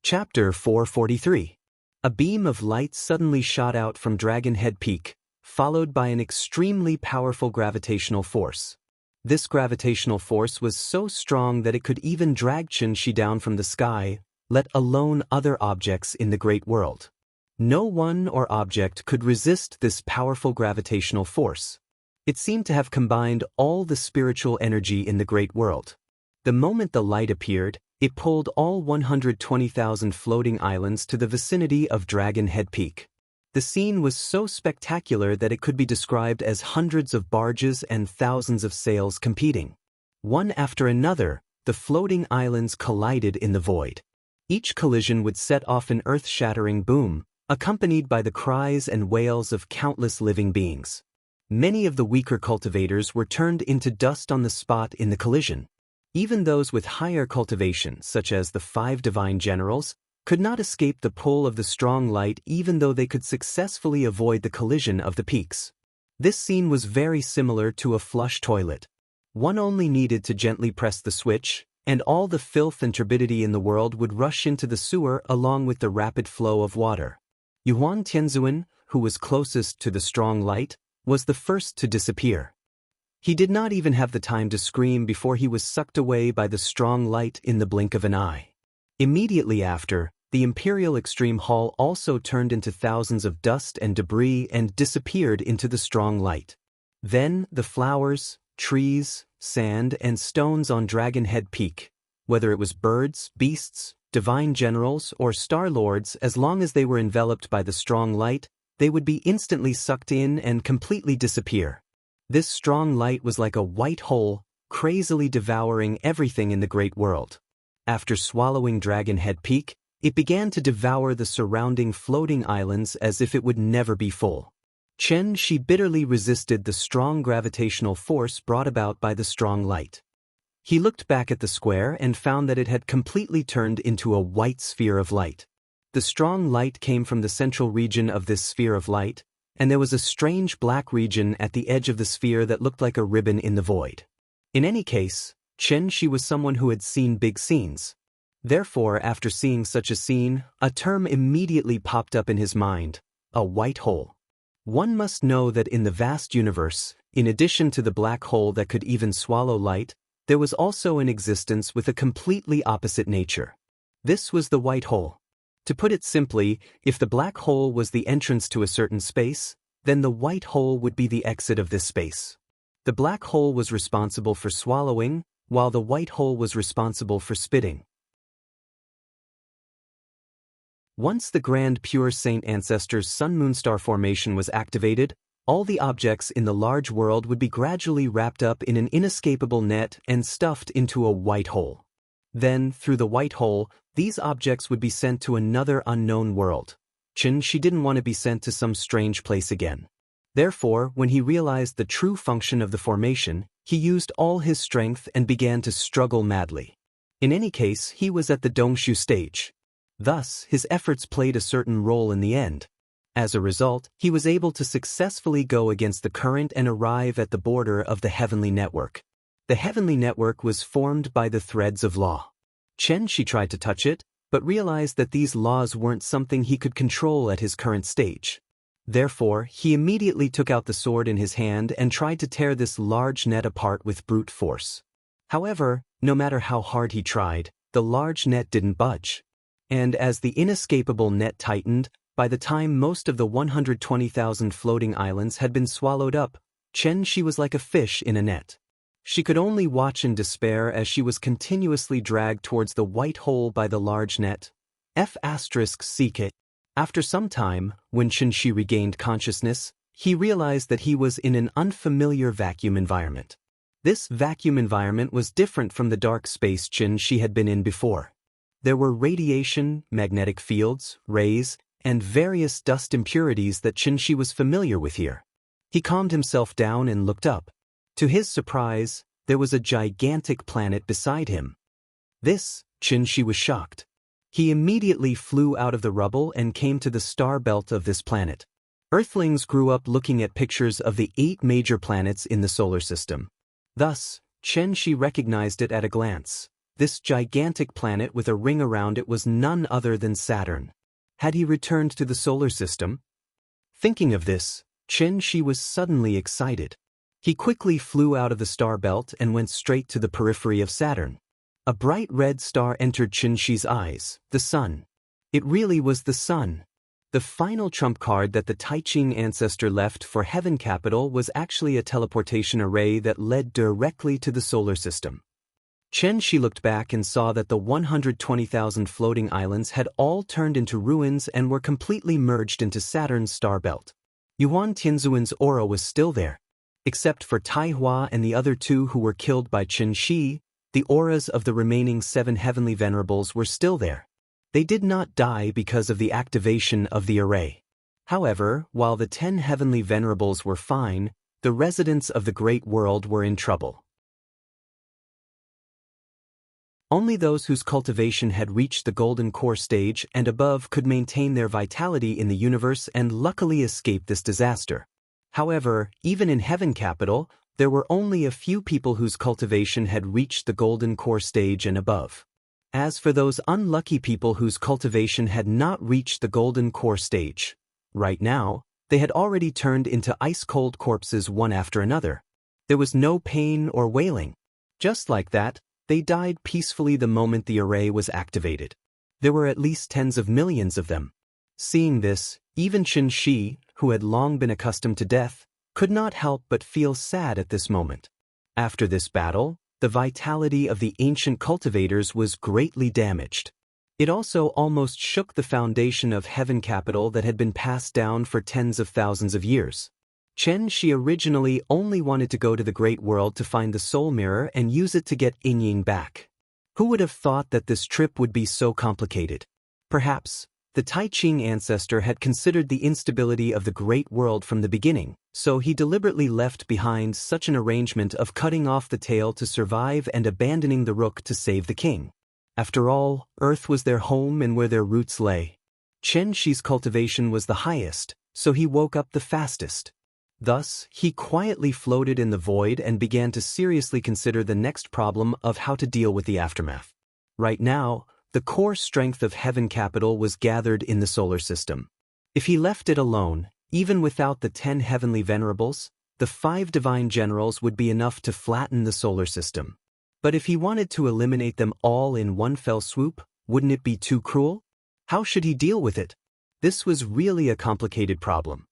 S1: Chapter 443. A beam of light suddenly shot out from Dragon Head Peak, followed by an extremely powerful gravitational force. This gravitational force was so strong that it could even drag Chen Shi down from the sky, let alone other objects in the great world. No one or object could resist this powerful gravitational force. It seemed to have combined all the spiritual energy in the great world. The moment the light appeared, it pulled all 120,000 floating islands to the vicinity of Dragon Head Peak. The scene was so spectacular that it could be described as hundreds of barges and thousands of sails competing. One after another, the floating islands collided in the void. Each collision would set off an earth-shattering boom, accompanied by the cries and wails of countless living beings. Many of the weaker cultivators were turned into dust on the spot in the collision. Even those with higher cultivation, such as the 5 divine generals, could not escape the pull of the strong light even though they could successfully avoid the collision of the peaks. This scene was very similar to a flush toilet. One only needed to gently press the switch, and all the filth and turbidity in the world would rush into the sewer along with the rapid flow of water. Yuhuan Tianzuan, who was closest to the strong light, was the first to disappear. He did not even have the time to scream before he was sucked away by the strong light in the blink of an eye. Immediately after, the Imperial Extreme Hall also turned into thousands of dust and debris and disappeared into the strong light. Then, the flowers, trees, sand, and stones on Dragon Head Peak, whether it was birds, beasts, divine generals, or star lords, as long as they were enveloped by the strong light, they would be instantly sucked in and completely disappear. This strong light was like a white hole, crazily devouring everything in the great world. After swallowing Dragon Head Peak, it began to devour the surrounding floating islands as if it would never be full. Chen Shi bitterly resisted the strong gravitational force brought about by the strong light. He looked back at the square and found that it had completely turned into a white sphere of light. The strong light came from the central region of this sphere of light, and there was a strange black region at the edge of the sphere that looked like a ribbon in the void. In any case, Chen Shi was someone who had seen big scenes. Therefore, after seeing such a scene, a term immediately popped up in his mind: a white hole. One must know that in the vast universe, in addition to the black hole that could even swallow light, There was also an existence with a completely opposite nature. This was the white hole. To put it simply, if the black hole was the entrance to a certain space, then the white hole would be the exit of this space. The black hole was responsible for swallowing, while the white hole was responsible for spitting. Once the Grand Pure Saint Ancestor's Sun-Moon-Star formation was activated, all the objects in the large world would be gradually wrapped up in an inescapable net and stuffed into a white hole. Then, through the white hole, these objects would be sent to another unknown world. She didn't want to be sent to some strange place again. Therefore, when he realized the true function of the formation, he used all his strength and began to struggle madly. In any case, he was at the Dongshu stage. Thus, his efforts played a certain role in the end. As a result, he was able to successfully go against the current and arrive at the border of the heavenly network. The heavenly network was formed by the threads of law. She tried to touch it, but realized that these laws weren't something he could control at his current stage. Therefore, he immediately took out the sword in his hand and tried to tear this large net apart with brute force. However, no matter how hard he tried, the large net didn't budge. And as the inescapable net tightened, by the time most of the 120,000 floating islands had been swallowed up, she was like a fish in a net. She could only watch in despair as she was continuously dragged towards the white hole by the large net. F***CK. After some time, when Shi regained consciousness, he realized that he was in an unfamiliar vacuum environment. This vacuum environment was different from the dark space Shi had been in before. There were radiation, magnetic fields, rays, and various dust impurities that Shi was familiar with here. He calmed himself down and looked up. To his surprise, there was a gigantic planet beside him. This, Shi was shocked. He immediately flew out of the rubble and came to the star belt of this planet. Earthlings grew up looking at pictures of the 8 major planets in the solar system. Thus, Shi recognized it at a glance. This gigantic planet with a ring around it was none other than Saturn. Had he returned to the solar system? Thinking of this, Shi was suddenly excited. He quickly flew out of the star belt and went straight to the periphery of Saturn. A bright red star entered Shi's eyes, the sun. It really was the sun. The final trump card that the Taiching ancestor left for Heaven Capital was actually a teleportation array that led directly to the solar system. Shi looked back and saw that the 120,000 floating islands had all turned into ruins and were completely merged into Saturn's star belt. Yuan Tianzuan's aura was still there. Except for Taihua and the other 2 who were killed by Shi, the auras of the remaining 7 heavenly venerables were still there. They did not die because of the activation of the array. However, while the 10 heavenly venerables were fine, the residents of the great world were in trouble. Only those whose cultivation had reached the golden core stage and above could maintain their vitality in the universe and luckily escape this disaster. However, even in Heaven Capital, there were only a few people whose cultivation had reached the golden core stage and above. As for those unlucky people whose cultivation had not reached the golden core stage, right now, they had already turned into ice-cold corpses one after another. There was no pain or wailing. Just like that, they died peacefully the moment the array was activated. There were at least tens of millions of them. Seeing this, even Shi, who had long been accustomed to death, could not help but feel sad at this moment. After this battle, the vitality of the ancient cultivators was greatly damaged. It also almost shook the foundation of Heaven Capital that had been passed down for tens of thousands of years. Shi originally only wanted to go to the Great World to find the Soul Mirror and use it to get Ying back. Who would have thought that this trip would be so complicated? Perhaps, the Taiching ancestor had considered the instability of the Great World from the beginning, so he deliberately left behind such an arrangement of cutting off the tail to survive and abandoning the rook to save the king. After all, Earth was their home and where their roots lay. Shi's cultivation was the highest, so he woke up the fastest. Thus, he quietly floated in the void and began to seriously consider the next problem of how to deal with the aftermath. Right now, the core strength of Heaven Capital was gathered in the solar system. If he left it alone, even without the 10 heavenly venerables, the 5 divine generals would be enough to flatten the solar system. But if he wanted to eliminate them all in one fell swoop, wouldn't it be too cruel? How should he deal with it? This was really a complicated problem.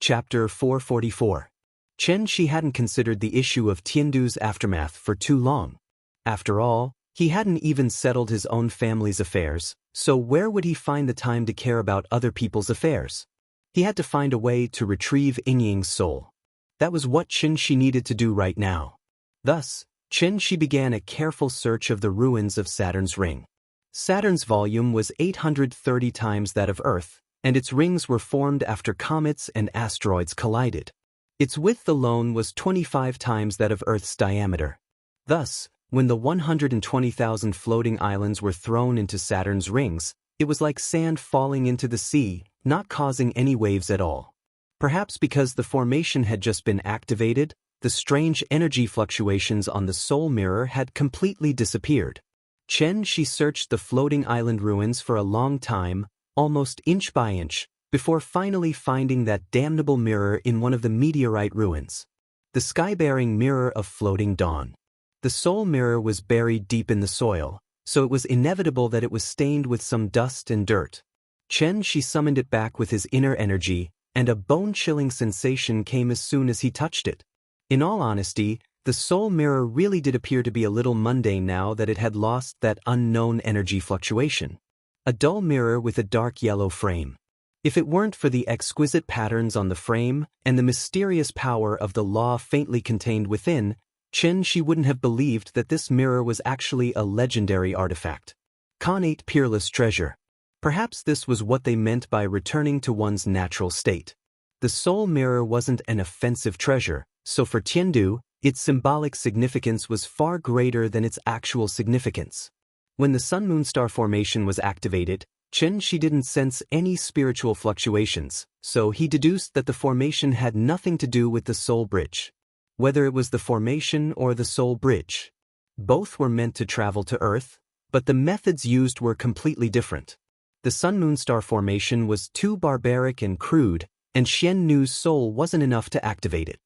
S1: Chapter 444. Chen Shi hadn't considered the issue of Tiandu's aftermath for too long. After all, he hadn't even settled his own family's affairs, so where would he find the time to care about other people's affairs? He had to find a way to retrieve Yingying's soul. That was what Chen Shi needed to do right now. Thus, Chen Shi began a careful search of the ruins of Saturn's ring. Saturn's volume was 830 times that of Earth, and its rings were formed after comets and asteroids collided. Its width alone was 25 times that of Earth's diameter. Thus, when the 120,000 floating islands were thrown into Saturn's rings, it was like sand falling into the sea, not causing any waves at all. Perhaps because the formation had just been activated, the strange energy fluctuations on the soul mirror had completely disappeared. Chen Shi searched the floating island ruins for a long time, almost inch by inch, before finally finding that damnable mirror in one of the meteorite ruins. The sky-bearing mirror of floating dawn. The soul mirror was buried deep in the soil, so it was inevitable that it was stained with some dust and dirt. Chen Shi summoned it back with his inner energy, and a bone-chilling sensation came as soon as he touched it. In all honesty, the soul mirror really did appear to be a little mundane now that it had lost that unknown energy fluctuation. A dull mirror with a dark yellow frame. If it weren't for the exquisite patterns on the frame and the mysterious power of the law faintly contained within, Chen Shi wouldn't have believed that this mirror was actually a legendary artifact. Connate peerless treasure. Perhaps this was what they meant by returning to one's natural state. The soul mirror wasn't an offensive treasure, so for Tiandu, its symbolic significance was far greater than its actual significance. When the Sun-Moon Star formation was activated, Chen Shi didn't sense any spiritual fluctuations, so he deduced that the formation had nothing to do with the soul bridge. Whether it was the formation or the soul bridge. Both were meant to travel to Earth, but the methods used were completely different. The Sun-Moon Star formation was too barbaric and crude, and Xian Nu's soul wasn't enough to activate it.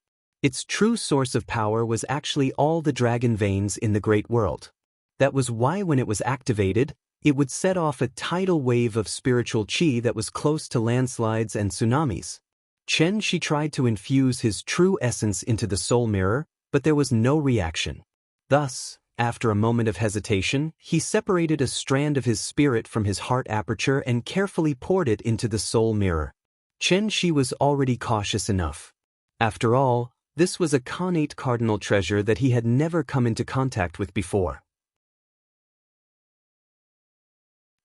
S1: Its true source of power was actually all the dragon veins in the Great World. That was why when it was activated, it would set off a tidal wave of spiritual qi that was close to landslides and tsunamis. Chen Shi tried to infuse his true essence into the soul mirror, but there was no reaction. Thus, after a moment of hesitation, he separated a strand of his spirit from his heart aperture and carefully poured it into the soul mirror. Chen Shi was already cautious enough. After all, this was a connate cardinal treasure that he had never come into contact with before.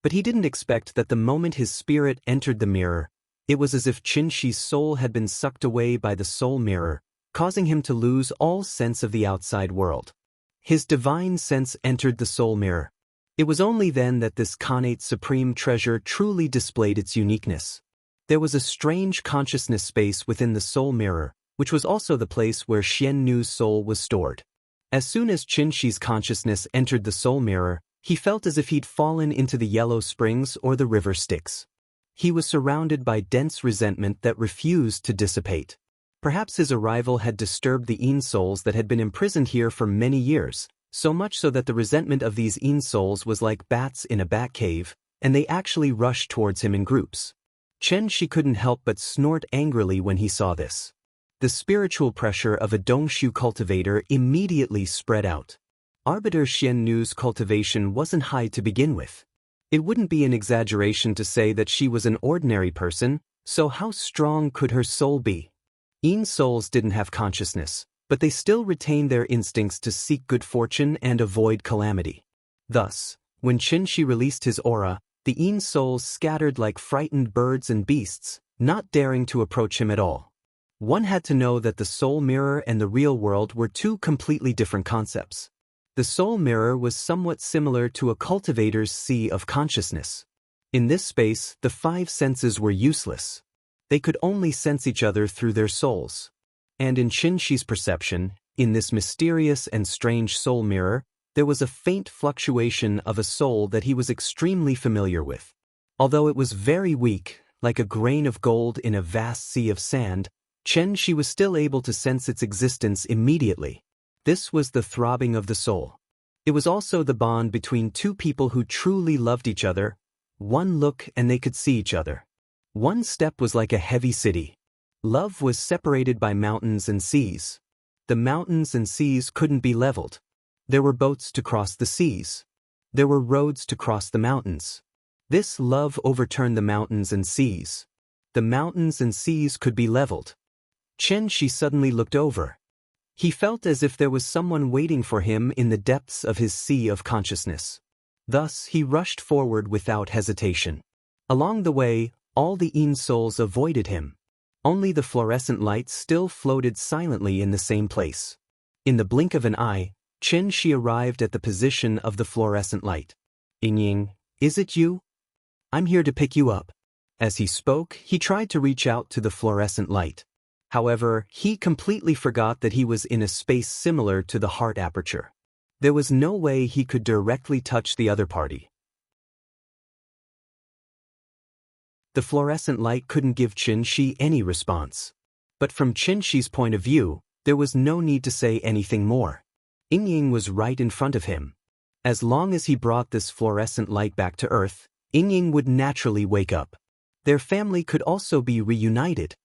S1: But he didn't expect that the moment his spirit entered the mirror, it was as if Chen Shi's soul had been sucked away by the soul mirror, causing him to lose all sense of the outside world. His divine sense entered the soul mirror. It was only then that this connate supreme treasure truly displayed its uniqueness. There was a strange consciousness space within the soul mirror, which was also the place where Xian Nu's soul was stored. As soon as Chen Shi's consciousness entered the soul mirror, he felt as if he'd fallen into the yellow springs or the river Styx. He was surrounded by dense resentment that refused to dissipate. Perhaps his arrival had disturbed the Yin souls that had been imprisoned here for many years, so much so that the resentment of these Yin souls was like bats in a bat cave, and they actually rushed towards him in groups. Chen Shi couldn't help but snort angrily when he saw this. The spiritual pressure of a Dongshu cultivator immediately spread out. Arbiter Xian Nu's cultivation wasn't high to begin with. It wouldn't be an exaggeration to say that she was an ordinary person, so how strong could her soul be? Yin souls didn't have consciousness, but they still retained their instincts to seek good fortune and avoid calamity. Thus, when Chen Shi released his aura, the Yin souls scattered like frightened birds and beasts, not daring to approach him at all. One had to know that the soul mirror and the real world were two completely different concepts. The soul mirror was somewhat similar to a cultivator's sea of consciousness. In this space, the five senses were useless. They could only sense each other through their souls. And in Chen Shi's perception, in this mysterious and strange soul mirror, there was a faint fluctuation of a soul that he was extremely familiar with. Although it was very weak, like a grain of gold in a vast sea of sand, She was still able to sense its existence immediately. This was the throbbing of the soul. It was also the bond between two people who truly loved each other. One look and they could see each other. One step was like a heavy city. Love was separated by mountains and seas. The mountains and seas couldn't be leveled. There were boats to cross the seas. There were roads to cross the mountains. This love overturned the mountains and seas. The mountains and seas could be leveled. She suddenly looked over. He felt as if there was someone waiting for him in the depths of his sea of consciousness. Thus, he rushed forward without hesitation. Along the way, all the Yin souls avoided him. Only the fluorescent light still floated silently in the same place. In the blink of an eye, she arrived at the position of the fluorescent light. "Ying, is it you? I'm here to pick you up." As he spoke, he tried to reach out to the fluorescent light. However, he completely forgot that he was in a space similar to the heart aperture. There was no way he could directly touch the other party. The fluorescent light couldn't give Qin any response. But from Qin's point of view, there was no need to say anything more. Ying was right in front of him. As long as he brought this fluorescent light back to Earth, Ying would naturally wake up. Their family could also be reunited.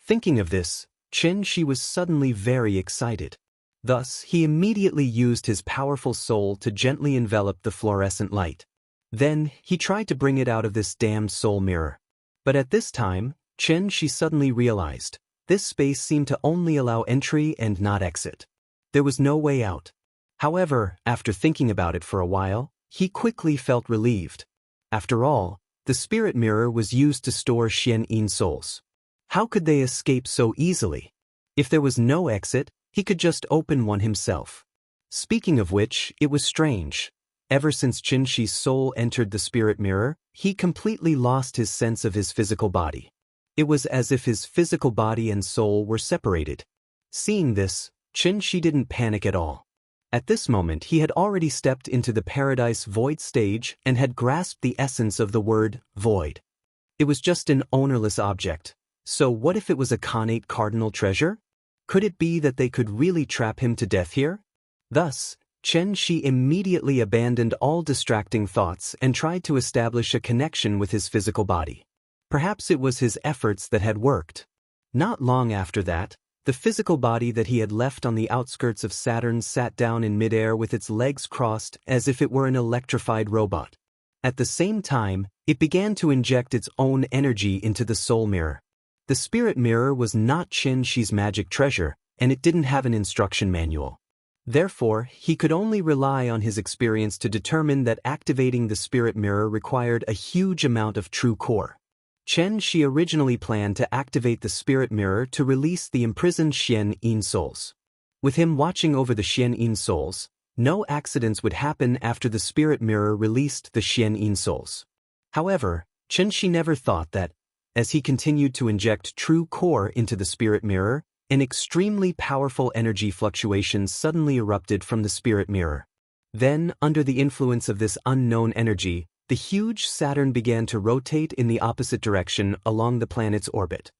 S1: Thinking of this, Qin was suddenly very excited. Thus, he immediately used his powerful soul to gently envelop the fluorescent light. Then, he tried to bring it out of this damned soul mirror. But at this time, she suddenly realized, this space seemed to only allow entry and not exit. There was no way out. However, after thinking about it for a while, he quickly felt relieved. After all, the spirit mirror was used to store Yin souls. How could they escape so easily? If there was no exit, he could just open one himself. Speaking of which, it was strange. Ever since Qin's soul entered the spirit mirror, he completely lost his sense of his physical body. It was as if his physical body and soul were separated. Seeing this, Qin didn't panic at all. At this moment he had already stepped into the paradise void stage and had grasped the essence of the word void. It was just an ownerless object. So what if it was a connate cardinal treasure? Could it be that they could really trap him to death here? Thus, Qin immediately abandoned all distracting thoughts and tried to establish a connection with his physical body. Perhaps it was his efforts that had worked. Not long after that, the physical body that he had left on the outskirts of Saturn sat down in midair with its legs crossed as if it were an electrified robot. At the same time, it began to inject its own energy into the soul mirror. The spirit mirror was not Qin's magic treasure, and it didn't have an instruction manual. Therefore, he could only rely on his experience to determine that activating the spirit mirror required a huge amount of true core. Qin originally planned to activate the spirit mirror to release the imprisoned Yin souls. With him watching over the Yin souls, no accidents would happen after the spirit mirror released the Yin souls. However, Qin never thought that, as he continued to inject true core into the spirit mirror, an extremely powerful energy fluctuation suddenly erupted from the spirit mirror. Then, under the influence of this unknown energy, the huge Saturn began to rotate in the opposite direction along the planet's orbit.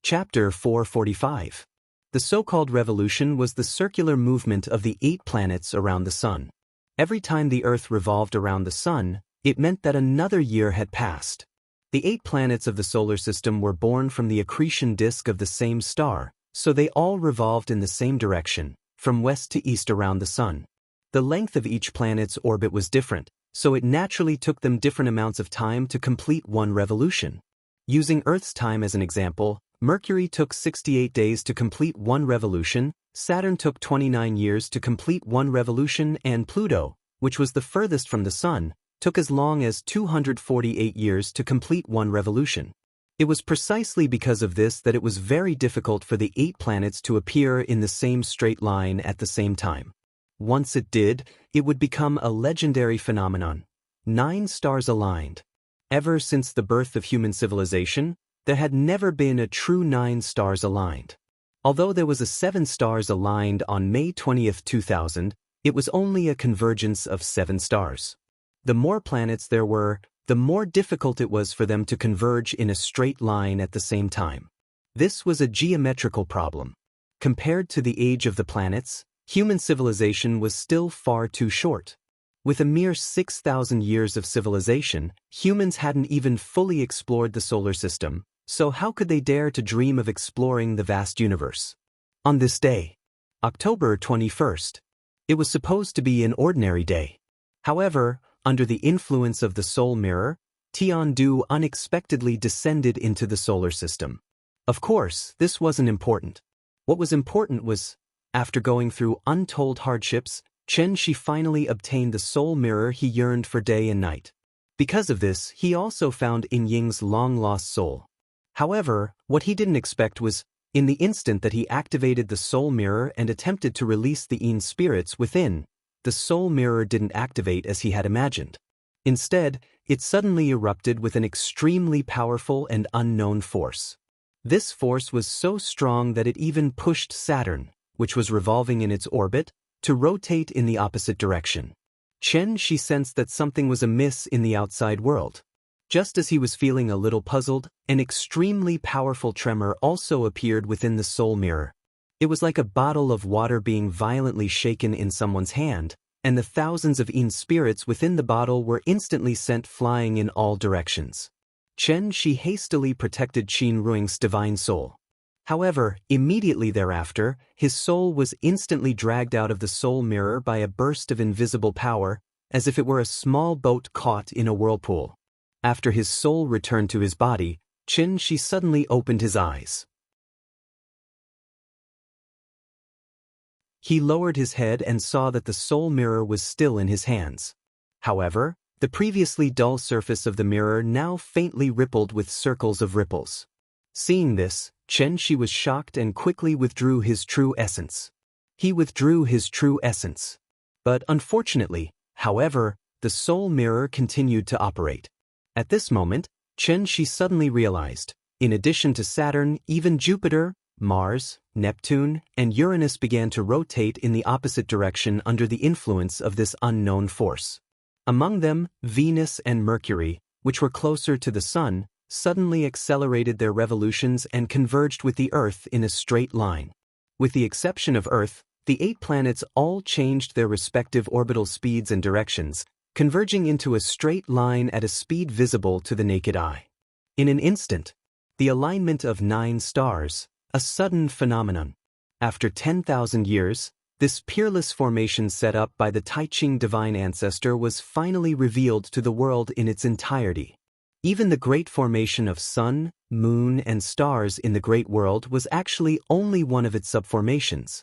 S1: Chapter 445. The so-called revolution was the circular movement of the 8 planets around the Sun. Every time the Earth revolved around the Sun, it meant that another year had passed. The 8 planets of the solar system were born from the accretion disk of the same star, so they all revolved in the same direction, from west to east around the Sun. The length of each planet's orbit was different, so it naturally took them different amounts of time to complete one revolution. Using Earth's time as an example, Mercury took 68 days to complete one revolution, Saturn took 29 years to complete one revolution, and Pluto, which was the furthest from the Sun, took as long as 248 years to complete one revolution. It was precisely because of this that it was very difficult for the 8 planets to appear in the same straight line at the same time. Once it did, it would become a legendary phenomenon. 9 stars aligned. Ever since the birth of human civilization, there had never been a true 9 stars aligned. Although there was a 7 stars aligned on May 20, 2000, it was only a convergence of 7 stars. The more planets there were, the more difficult it was for them to converge in a straight line at the same time. This was a geometrical problem. Compared to the age of the planets, human civilization was still far too short. With a mere 6,000 years of civilization, humans hadn't even fully explored the solar system, so how could they dare to dream of exploring the vast universe? On this day, October 21st, it was supposed to be an ordinary day. However, under the influence of the soul mirror, Tian-Du unexpectedly descended into the solar system. Of course, this wasn't important. What was important was, after going through untold hardships, Chen Shi finally obtained the soul mirror he yearned for day and night. Because of this, he also found In Ying's long-lost soul. However, what he didn't expect was, in the instant that he activated the soul mirror and attempted to release the Yin spirits within, the soul mirror didn't activate as he had imagined. Instead, it suddenly erupted with an extremely powerful and unknown force. This force was so strong that it even pushed Saturn, which was revolving in its orbit, to rotate in the opposite direction. Chen Shi sensed that something was amiss in the outside world. Just as he was feeling a little puzzled, an extremely powerful tremor also appeared within the soul mirror. It was like a bottle of water being violently shaken in someone's hand, and the thousands of Yin spirits within the bottle were instantly sent flying in all directions. Chen Shi hastily protected Qin Ruing's divine soul. However, immediately thereafter, his soul was instantly dragged out of the soul mirror by a burst of invisible power, as if it were a small boat caught in a whirlpool. After his soul returned to his body, Chen Shi suddenly opened his eyes. He lowered his head and saw that the soul mirror was still in his hands. However, the previously dull surface of the mirror now faintly rippled with circles of ripples. Seeing this, Chen Shi was shocked and quickly withdrew his true essence. He withdrew his true essence. But unfortunately, however, the soul mirror continued to operate. At this moment, Chen Shi suddenly realized, in addition to Saturn, even Jupiter, Mars, Neptune, and Uranus began to rotate in the opposite direction under the influence of this unknown force. Among them, Venus and Mercury, which were closer to the Sun, suddenly accelerated their revolutions and converged with the Earth in a straight line. With the exception of Earth, the 8 planets all changed their respective orbital speeds and directions, converging into a straight line at a speed visible to the naked eye. In an instant, the alignment of 9 stars, a sudden phenomenon. After 10,000 years, this peerless formation set up by the Taiqing divine ancestor was finally revealed to the world in its entirety. Even the great formation of sun, moon, and stars in the great world was actually only one of its subformations.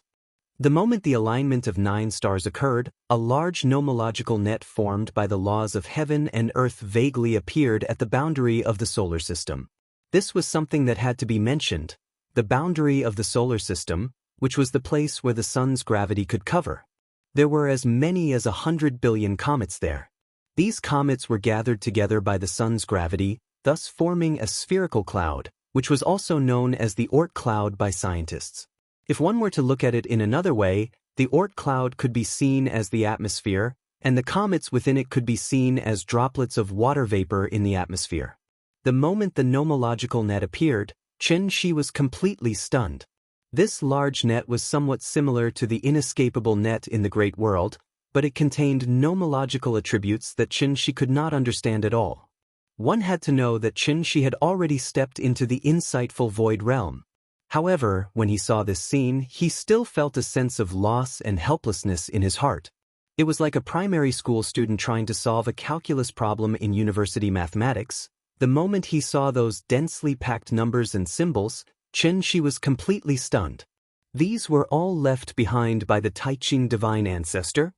S1: The moment the alignment of 9 stars occurred, a large nomological net formed by the laws of heaven and earth vaguely appeared at the boundary of the solar system. This was something that had to be mentioned, the boundary of the solar system, which was the place where the sun's gravity could cover. There were as many as 100 billion comets there. These comets were gathered together by the sun's gravity, thus forming a spherical cloud, which was also known as the Oort cloud by scientists. If one were to look at it in another way, the Oort cloud could be seen as the atmosphere, and the comets within it could be seen as droplets of water vapor in the atmosphere. The moment the nomological net appeared, Chen Shi was completely stunned. This large net was somewhat similar to the inescapable net in the great world, but it contained nomological attributes that Chen Shi could not understand at all. One had to know that Chen Shi had already stepped into the insightful void realm. However, when he saw this scene, he still felt a sense of loss and helplessness in his heart. It was like a primary school student trying to solve a calculus problem in university mathematics. The moment he saw those densely packed numbers and symbols, Chen Shi was completely stunned. These were all left behind by the Taiqing divine ancestor.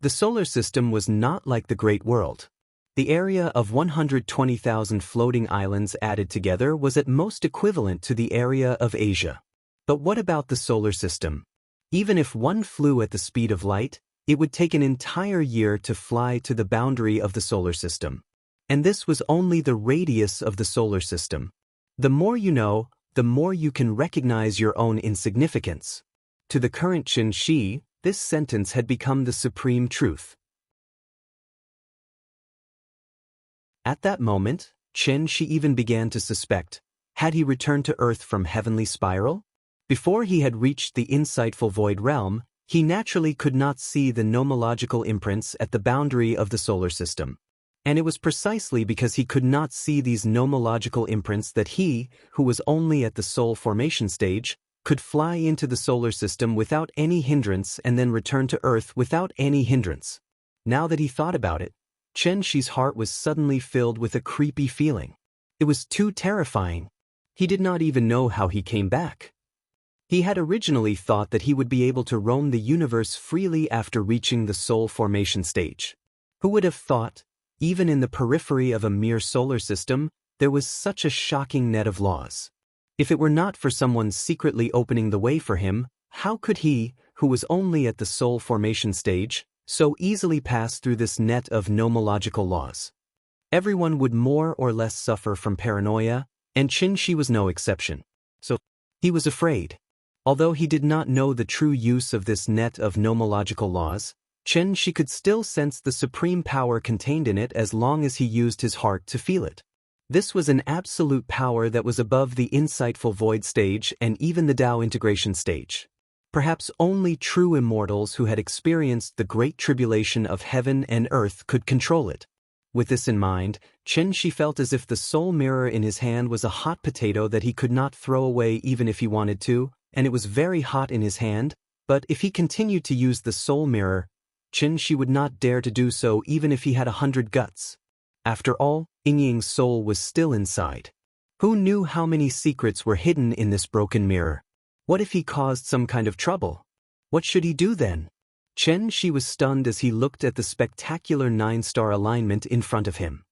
S1: The solar system was not like the great world. The area of 120,000 floating islands added together was at most equivalent to the area of Asia. But what about the solar system? Even if one flew at the speed of light, it would take an entire year to fly to the boundary of the solar system. And this was only the radius of the solar system. The more you know, the more you can recognize your own insignificance. To the current Chen Shi, this sentence had become the supreme truth. At that moment, Chen Shi even began to suspect, had he returned to Earth from heavenly spiral? Before he had reached the insightful void realm, he naturally could not see the nomological imprints at the boundary of the solar system. And it was precisely because he could not see these nomological imprints that he, who was only at the soul formation stage, could fly into the solar system without any hindrance and then return to Earth without any hindrance. Now that he thought about it, Chen Shi's heart was suddenly filled with a creepy feeling. It was too terrifying. He did not even know how he came back. He had originally thought that he would be able to roam the universe freely after reaching the soul formation stage. Who would have thought, even in the periphery of a mere solar system, there was such a shocking net of laws? If it were not for someone secretly opening the way for him, how could he, who was only at the soul formation stage, so easily pass through this net of nomological laws? Everyone would more or less suffer from paranoia, and Chen Shi was no exception. So, he was afraid. Although he did not know the true use of this net of nomological laws, Chen Shi could still sense the supreme power contained in it as long as he used his heart to feel it. This was an absolute power that was above the insightful void stage and even the Tao integration stage. Perhaps only true immortals who had experienced the great tribulation of heaven and earth could control it. With this in mind, Chen Shi felt as if the soul mirror in his hand was a hot potato that he could not throw away even if he wanted to, and it was very hot in his hand, but if he continued to use the soul mirror, Chen Shi would not dare to do so even if he had 100 guts. After all, Yingying's soul was still inside. Who knew how many secrets were hidden in this broken mirror? What if he caused some kind of trouble? What should he do then? Chen Shi was stunned as he looked at the spectacular 9-star alignment in front of him.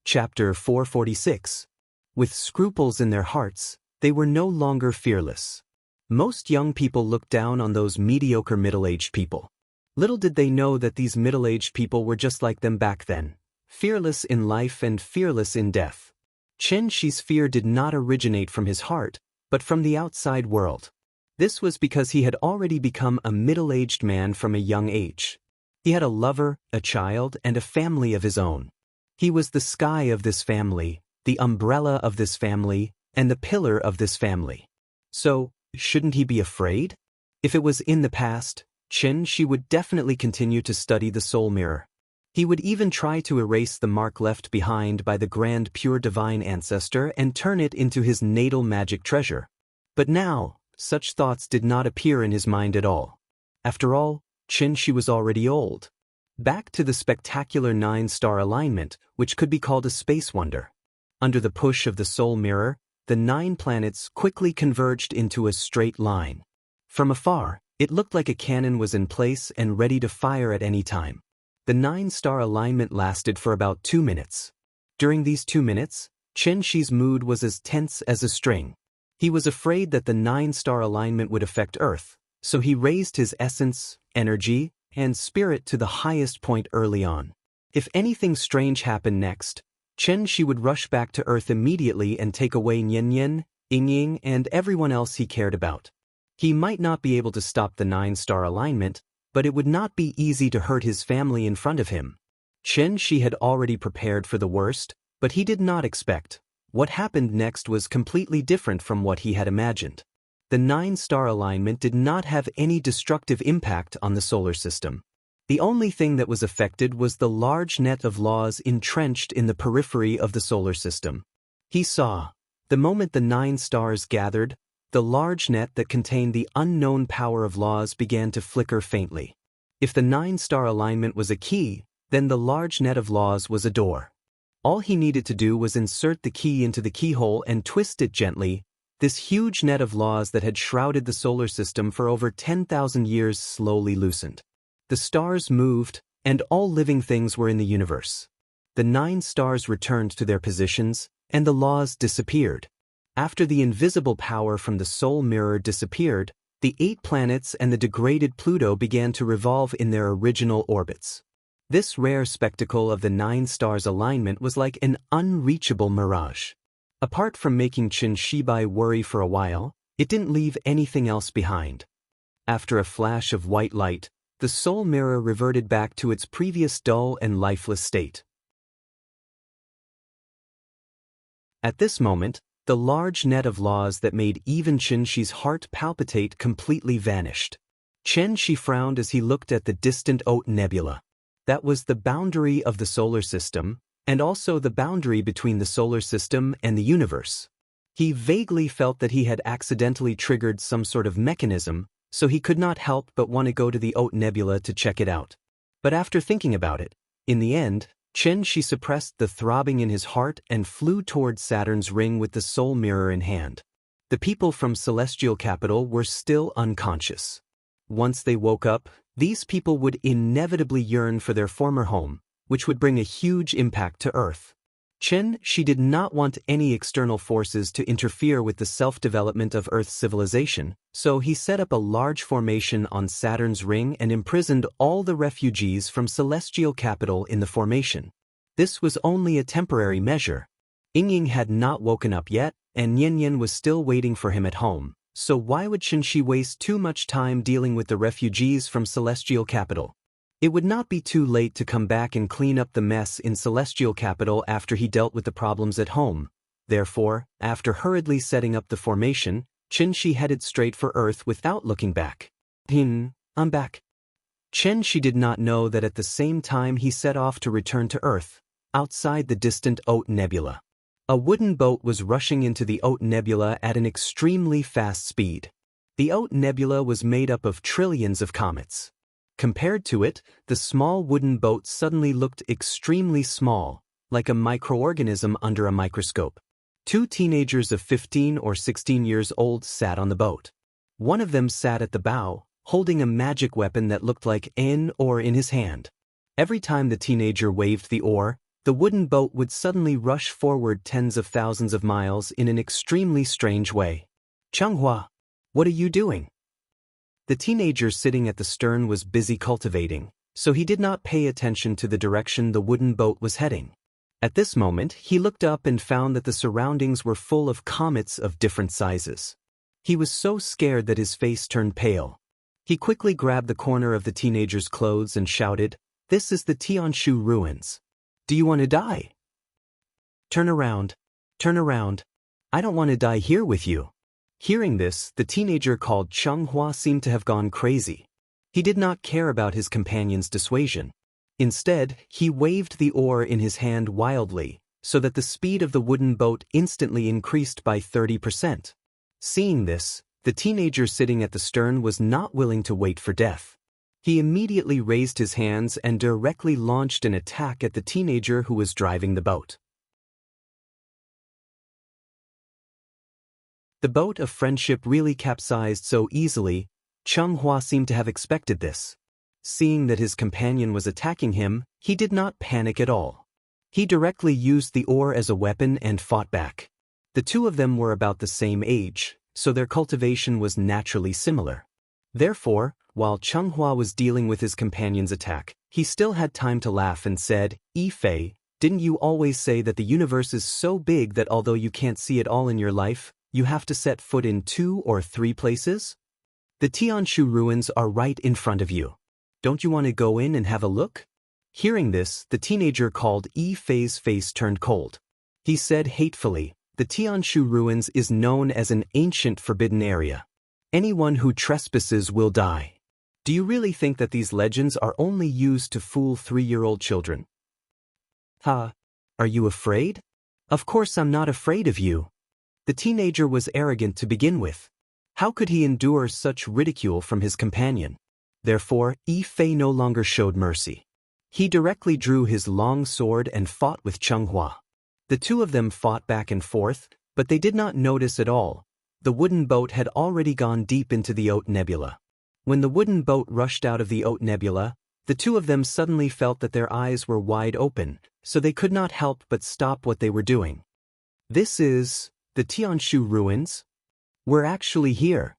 S1: Chapter 446. With scruples in their hearts, they were no longer fearless. Most young people looked down on those mediocre middle-aged people. Little did they know that these middle-aged people were just like them back then, fearless in life and fearless in death. Chen Shi's fear did not originate from his heart, but from the outside world. This was because he had already become a middle-aged man from a young age. He had a lover, a child, and a family of his own. He was the sky of this family, the umbrella of this family, and the pillar of this family. So, shouldn't he be afraid? If it was in the past, Chen Shi would definitely continue to study the soul mirror. He would even try to erase the mark left behind by the grand pure divine ancestor and turn it into his natal magic treasure. But now, such thoughts did not appear in his mind at all. After all, Chen Shi was already old. Back to the spectacular 9-star alignment, which could be called a space wonder. Under the push of the soul mirror, the 9 planets quickly converged into a straight line. From afar, it looked like a cannon was in place and ready to fire at any time. The 9-star alignment lasted for about 2 minutes. During these 2 minutes, Chen Shi's mood was as tense as a string. He was afraid that the 9-star alignment would affect Earth, so he raised his essence, energy, and spirit to the highest point early on. If anything strange happened next, Chen Shi would rush back to Earth immediately and take away Nian, Yingying, and everyone else he cared about. He might not be able to stop the 9-star alignment, but it would not be easy to hurt his family in front of him. Chen Shi had already prepared for the worst, but he did not expect. What happened next was completely different from what he had imagined. The 9-star alignment did not have any destructive impact on the solar system. The only thing that was affected was the large net of laws entrenched in the periphery of the solar system. He saw, the moment the 9 stars gathered, the large net that contained the unknown power of laws began to flicker faintly. If the 9-star alignment was a key, then the large net of laws was a door. All he needed to do was insert the key into the keyhole and twist it gently. This huge net of laws that had shrouded the solar system for over 10,000 years slowly loosened. The stars moved, and all living things were in the universe. The 9 stars returned to their positions, and the laws disappeared. After the invisible power from the soul mirror disappeared, the 8 planets and the degraded Pluto began to revolve in their original orbits. This rare spectacle of the 9 stars alignment was like an unreachable mirage. Apart from making Chen Shibai worry for a while, it didn't leave anything else behind. After a flash of white light, the soul mirror reverted back to its previous dull and lifeless state. At this moment, the large net of laws that made even Chen Shi's heart palpitate completely vanished. Chen Shi frowned as he looked at the distant Oat Nebula. That was the boundary of the solar system, and also the boundary between the solar system and the universe. He vaguely felt that he had accidentally triggered some sort of mechanism, so he could not help but want to go to the Oat Nebula to check it out. But after thinking about it, in the end, Chen Shi suppressed the throbbing in his heart and flew toward Saturn's ring with the soul mirror in hand. The people from Celestial Capital were still unconscious. Once they woke up, these people would inevitably yearn for their former home, which would bring a huge impact to Earth. Chen Shi did not want any external forces to interfere with the self-development of Earth's civilization, so he set up a large formation on Saturn's ring and imprisoned all the refugees from Celestial Capital in the formation. This was only a temporary measure. Yingying had not woken up yet, and Nianyan was still waiting for him at home, so why would Chen Shi waste too much time dealing with the refugees from Celestial Capital? It would not be too late to come back and clean up the mess in Celestial Capital after he dealt with the problems at home. Therefore, after hurriedly setting up the formation, Chen Shi headed straight for Earth without looking back. I'm back. Chen Shi did not know that at the same time he set off to return to Earth, outside the distant Oat Nebula. A wooden boat was rushing into the Oat Nebula at an extremely fast speed. The Oat Nebula was made up of trillions of comets. Compared to it, the small wooden boat suddenly looked extremely small, like a microorganism under a microscope. Two teenagers of 15 or 16 years old sat on the boat. One of them sat at the bow, holding a magic weapon that looked like an oar in his hand. Every time the teenager waved the oar, the wooden boat would suddenly rush forward tens of thousands of miles in an extremely strange way. Changhua, what are you doing? The teenager sitting at the stern was busy cultivating, so he did not pay attention to the direction the wooden boat was heading. At this moment, he looked up and found that the surroundings were full of comets of different sizes. He was so scared that his face turned pale. He quickly grabbed the corner of the teenager's clothes and shouted, "This is the Tianshu ruins. Do you want to die? Turn around. Turn around. I don't want to die here with you." Hearing this, the teenager called Changhua seemed to have gone crazy. He did not care about his companion's dissuasion. Instead, he waved the oar in his hand wildly, so that the speed of the wooden boat instantly increased by 30%. Seeing this, the teenager sitting at the stern was not willing to wait for death. He immediately raised his hands and directly launched an attack at the teenager who was driving the boat. The boat of friendship really capsized so easily. Changhua seemed to have expected this. Seeing that his companion was attacking him, he did not panic at all. He directly used the oar as a weapon and fought back. The two of them were about the same age, so their cultivation was naturally similar. Therefore, while Changhua was dealing with his companion's attack, he still had time to laugh and said, "Yifei, didn't you always say that the universe is so big that although you can't see it all in your life, you have to set foot in 2 or 3 places? The Tianshu ruins are right in front of you. Don't you want to go in and have a look?" Hearing this, the teenager called Yifei's face turned cold. He said hatefully, "The Tianshu ruins is known as an ancient forbidden area. Anyone who trespasses will die. Do you really think that these legends are only used to fool 3-year-old children?" "Ha! Are you afraid?" "Of course I'm not afraid of you." The teenager was arrogant to begin with. How could he endure such ridicule from his companion? Therefore, Yifei no longer showed mercy. He directly drew his long sword and fought with Changhua. The two of them fought back and forth, but they did not notice at all. The wooden boat had already gone deep into the Oat Nebula. When the wooden boat rushed out of the Oat Nebula, the two of them suddenly felt that their eyes were wide open, so they could not help but stop what they were doing. "This is the Tianshu ruins? We're actually here."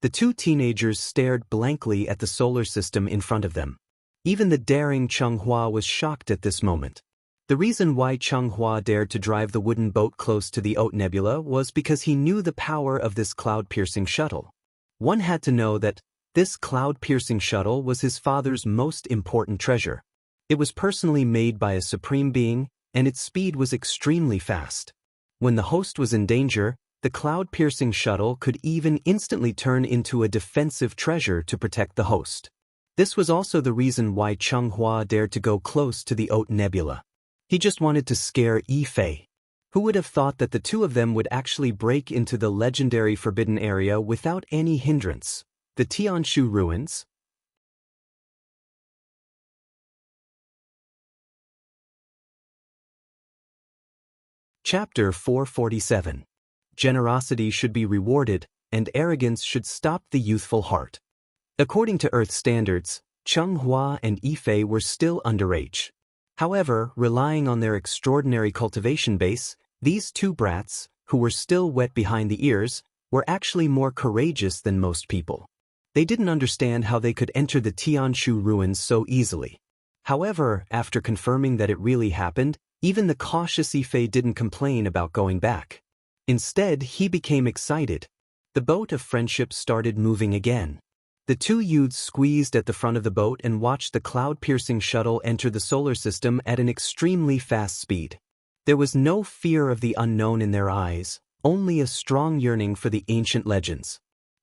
S1: The two teenagers stared blankly at the solar system in front of them. Even the daring Changhua was shocked at this moment. The reason why Changhua dared to drive the wooden boat close to the Oat Nebula was because he knew the power of this cloud-piercing shuttle. One had to know that, This cloud-piercing shuttle was his father's most important treasure. It was personally made by a supreme being, and its speed was extremely fast. When the host was in danger, the cloud-piercing shuttle could even instantly turn into a defensive treasure to protect the host. This was also the reason why Cheng Hua dared to go close to the Haute Nebula. He just wanted to scare Yi Fei. Who would have thought that the two of them would actually break into the legendary Forbidden Area without any hindrance? The Tianshu Ruins. Chapter 447. Generosity should be rewarded, and arrogance should stop the youthful heart. According to Earth standards, Cheng Hua and Yi Fei were still underage. However, relying on their extraordinary cultivation base, these two brats, who were still wet behind the ears, were actually more courageous than most people. They didn't understand how they could enter the Tianshu ruins so easily. However, after confirming that it really happened, even the cautious Yi Fei didn't complain about going back. Instead, he became excited. The boat of friendship started moving again. The two youths squeezed at the front of the boat and watched the cloud-piercing shuttle enter the solar system at an extremely fast speed. There was no fear of the unknown in their eyes, only a strong yearning for the ancient legends.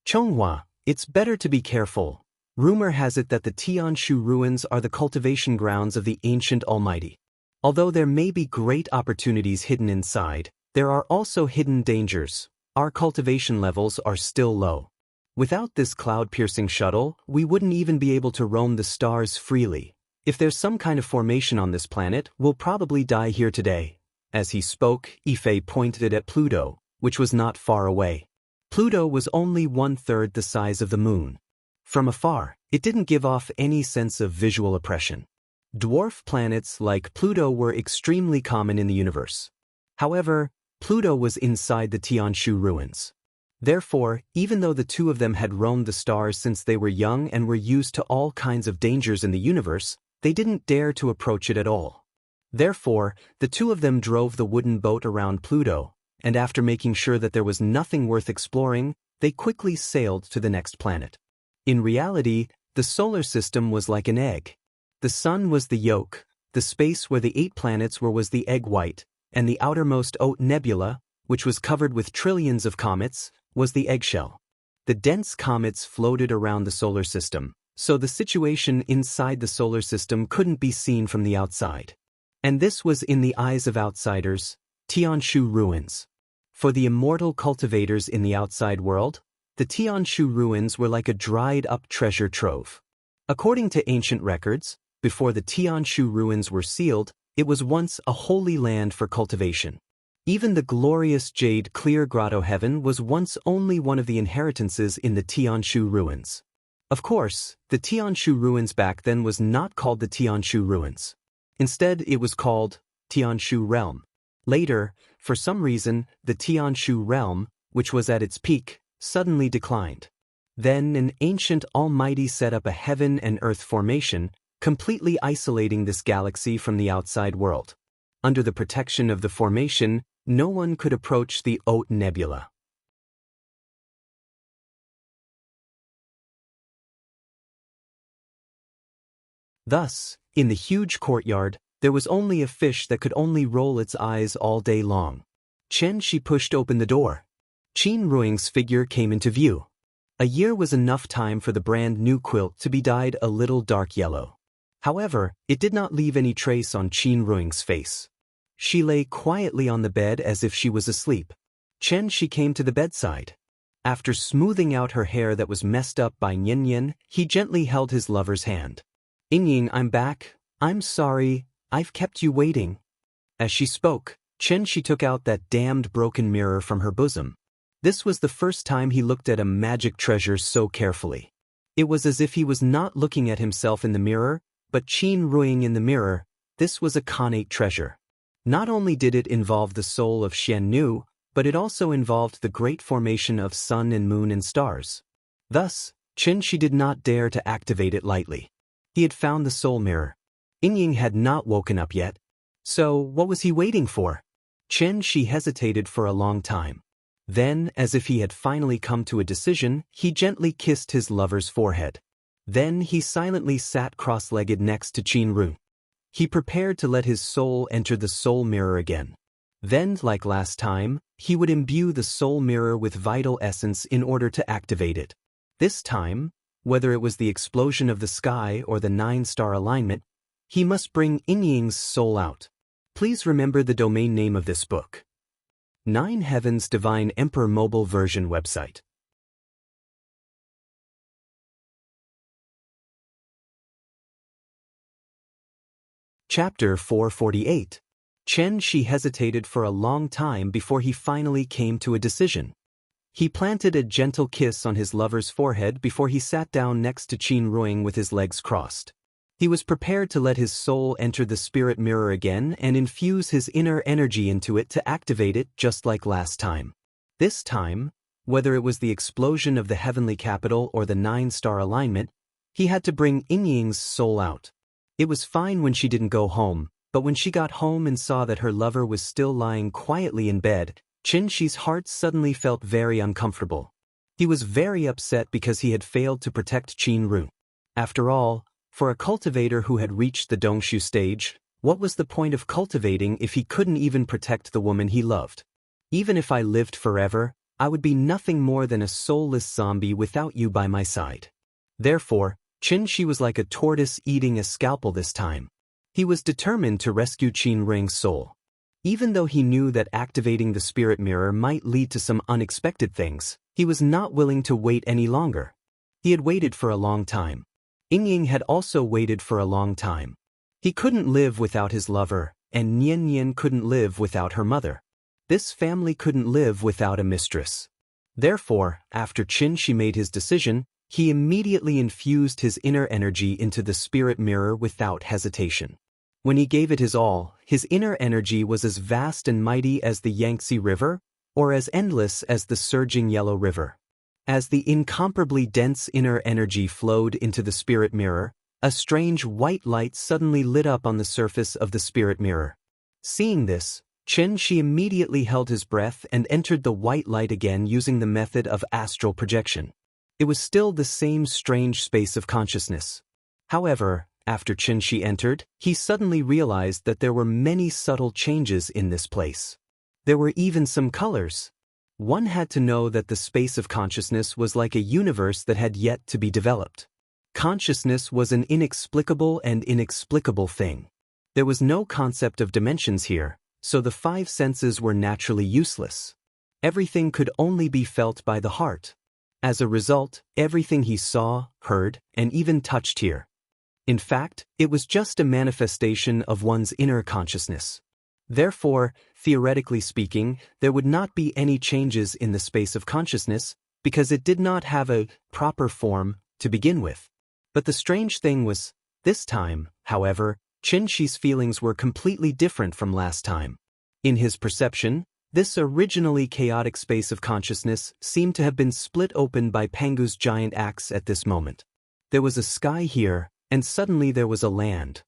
S1: Chonghua, it's better to be careful. Rumor has it that the Tianshu ruins are the cultivation grounds of the ancient Almighty. Although there may be great opportunities hidden inside, there are also hidden dangers. Our cultivation levels are still low. Without this cloud-piercing shuttle, we wouldn't even be able to roam the stars freely. If there's some kind of formation on this planet, we'll probably die here today. As he spoke, Yi Fei pointed at Pluto, which was not far away. Pluto was only 1/3 the size of the moon. From afar, it didn't give off any sense of visual oppression. Dwarf planets like Pluto were extremely common in the universe. However, Pluto was inside the Tianshu ruins. Therefore, even though the two of them had roamed the stars since they were young and were used to all kinds of dangers in the universe, they didn't dare to approach it at all. Therefore, the two of them drove the wooden boat around Pluto, and after making sure that there was nothing worth exploring, they quickly sailed to the next planet. In reality, the solar system was like an egg. The sun was the yolk, the space where the 8 planets were was the egg white, and the outermost Haute Nebula, which was covered with trillions of comets, was the eggshell. The dense comets floated around the solar system, so the situation inside the solar system couldn't be seen from the outside. And this was in the eyes of outsiders, Tianshu ruins. For the immortal cultivators in the outside world, the Tianshu ruins were like a dried-up treasure trove. According to ancient records, before the Tianshu ruins were sealed, it was once a holy land for cultivation. Even the glorious jade clear grotto heaven was once only one of the inheritances in the Tianshu ruins. Of course, the Tianshu ruins back then was not called the Tianshu ruins. Instead, it was called Tianshu realm. Later, for some reason, the Tianshu realm, which was at its peak, suddenly declined. Then an ancient almighty set up a heaven and earth formation, completely isolating this galaxy from the outside world. Under the protection of the formation, no one could approach the Haute Nebula. Thus, in the huge courtyard, there was only a fish that could only roll its eyes all day long. She pushed open the door. Qin Ruing's figure came into view. A year was enough time for the brand new quilt to be dyed a little dark yellow. However, it did not leave any trace on Qin Ruing's face. She lay quietly on the bed as if she was asleep. She came to the bedside. After smoothing out her hair that was messed up by Yin, he gently held his lover's hand. Ying, I'm back. I'm sorry, I've kept you waiting. As she spoke, she took out that damned broken mirror from her bosom. This was the first time he looked at a magic treasure so carefully. It was as if he was not looking at himself in the mirror, but Qin Ruing in the mirror. This was a Khanate treasure. Not only did it involve the soul of Xian Nu, but it also involved the great formation of sun and moon and stars. Thus, she did not dare to activate it lightly. He had found the soul mirror. Ying had not woken up yet. So, what was he waiting for? She hesitated for a long time. Then, as if he had finally come to a decision, he gently kissed his lover's forehead. Then he silently sat cross-legged next to Qin. He prepared to let his soul enter the soul mirror again. Then, like last time, he would imbue the soul mirror with vital essence in order to activate it. This time, whether it was the explosion of the sky or the 9-star alignment, he must bring Yingying's soul out. Please remember the domain name of this book. 9 Heavens Divine Emperor Mobile Version website. Chapter 448. Chen Shi hesitated for a long time before he finally came to a decision. He planted a gentle kiss on his lover's forehead before he sat down next to Qin Ruing with his legs crossed. He was prepared to let his soul enter the spirit mirror again and infuse his inner energy into it to activate it just like last time. This time, whether it was the explosion of the heavenly capital or the 9-star alignment, he had to bring Yingying's soul out. It was fine when she didn't go home, but when she got home and saw that her lover was still lying quietly in bed, Chen Shi's heart suddenly felt very uncomfortable. He was very upset because he had failed to protect Qin Ru. After all, for a cultivator who had reached the Dongshu stage, what was the point of cultivating if he couldn't even protect the woman he loved? Even if I lived forever, I would be nothing more than a soulless zombie without you by my side. Therefore, Chen Shi was like a tortoise eating a scalpel this time. He was determined to rescue Qin Ruing's soul. Even though he knew that activating the spirit mirror might lead to some unexpected things, he was not willing to wait any longer. He had waited for a long time. Yingying had also waited for a long time. He couldn't live without his lover, and Nian Nian couldn't live without her mother. This family couldn't live without a mistress. Therefore, after Qin Shi made his decision, he immediately infused his inner energy into the spirit mirror without hesitation. When he gave it his all, his inner energy was as vast and mighty as the Yangtze River, or as endless as the surging Yellow River. As the incomparably dense inner energy flowed into the spirit mirror, a strange white light suddenly lit up on the surface of the spirit mirror. Seeing this, Chen Shi immediately held his breath and entered the white light again using the method of astral projection. It was still the same strange space of consciousness. However, after Chen Shi entered, he suddenly realized that there were many subtle changes in this place. There were even some colors. One had to know that the space of consciousness was like a universe that had yet to be developed. Consciousness was an inexplicable and inexplicable thing. There was no concept of dimensions here, so the 5 senses were naturally useless. Everything could only be felt by the heart. As a result, everything he saw, heard, and even touched here. In fact, it was just a manifestation of one's inner consciousness. Therefore, theoretically speaking, there would not be any changes in the space of consciousness, because it did not have a proper form to begin with. But the strange thing was, this time, however, Chen Shi's feelings were completely different from last time. In his perception, this originally chaotic space of consciousness seemed to have been split open by Pangu's giant axe at this moment. There was a sky here, and suddenly there was a land.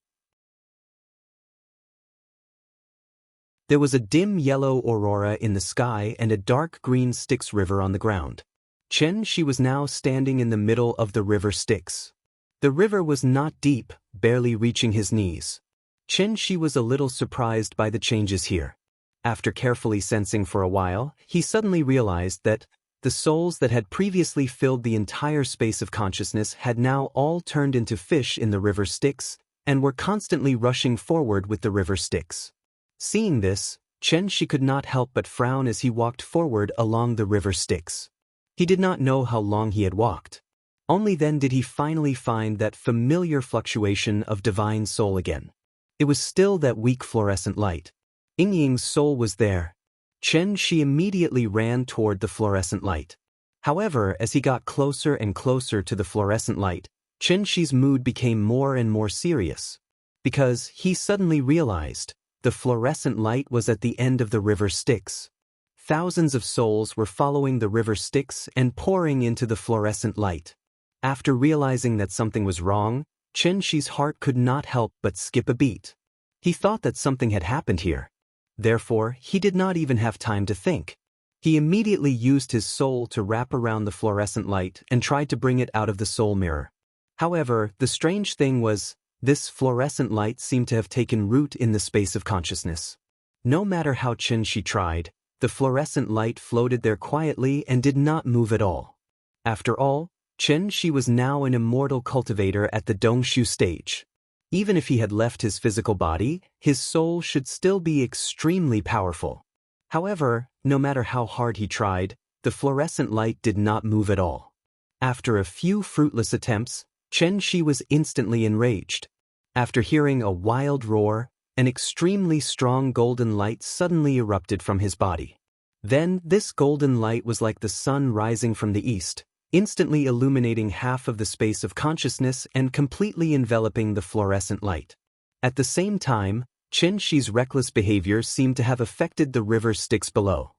S1: There was a dim yellow aurora in the sky and a dark green Styx river on the ground. Chen Shi was now standing in the middle of the river Styx. The river was not deep, barely reaching his knees. Chen Shi was a little surprised by the changes here. After carefully sensing for a while, he suddenly realized that the souls that had previously filled the entire space of consciousness had now all turned into fish in the river Styx and were constantly rushing forward with the river Styx. Seeing this, Chen Shi could not help but frown as he walked forward along the river Styx. He did not know how long he had walked. Only then did he finally find that familiar fluctuation of divine soul again. It was still that weak fluorescent light. Yingying's soul was there. Chen Shi immediately ran toward the fluorescent light. However, as he got closer and closer to the fluorescent light, Chen Shi's mood became more and more serious. Because he suddenly realized the fluorescent light was at the end of the river Styx. Thousands of souls were following the river Styx and pouring into the fluorescent light. After realizing that something was wrong, Chen Shi's heart could not help but skip a beat. He thought that something had happened here. Therefore, he did not even have time to think. He immediately used his soul to wrap around the fluorescent light and tried to bring it out of the soul mirror. However, the strange thing was, this fluorescent light seemed to have taken root in the space of consciousness. No matter how Chen-Shi tried, the fluorescent light floated there quietly and did not move at all. After all, Chen-Shi was now an immortal cultivator at the Dongshu stage. Even if he had left his physical body, his soul should still be extremely powerful. However, no matter how hard he tried, the fluorescent light did not move at all. After a few fruitless attempts, Chen-Shi was instantly enraged. After hearing a wild roar, an extremely strong golden light suddenly erupted from his body. Then, this golden light was like the sun rising from the east, instantly illuminating half of the space of consciousness and completely enveloping the fluorescent light. At the same time, Chen-Shi's reckless behavior seemed to have affected the river Styx below.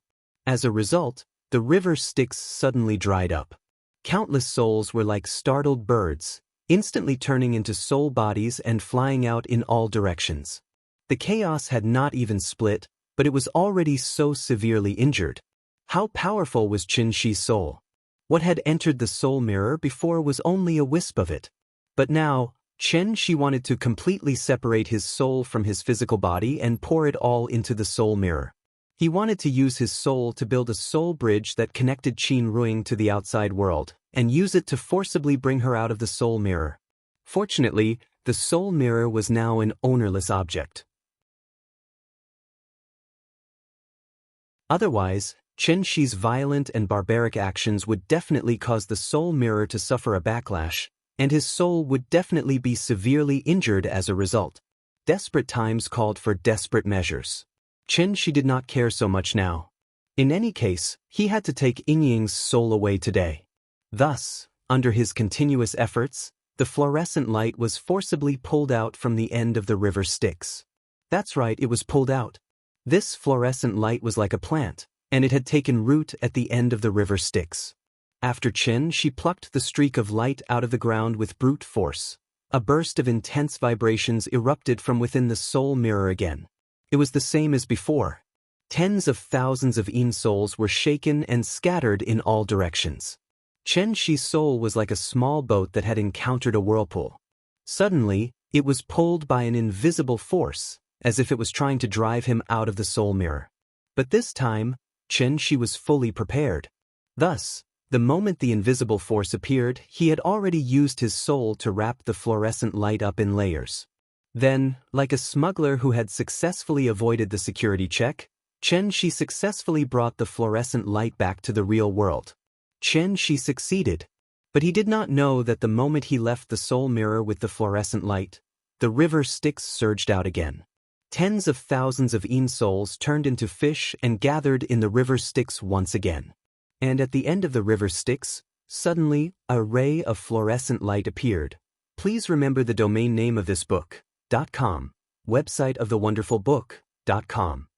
S1: As a result, the river Styx suddenly dried up. Countless souls were like startled birds, instantly turning into soul bodies and flying out in all directions. The chaos had not even split, but it was already so severely injured. How powerful was Chen-Shi's soul? What had entered the soul mirror before was only a wisp of it. But now, Chen-Shi wanted to completely separate his soul from his physical body and pour it all into the soul mirror. He wanted to use his soul to build a soul bridge that connected Qin Ruing to the outside world, and use it to forcibly bring her out of the soul mirror. Fortunately, the soul mirror was now an ownerless object. Otherwise, Chen-Shi's violent and barbaric actions would definitely cause the soul mirror to suffer a backlash, and his soul would definitely be severely injured as a result. Desperate times called for desperate measures. Chen-Shi did not care so much now. In any case, he had to take Yingying's soul away today. Thus, under his continuous efforts, the fluorescent light was forcibly pulled out from the end of the river Styx. That's right, it was pulled out. This fluorescent light was like a plant, and it had taken root at the end of the river Styx. After Chen-Shi plucked the streak of light out of the ground with brute force, a burst of intense vibrations erupted from within the soul mirror again. It was the same as before. Tens of thousands of Yin souls were shaken and scattered in all directions. Chen-Shi's soul was like a small boat that had encountered a whirlpool. Suddenly, it was pulled by an invisible force, as if it was trying to drive him out of the soul mirror. But this time, Chen-Shi was fully prepared. Thus, the moment the invisible force appeared, he had already used his soul to wrap the fluorescent light up in layers. Then, like a smuggler who had successfully avoided the security check, Chen-Shi successfully brought the fluorescent light back to the real world. Chen-Shi succeeded, but he did not know that the moment he left the soul mirror with the fluorescent light, the river Styx surged out again. Tens of thousands of Yin souls turned into fish and gathered in the river Styx once again. And at the end of the river Styx, suddenly, a ray of fluorescent light appeared. Please remember the domain name of this book. .com. Website of thewonderfulbook.com.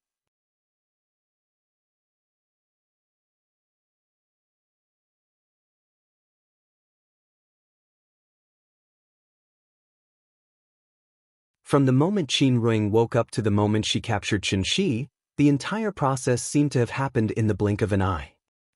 S1: From the moment Qin Ruing woke up to the moment she captured Chen-Shi, the entire process seemed to have happened in the blink of an eye.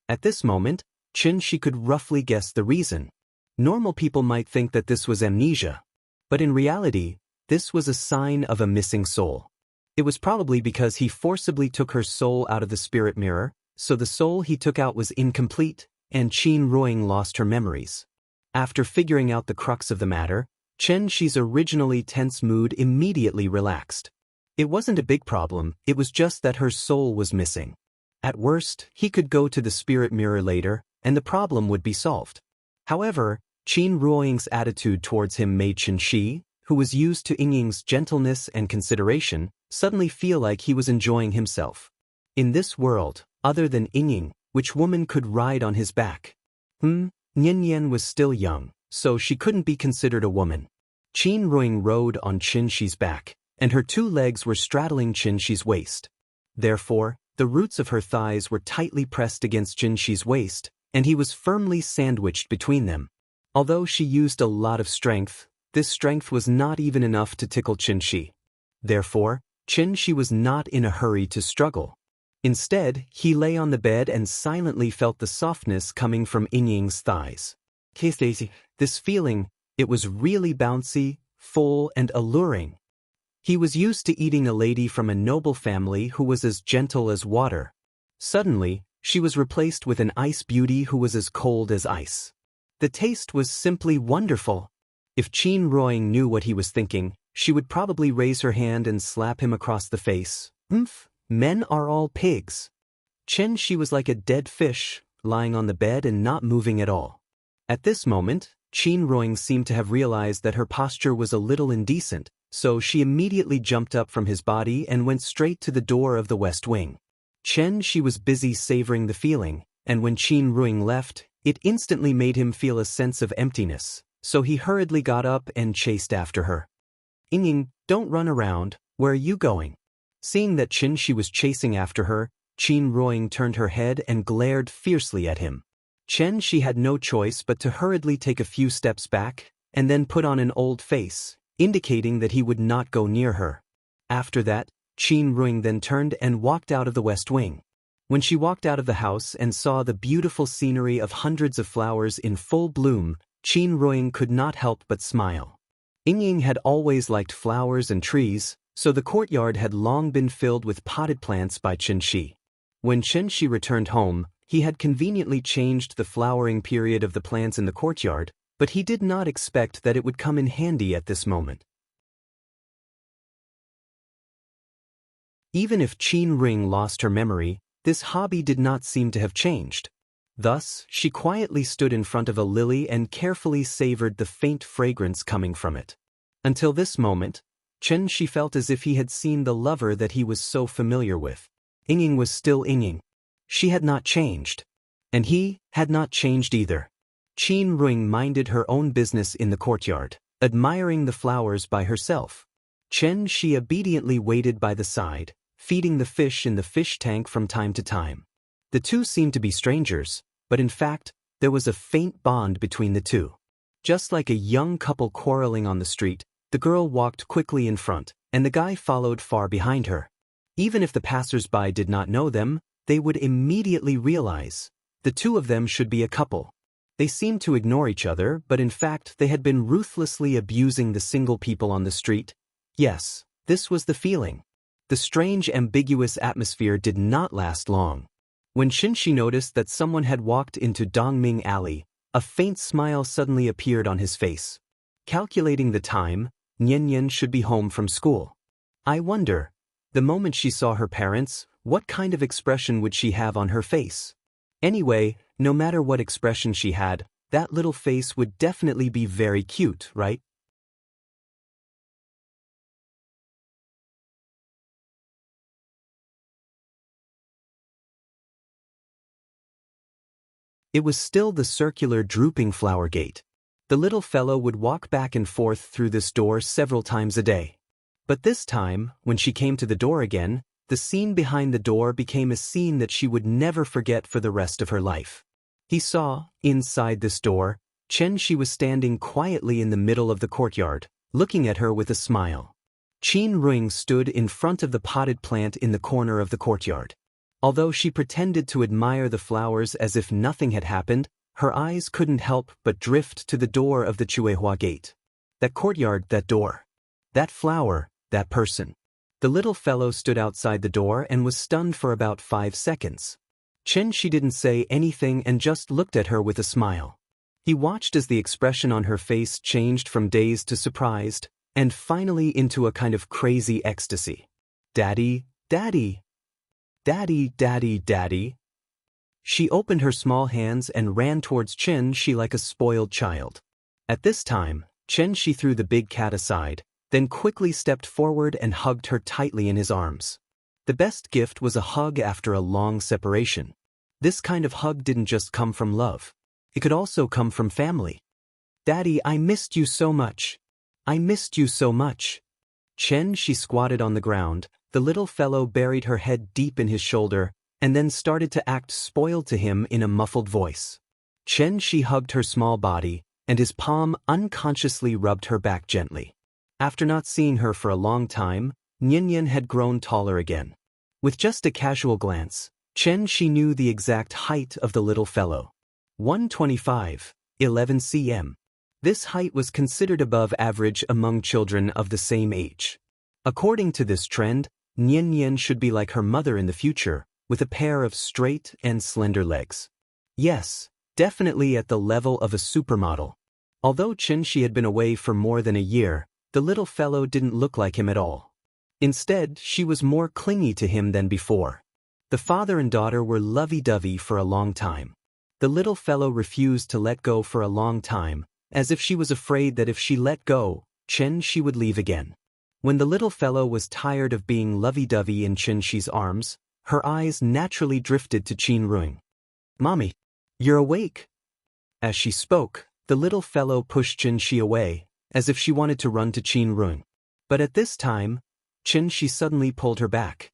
S1: At this moment, Chen-Shi could roughly guess the reason. Normal people might think that this was amnesia. But in reality, this was a sign of a missing soul. It was probably because he forcibly took her soul out of the spirit mirror, so the soul he took out was incomplete, and Qin Ruing lost her memories. After figuring out the crux of the matter, Chen-Shi's originally tense mood immediately relaxed. It wasn't a big problem, it was just that her soul was missing. At worst, he could go to the spirit mirror later, and the problem would be solved. However, Qin Ruing's attitude towards him made Chen-Shi, who was used to Yingying's gentleness and consideration, suddenly feel like he was enjoying himself. In this world, other than Yingying, which woman could ride on his back? Nian was still young, so she couldn't be considered a woman. Qin Ruing rode on Chen-Shi's back, and her two legs were straddling Chen-Shi's waist. Therefore, the roots of her thighs were tightly pressed against Chen-Shi's waist, and he was firmly sandwiched between them. Although she used a lot of strength, this strength was not even enough to tickle Chen-Shi. Therefore, Chen-Shi was not in a hurry to struggle. Instead, he lay on the bed and silently felt the softness coming from Yingying's thighs. Kiss Daisy, this feeling, it was really bouncy, full and alluring. He was used to eating a lady from a noble family who was as gentle as water. Suddenly, she was replaced with an ice beauty who was as cold as ice. The taste was simply wonderful. If Qin Ruoying knew what he was thinking, she would probably raise her hand and slap him across the face. Men are all pigs. Chen Shi was like a dead fish, lying on the bed and not moving at all. At this moment, Qin Ruoying seemed to have realized that her posture was a little indecent, so she immediately jumped up from his body and went straight to the door of the west wing. Chen Shi was busy savoring the feeling, and when Qin Ruoying left, it instantly made him feel a sense of emptiness, so he hurriedly got up and chased after her. Yingying, don't run around, where are you going? Seeing that Chen Shi was chasing after her, Qin Ruoying turned her head and glared fiercely at him. Chen Shi had no choice but to hurriedly take a few steps back, and then put on an old face, indicating that he would not go near her. After that, Qin Ruoying then turned and walked out of the west wing. When she walked out of the house and saw the beautiful scenery of hundreds of flowers in full bloom, Qin Ruoying could not help but smile. Yingying had always liked flowers and trees, so the courtyard had long been filled with potted plants by Chen Shi. When Chen Shi returned home, he had conveniently changed the flowering period of the plants in the courtyard, but he did not expect that it would come in handy at this moment. Even if Qin Ruoying lost her memory, this hobby did not seem to have changed. Thus, she quietly stood in front of a lily and carefully savored the faint fragrance coming from it. Until this moment, Chen Shi felt as if he had seen the lover that he was so familiar with. Yingying was still Yingying. She had not changed. And he had not changed either. Qin Ruoying minded her own business in the courtyard, admiring the flowers by herself. Chen Shi obediently waited by the side, feeding the fish in the fish tank from time to time. The two seemed to be strangers, but in fact, there was a faint bond between the two. Just like a young couple quarreling on the street, the girl walked quickly in front, and the guy followed far behind her. Even if the passers-by did not know them, they would immediately realize the two of them should be a couple. They seemed to ignore each other, but in fact they had been ruthlessly abusing the single people on the street. Yes, this was the feeling. The strange ambiguous atmosphere did not last long. When Chen Shi noticed that someone had walked into Dongming Alley, a faint smile suddenly appeared on his face. Calculating the time, Nian should be home from school. I wonder, the moment she saw her parents, what kind of expression would she have on her face? Anyway, no matter what expression she had, that little face would definitely be very cute, right? It was still the circular drooping flower gate. The little fellow would walk back and forth through this door several times a day. But this time, when she came to the door again, the scene behind the door became a scene that she would never forget for the rest of her life. He saw, inside this door, Chen Shi was standing quietly in the middle of the courtyard, looking at her with a smile. Qin Ruoying stood in front of the potted plant in the corner of the courtyard. Although she pretended to admire the flowers as if nothing had happened, her eyes couldn't help but drift to the door of the Chuehua gate. That courtyard, that door. That flower, that person. The little fellow stood outside the door and was stunned for about 5 seconds. Chen Shi didn't say anything and just looked at her with a smile. He watched as the expression on her face changed from dazed to surprised, and finally into a kind of crazy ecstasy. Daddy, daddy. Daddy, daddy, daddy. She opened her small hands and ran towards Chen Shi like a spoiled child. At this time, Chen Shi threw the big cat aside, then quickly stepped forward and hugged her tightly in his arms. The best gift was a hug after a long separation. This kind of hug didn't just come from love. It could also come from family. Daddy, I missed you so much. I missed you so much. Chen Shi squatted on the ground. The little fellow buried her head deep in his shoulder, and then started to act spoiled to him in a muffled voice. Chen Shi hugged her small body, and his palm unconsciously rubbed her back gently. After not seeing her for a long time, Nian had grown taller again. With just a casual glance, Chen Shi knew the exact height of the little fellow. 125, 11 cm. This height was considered above average among children of the same age. According to this trend, Nian Nian should be like her mother in the future, with a pair of straight and slender legs. Yes, definitely at the level of a supermodel. Although Chen Shi had been away for more than a year, the little fellow didn't look like him at all. Instead, she was more clingy to him than before. The father and daughter were lovey-dovey for a long time. The little fellow refused to let go for a long time, as if she was afraid that if she let go, Chen Shi would leave again. When the little fellow was tired of being lovey-dovey in Chen Shi's arms, her eyes naturally drifted to Qin Ruing. "Mommy, you're awake." As she spoke, the little fellow pushed Chen Shi away, as if she wanted to run to Qin Ruing. But at this time, Chen Shi suddenly pulled her back.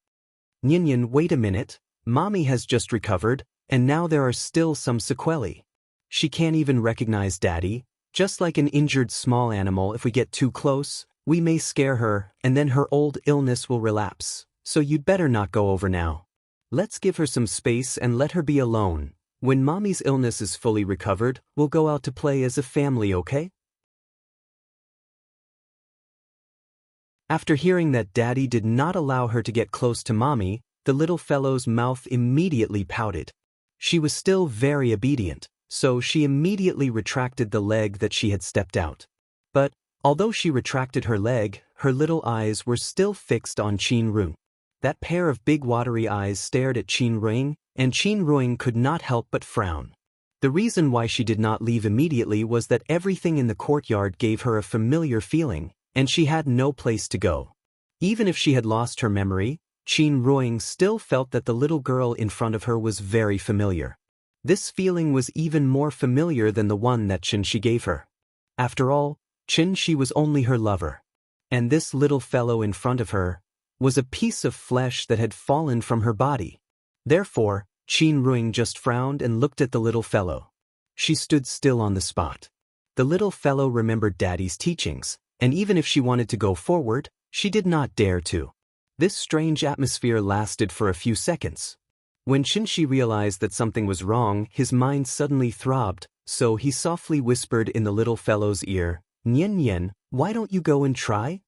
S1: "Nian, wait a minute, Mommy has just recovered, and now there are still some sequelae. She can't even recognize Daddy. Just like an injured small animal, if we get too close, we may scare her, and then her old illness will relapse, so you'd better not go over now. Let's give her some space and let her be alone. When Mommy's illness is fully recovered, we'll go out to play as a family, okay?" After hearing that Daddy did not allow her to get close to Mommy, the little fellow's mouth immediately pouted. She was still very obedient, so she immediately retracted the leg that she had stepped out. But, although she retracted her leg, her little eyes were still fixed on Qin Ruing. That pair of big watery eyes stared at Qin Ruing, and Qin Ruing could not help but frown. The reason why she did not leave immediately was that everything in the courtyard gave her a familiar feeling, and she had no place to go. Even if she had lost her memory, Qin Ruing still felt that the little girl in front of her was very familiar. This feeling was even more familiar than the one that Chen Shi gave her. After all, Chen Shi was only her lover. And this little fellow in front of her was a piece of flesh that had fallen from her body. Therefore, Qin Ruing just frowned and looked at the little fellow. She stood still on the spot. The little fellow remembered Daddy's teachings, and even if she wanted to go forward, she did not dare to. This strange atmosphere lasted for a few seconds. When Chen Shi realized that something was wrong, his mind suddenly throbbed, so he softly whispered in the little fellow's ear, "Nian, why don't you go and try?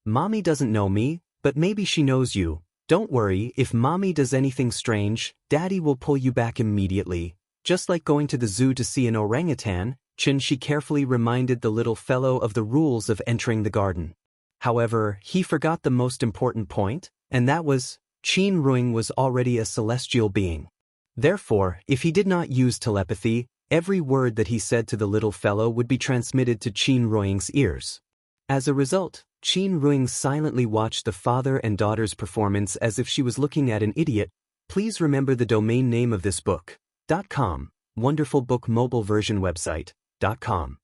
S1: Mommy doesn't know me, but maybe she knows you. Don't worry, if Mommy does anything strange, Daddy will pull you back immediately." Just like going to the zoo to see an orangutan, Chen Shi carefully reminded the little fellow of the rules of entering the garden. However, he forgot the most important point, and that was, Qin Ruing was already a celestial being. Therefore, if he did not use telepathy, every word that he said to the little fellow would be transmitted to Qin Ruing's ears. As a result, Qin Ruing silently watched the father and daughter's performance as if she was looking at an idiot. Please remember the domain name of this book. .com, Wonderful Book Mobile Version Website. .com.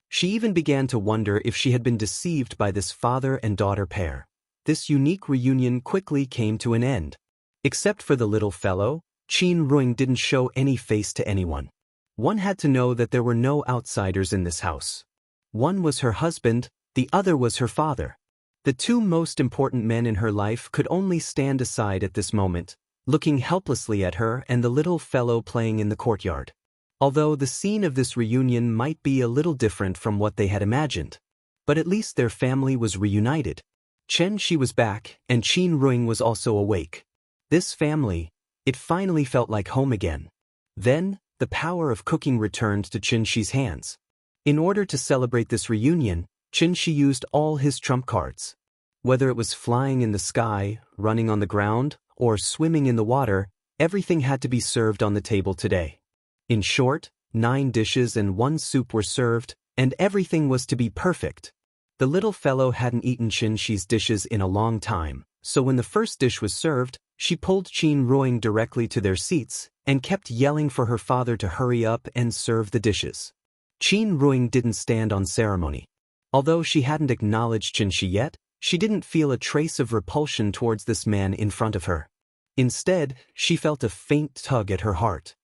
S1: She even began to wonder if she had been deceived by this father and daughter pair. This unique reunion quickly came to an end. Except for the little fellow, Qin Ruing didn't show any face to anyone. One had to know that there were no outsiders in this house. One was her husband, the other was her father. The two most important men in her life could only stand aside at this moment, looking helplessly at her and the little fellow playing in the courtyard. Although the scene of this reunion might be a little different from what they had imagined. But at least their family was reunited. Chen Shi was back, and Qin Ruing was also awake. This family, it finally felt like home again. Then, the power of cooking returned to Chen Shi's hands. In order to celebrate this reunion, Chen Shi used all his trump cards. Whether it was flying in the sky, running on the ground, or swimming in the water, everything had to be served on the table today. In short, 9 dishes and 1 soup were served, and everything was to be perfect. The little fellow hadn't eaten Chen Shi's dishes in a long time, so when the first dish was served, she pulled Qin Ruing directly to their seats and kept yelling for her father to hurry up and serve the dishes. Qin Ruing didn't stand on ceremony. Although she hadn't acknowledged Chen Shi yet, she didn't feel a trace of repulsion towards this man in front of her. Instead, she felt a faint tug at her heart.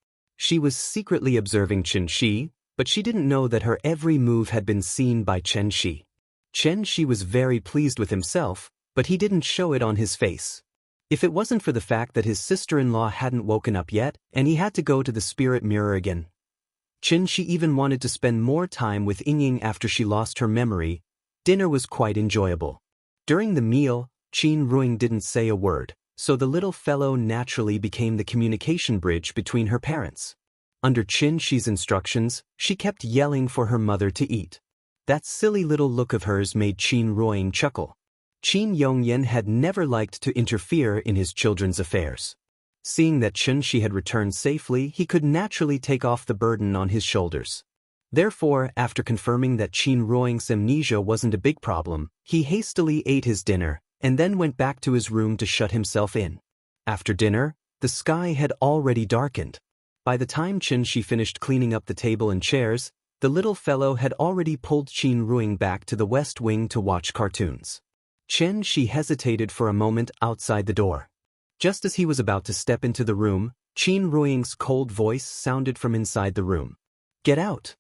S1: She was secretly observing Chen Shi, but she didn't know that her every move had been seen by Chen Shi. Chen Shi was very pleased with himself, but he didn't show it on his face. If it wasn't for the fact that his sister-in-law hadn't woken up yet, and he had to go to the spirit mirror again. Chen Shi even wanted to spend more time with Ying after she lost her memory. Dinner was quite enjoyable. During the meal, Qin Ruing didn't say a word, so the little fellow naturally became the communication bridge between her parents. Under Chen Shi's instructions, she kept yelling for her mother to eat. That silly little look of hers made Qin Ruing chuckle. Qin Yongyan had never liked to interfere in his children's affairs. Seeing that Chen Shi had returned safely, he could naturally take off the burden on his shoulders. Therefore, after confirming that Qin Ruing's amnesia wasn't a big problem, he hastily ate his dinner, and then went back to his room to shut himself in. After dinner, the sky had already darkened. By the time Chen Shi finished cleaning up the table and chairs, the little fellow had already pulled Qin Ruing back to the west wing to watch cartoons. Chen Shi hesitated for a moment outside the door. Just as he was about to step into the room, Qin Ruing's cold voice sounded from inside the room. "Get out!"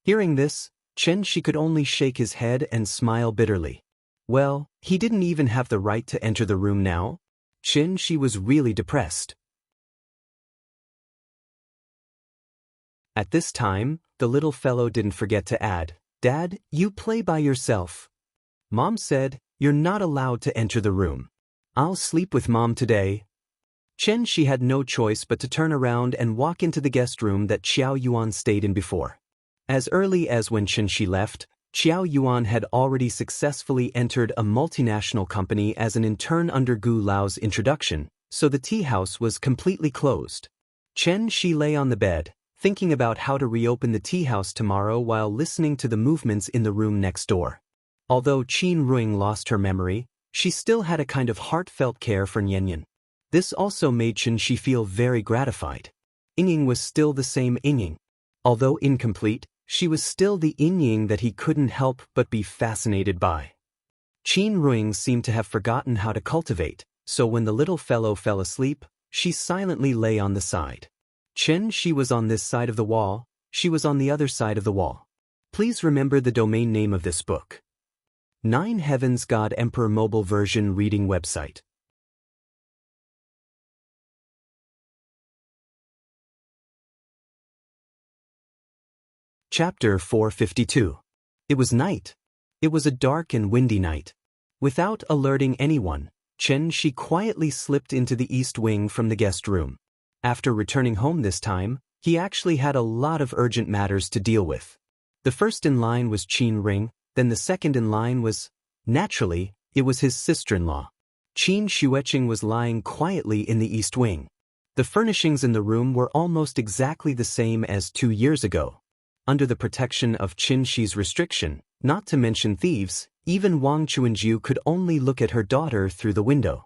S1: Hearing this, Chen Shi could only shake his head and smile bitterly. Well, he didn't even have the right to enter the room now. Chen Shi was really depressed. At this time, the little fellow didn't forget to add, "Dad, you play by yourself." Mom said, "You're not allowed to enter the room. I'll sleep with Mom today." Chen Shi had no choice but to turn around and walk into the guest room that Qiao Yuan stayed in before. As early as when Chen Shi left, Qiao Yuan had already successfully entered a multinational company as an intern under Gu Lao's introduction, so the tea house was completely closed. Chen Shi lay on the bed, thinking about how to reopen the tea house tomorrow while listening to the movements in the room next door. Although Qin Ruing lost her memory, she still had a kind of heartfelt care for Nianyan. This also made Chen Shi feel very gratified. Ying was still the same Ying. Although incomplete, she was still the Ying that he couldn't help but be fascinated by. Qin Ruing seemed to have forgotten how to cultivate, so when the little fellow fell asleep, she silently lay on the side. Chen Shi was on this side of the wall, she was on the other side of the wall. Please remember the domain name of this book. 9 Heavens God Emperor Mobile Version Reading Website. Chapter 452. It was night. It was a dark and windy night. Without alerting anyone, Chen Shi quietly slipped into the east wing from the guest room. After returning home this time, he actually had a lot of urgent matters to deal with. The first in line was Qin Ring, then the second in line was, naturally, it was his sister-in-law. Qin Xueqing was lying quietly in the east wing. The furnishings in the room were almost exactly the same as 2 years ago. Under the protection of Qin Shi's restriction, not to mention thieves, even Wang Chuanjiu could only look at her daughter through the window.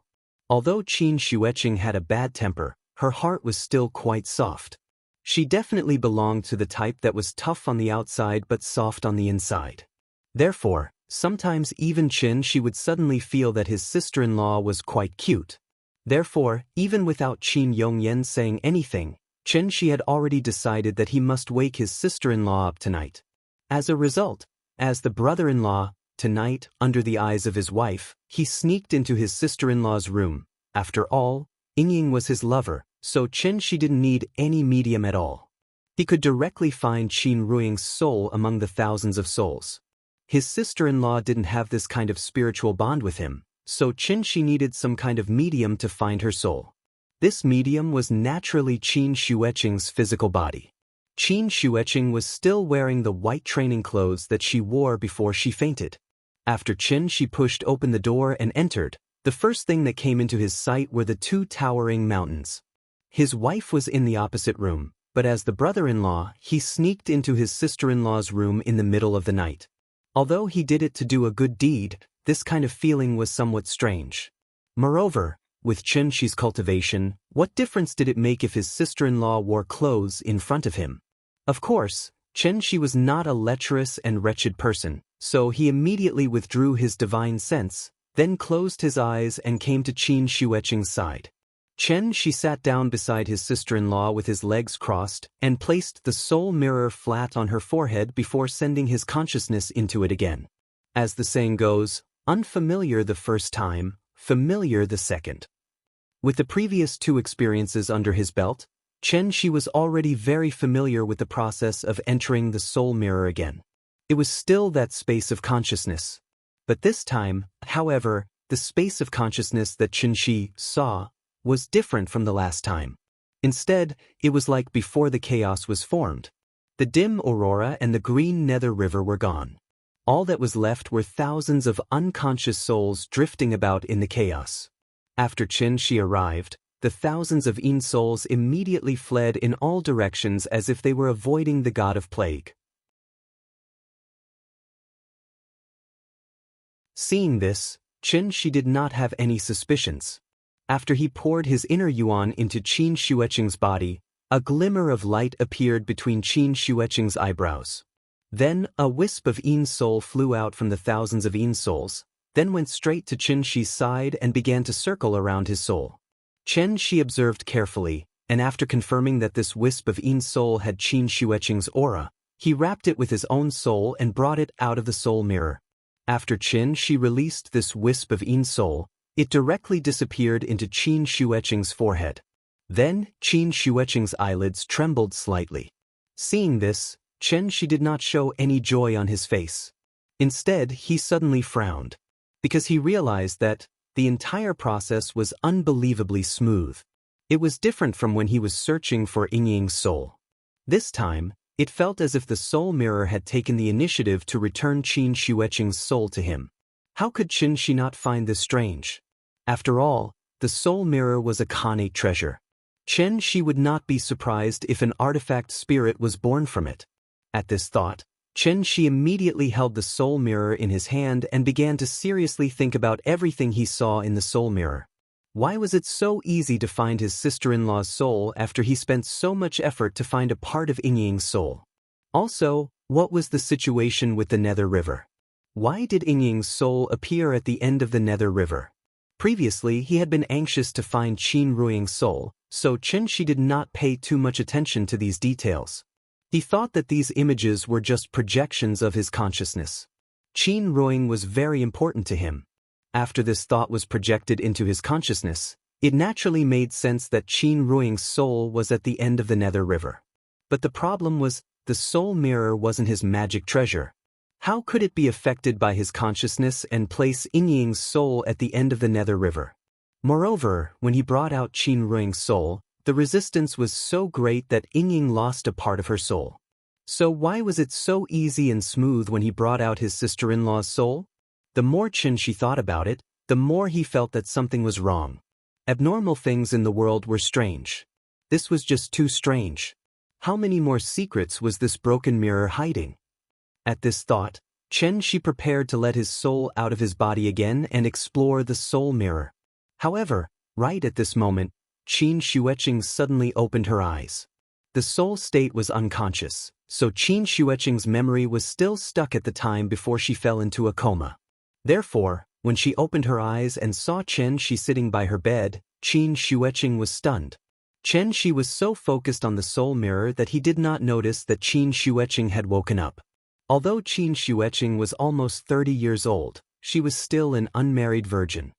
S1: Although Qin Xueqing had a bad temper, her heart was still quite soft. She definitely belonged to the type that was tough on the outside but soft on the inside. Therefore, sometimes even Chen Shi would suddenly feel that his sister-in-law was quite cute. Therefore, even without Qin Yongyan saying anything, Chen Shi had already decided that he must wake his sister-in-law up tonight. As a result, as the brother-in-law, tonight, under the eyes of his wife, he sneaked into his sister-in-law's room. After all, Ying was his lover, so Chen Shi didn't need any medium at all. He could directly find Qin Ruing's soul among the thousands of souls. His sister-in-law didn't have this kind of spiritual bond with him, so Chen Shi needed some kind of medium to find her soul. This medium was naturally Qin Xueqing's physical body. Qin Xueqing was still wearing the white training clothes that she wore before she fainted. After Chen Shi pushed open the door and entered, the first thing that came into his sight were the 2 towering mountains. His wife was in the opposite room, but as the brother-in-law, he sneaked into his sister-in-law's room in the middle of the night. Although he did it to do a good deed, this kind of feeling was somewhat strange. Moreover, with Chen Shi's cultivation, what difference did it make if his sister-in-law wore clothes in front of him? Of course, Chen Shi was not a lecherous and wretched person, so he immediately withdrew his divine sense, then closed his eyes and came to Qin Xueqing's side. Chen Shi sat down beside his sister-in-law with his legs crossed and placed the soul mirror flat on her forehead before sending his consciousness into it again. As the saying goes, unfamiliar the first time, familiar the second. With the previous 2 experiences under his belt, Chen Shi was already very familiar with the process of entering the soul mirror again. It was still that space of consciousness. But this time, however, the space of consciousness that Chen Shi saw was different from the last time. Instead, it was like before the chaos was formed. The dim aurora and the green nether river were gone. All that was left were thousands of unconscious souls drifting about in the chaos. After Chen Shi arrived, the thousands of Yin souls immediately fled in all directions as if they were avoiding the god of plague. Seeing this, Chen Shi did not have any suspicions. After he poured his inner yuan into Qin Xueqing's body, a glimmer of light appeared between Qin Xueqing's eyebrows. Then, a wisp of Yin soul flew out from the thousands of Yin souls, then went straight to Chen Shi's side and began to circle around his soul. Chen Shi observed carefully, and after confirming that this wisp of Yin soul had Qin Xueqing's aura, he wrapped it with his own soul and brought it out of the soul mirror. After Chen Shi released this wisp of Yin soul, it directly disappeared into Qin Xueqing's forehead. Then, Qin Xueqing's eyelids trembled slightly. Seeing this, Chen Shi did not show any joy on his face. Instead, he suddenly frowned, because he realized that the entire process was unbelievably smooth. It was different from when he was searching for Yingying's soul. This time, it felt as if the soul mirror had taken the initiative to return Qin Xueqing's soul to him. How could Chen Shi not find this strange? After all, the soul mirror was a Khanate treasure. Chen Shi would not be surprised if an artifact spirit was born from it. At this thought, Chen Shi immediately held the soul mirror in his hand and began to seriously think about everything he saw in the soul mirror. Why was it so easy to find his sister-in-law's soul after he spent so much effort to find a part of Yingying's soul? Also, what was the situation with the Nether River? Why did Yingying's soul appear at the end of the Nether River? Previously, he had been anxious to find Qin Ruiying's soul, so Chen Shi did not pay too much attention to these details. He thought that these images were just projections of his consciousness. Qin Ruiying was very important to him. After this thought was projected into his consciousness, it naturally made sense that Qin Ruiying's soul was at the end of the Nether River. But the problem was, the soul mirror wasn't his magic treasure. How could it be affected by his consciousness and place Yingying's soul at the end of the Nether River? Moreover, when he brought out Qin Ruiying's soul, the resistance was so great that Yingying lost a part of her soul. So why was it so easy and smooth when he brought out his sister-in-law's soul? The more Chen Shi thought about it, the more he felt that something was wrong. Abnormal things in the world were strange. This was just too strange. How many more secrets was this broken mirror hiding? At this thought, Chen Shi prepared to let his soul out of his body again and explore the soul mirror. However, right at this moment, Qin Xueqing suddenly opened her eyes. The soul state was unconscious, so Qin Xueqing's memory was still stuck at the time before she fell into a coma. Therefore, when she opened her eyes and saw Chen Shi sitting by her bed, Qin Xueqing was stunned. Chen Shi was so focused on the soul mirror that he did not notice that Qin Xueqing had woken up. Although Qin Xueqing was almost 30 years old, she was still an unmarried virgin.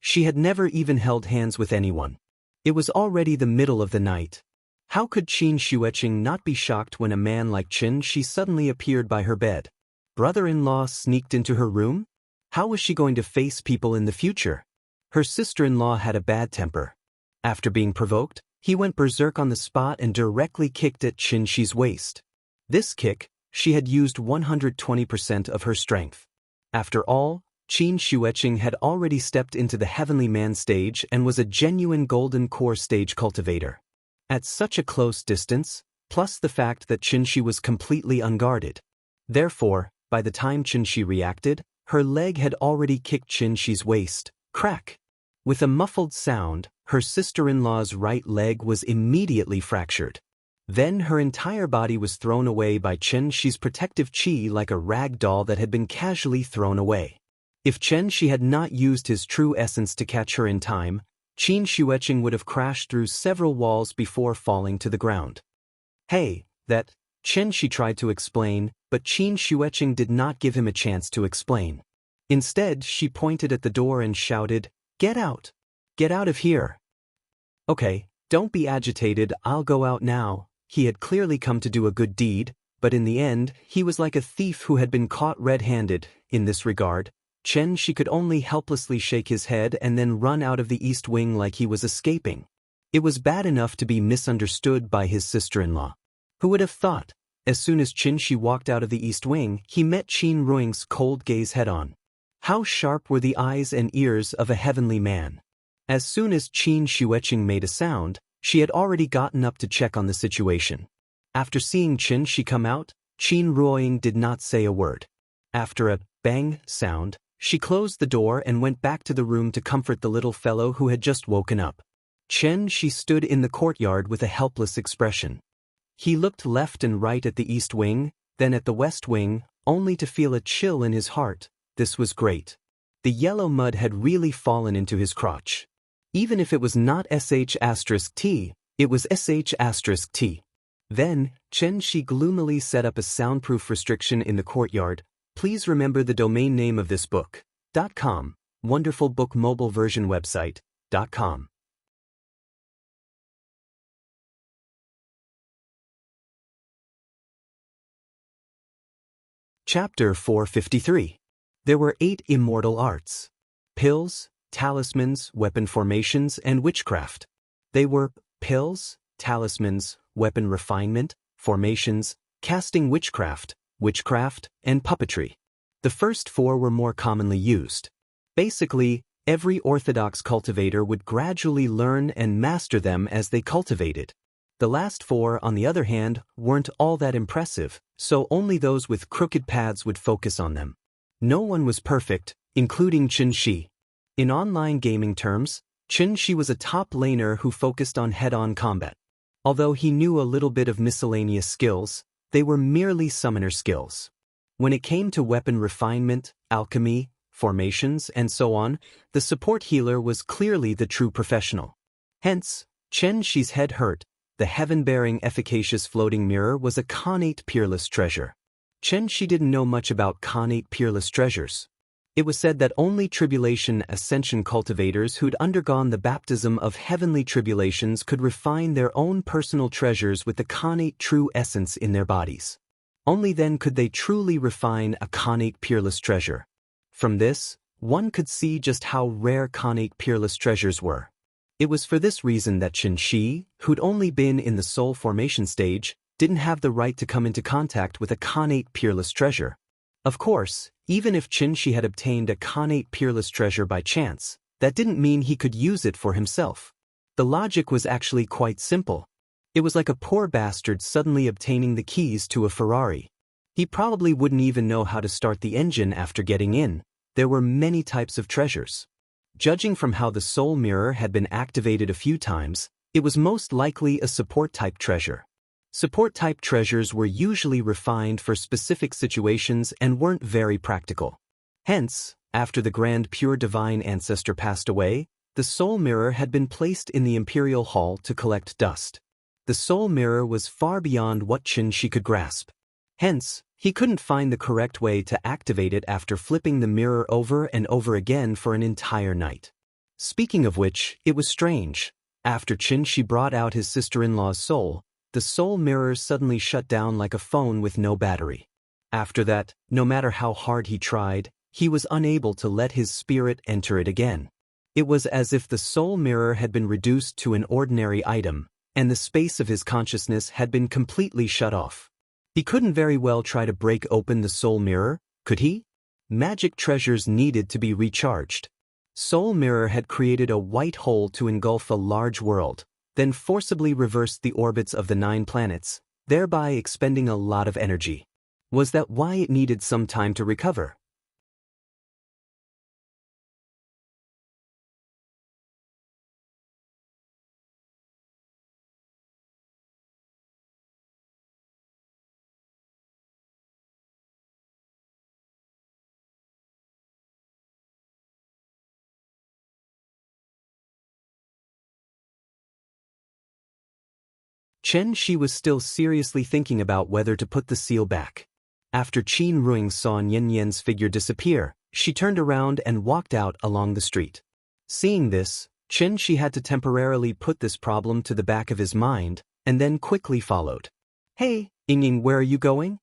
S1: She had never even held hands with anyone. It was already the middle of the night. How could Qin Xueqing not be shocked when a man like Chen Shi suddenly appeared by her bed? Brother-in-law sneaked into her room? How was she going to face people in the future? Her sister-in-law had a bad temper. After being provoked, he went berserk on the spot and directly kicked at Chen Shi's waist. This kick, she had used 120% of her strength. After all, Qin Xueqing had already stepped into the Heavenly Man stage and was a genuine Golden Core stage cultivator. At such a close distance, plus the fact that Chen Shi was completely unguarded. Therefore, by the time Chen Shi reacted, her leg had already kicked Chen Shi's waist. Crack! With a muffled sound, her sister-in-law's right leg was immediately fractured. Then her entire body was thrown away by Chen Shi's protective chi like a rag doll that had been casually thrown away. If Chen Shi had not used his true essence to catch her in time, Qin Shueqing would have crashed through several walls before falling to the ground. Hey, that, Chen Shi tried to explain, but Qin Shueqing did not give him a chance to explain. Instead, she pointed at the door and shouted, "Get out! Get out of here!" Okay, don't be agitated, I'll go out now. He had clearly come to do a good deed, but in the end, he was like a thief who had been caught red-handed. In this regard, Chen Shi could only helplessly shake his head and then run out of the east wing like he was escaping. It was bad enough to be misunderstood by his sister-in-law. Who would have thought? As soon as Qin Shi walked out of the east wing, he met Qin Ruing's cold gaze head-on. How sharp were the eyes and ears of a heavenly man. As soon as Qin Shueqing made a sound, she had already gotten up to check on the situation. After seeing Qin Shi come out, Qin Ruoying did not say a word. After a bang sound, she closed the door and went back to the room to comfort the little fellow who had just woken up. Chen Shi stood in the courtyard with a helpless expression. He looked left and right at the east wing, then at the west wing, only to feel a chill in his heart. This was great. The yellow mud had really fallen into his crotch. Even if it was not sh*t, it was sh*t. Then, Chen Shi gloomily set up a soundproof restriction in the courtyard. Please remember the domain name of this book. .com. Wonderful book mobile version website. .com. Chapter 453. There were 8 immortal arts. Pills, talismans, weapon formations, and witchcraft. They were pills, talismans, weapon refinement, formations, casting witchcraft, and puppetry. The first 4 were more commonly used. Basically, every orthodox cultivator would gradually learn and master them as they cultivated. The last 4, on the other hand, weren't all that impressive, so only those with crooked paths would focus on them. No one was perfect, including Qin Shi. In online gaming terms, Qin Shi was a top laner who focused on head-on combat. Although he knew a little bit of miscellaneous skills, they were merely summoner skills. When it came to weapon refinement, alchemy, formations, and so on, the support healer was clearly the true professional. Hence, Chen Shi's head hurt. The heaven-bearing efficacious floating mirror was a connate peerless treasure. Chen Shi didn't know much about connate peerless treasures. It was said that only tribulation ascension cultivators who'd undergone the baptism of heavenly tribulations could refine their own personal treasures with the connate true essence in their bodies. Only then could they truly refine a connate peerless treasure. From this, one could see just how rare connate peerless treasures were. It was for this reason that Qin Shi, who'd only been in the soul formation stage, didn't have the right to come into contact with a connate peerless treasure. Of course, even if Qin Shi had obtained a connate peerless treasure by chance, that didn't mean he could use it for himself. The logic was actually quite simple. It was like a poor bastard suddenly obtaining the keys to a Ferrari. He probably wouldn't even know how to start the engine after getting in. There were many types of treasures. Judging from how the soul mirror had been activated a few times, it was most likely a support-type treasure. Support-type treasures were usually refined for specific situations and weren't very practical. Hence, after the Grand Pure Divine Ancestor passed away, the soul mirror had been placed in the Imperial Hall to collect dust. The soul mirror was far beyond what Qin Shi could grasp. Hence, he couldn't find the correct way to activate it after flipping the mirror over and over again for an entire night. Speaking of which, it was strange. After Qin Shi brought out his sister-in-law's soul, the soul mirror suddenly shut down like a phone with no battery. After that, no matter how hard he tried, he was unable to let his spirit enter it again. It was as if the soul mirror had been reduced to an ordinary item, and the space of his consciousness had been completely shut off. He couldn't very well try to break open the soul mirror, could he? Magic treasures needed to be recharged. Soul mirror had created a white hole to engulf a large world, then forcibly reversed the orbits of the 9 planets, thereby expending a lot of energy. Was that why it needed some time to recover? Chen Shi was still seriously thinking about whether to put the seal back. After Qin Ruing saw Nian Yan's figure disappear, she turned around and walked out along the street. Seeing this, Chen Shi had to temporarily put this problem to the back of his mind, and then quickly followed. Hey, Yingying, where are you going?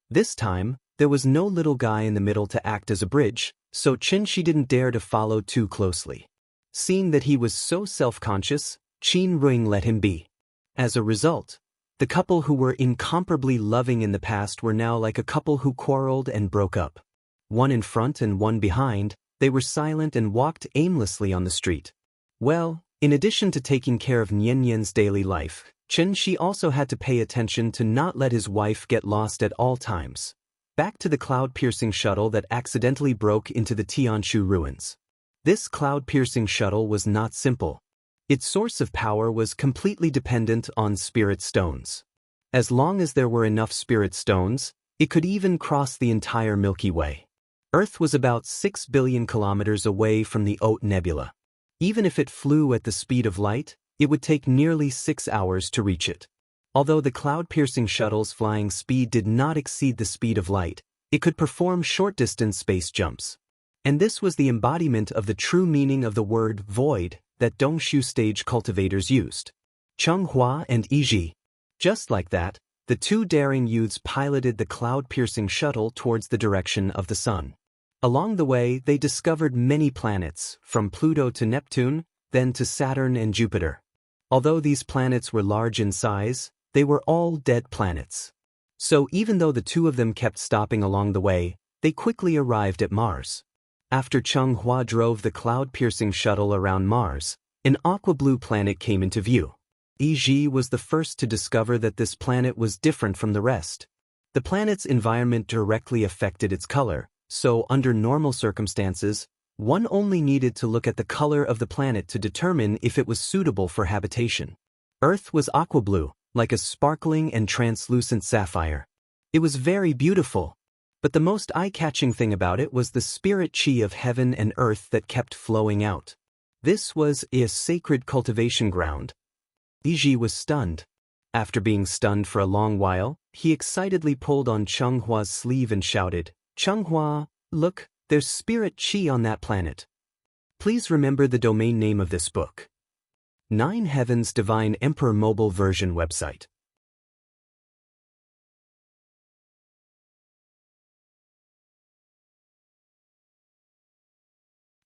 S1: This time, there was no little guy in the middle to act as a bridge, so Chen Shi didn't dare to follow too closely. Seeing that he was so self-conscious, Qin Ruing let him be. As a result, the couple who were incomparably loving in the past were now like a couple who quarreled and broke up. One in front and one behind, they were silent and walked aimlessly on the street. Well, in addition to taking care of Nian Yan's daily life, Chen Shi also had to pay attention to not let his wife get lost at all times. Back to the cloud-piercing shuttle that accidentally broke into the Tianshu ruins. This cloud-piercing shuttle was not simple. Its source of power was completely dependent on spirit stones. As long as there were enough spirit stones, it could even cross the entire Milky Way. Earth was about 6 billion kilometers away from the Oort Nebula. Even if it flew at the speed of light, it would take nearly 6 hours to reach it. Although the cloud-piercing shuttle's flying speed did not exceed the speed of light, it could perform short-distance space jumps. And this was the embodiment of the true meaning of the word void that Dongshu stage cultivators used. Cheng-Hua and Yiji. Just like that, the two daring youths piloted the cloud-piercing shuttle towards the direction of the sun. Along the way, they discovered many planets, from Pluto to Neptune, then to Saturn and Jupiter. Although these planets were large in size, they were all dead planets. So even though the two of them kept stopping along the way, they quickly arrived at Mars. After Cheng-Hua drove the cloud-piercing shuttle around Mars, an aqua-blue planet came into view. Yiji was the first to discover that this planet was different from the rest. The planet's environment directly affected its color, so under normal circumstances, one only needed to look at the color of the planet to determine if it was suitable for habitation. Earth was aqua-blue, like a sparkling and translucent sapphire. It was very beautiful. But the most eye-catching thing about it was the spirit chi of heaven and earth that kept flowing out. This was a sacred cultivation ground. Yiji was stunned. After being stunned for a long while, he excitedly pulled on Cheng-Hua's sleeve and shouted, "Cheng-Hua, look, there's spirit chi on that planet." Please remember the domain name of this book. 9 Heavens Divine Emperor Mobile Version website.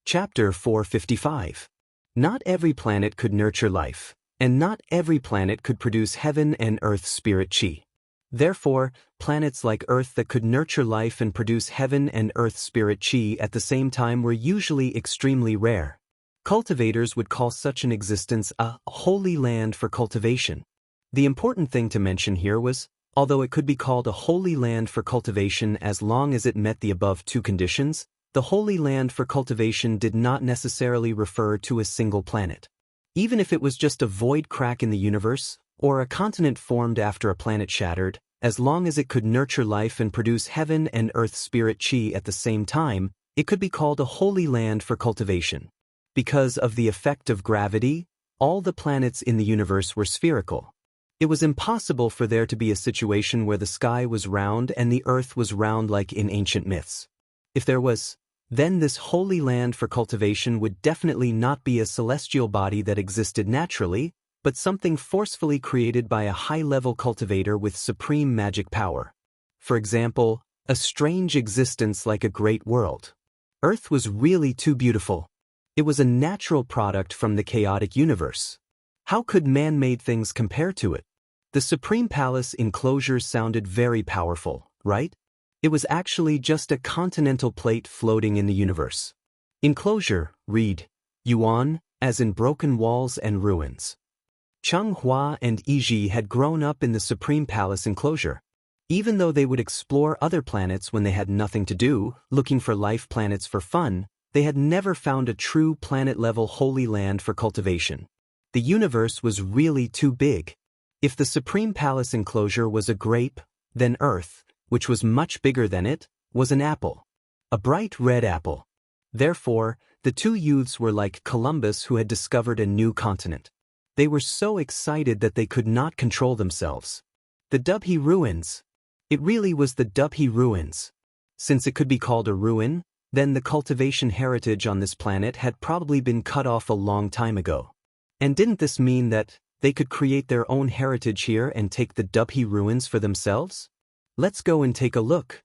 S1: Chapter 455. Not every planet could nurture life, and not every planet could produce heaven and earth spirit chi. Therefore, planets like Earth that could nurture life and produce heaven and earth spirit chi at the same time were usually extremely rare. Cultivators would call such an existence a holy land for cultivation. The important thing to mention here was, although it could be called a holy land for cultivation as long as it met the above two conditions, the Holy Land for cultivation did not necessarily refer to a single planet. Even if it was just a void crack in the universe, or a continent formed after a planet shattered, as long as it could nurture life and produce heaven and earth spirit chi at the same time, it could be called a holy land for cultivation. Because of the effect of gravity, all the planets in the universe were spherical. It was impossible for there to be a situation where the sky was round and the earth was round like in ancient myths. If there was, then this holy land for cultivation would definitely not be a celestial body that existed naturally, but something forcefully created by a high-level cultivator with supreme magic power. For example, a strange existence like a great world. Earth was really too beautiful. It was a natural product from the chaotic universe. How could man-made things compare to it? The Supreme Palace enclosure sounded very powerful, right? It was actually just a continental plate floating in the universe. Enclosure, read, Yuan, as in broken walls and ruins. Cheng-Hua and Yiji had grown up in the Supreme Palace enclosure. Even though they would explore other planets when they had nothing to do, looking for life planets for fun, they had never found a true planet-level holy land for cultivation. The universe was really too big. If the Supreme Palace enclosure was a grape, then Earth, which was much bigger than it, was an apple. A bright red apple. Therefore, the two youths were like Columbus who had discovered a new continent. They were so excited that they could not control themselves. The Dubhe ruins. It really was the Dubhe ruins. Since it could be called a ruin, then the cultivation heritage on this planet had probably been cut off a long time ago. And didn't this mean that they could create their own heritage here and take the Dubhe ruins for themselves? Let's go and take a look.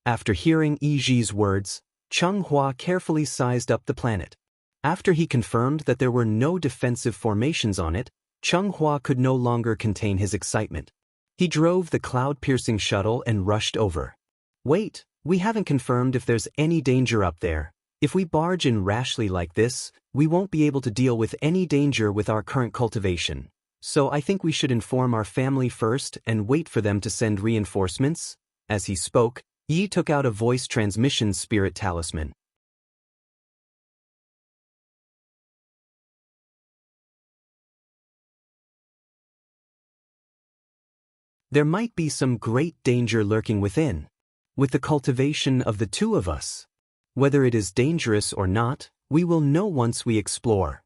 S1: After hearing Yiji's words, Cheng Hua carefully sized up the planet. After he confirmed that there were no defensive formations on it, Cheng Hua could no longer contain his excitement. He drove the cloud-piercing shuttle and rushed over. Wait, we haven't confirmed if there's any danger up there. If we barge in rashly like this, we won't be able to deal with any danger with our current cultivation. So I think we should inform our family first and wait for them to send reinforcements. As he spoke, Yi took out a voice transmission spirit talisman. There might be some great danger lurking within. With the cultivation of the two of us. Whether it is dangerous or not, we will know once we explore.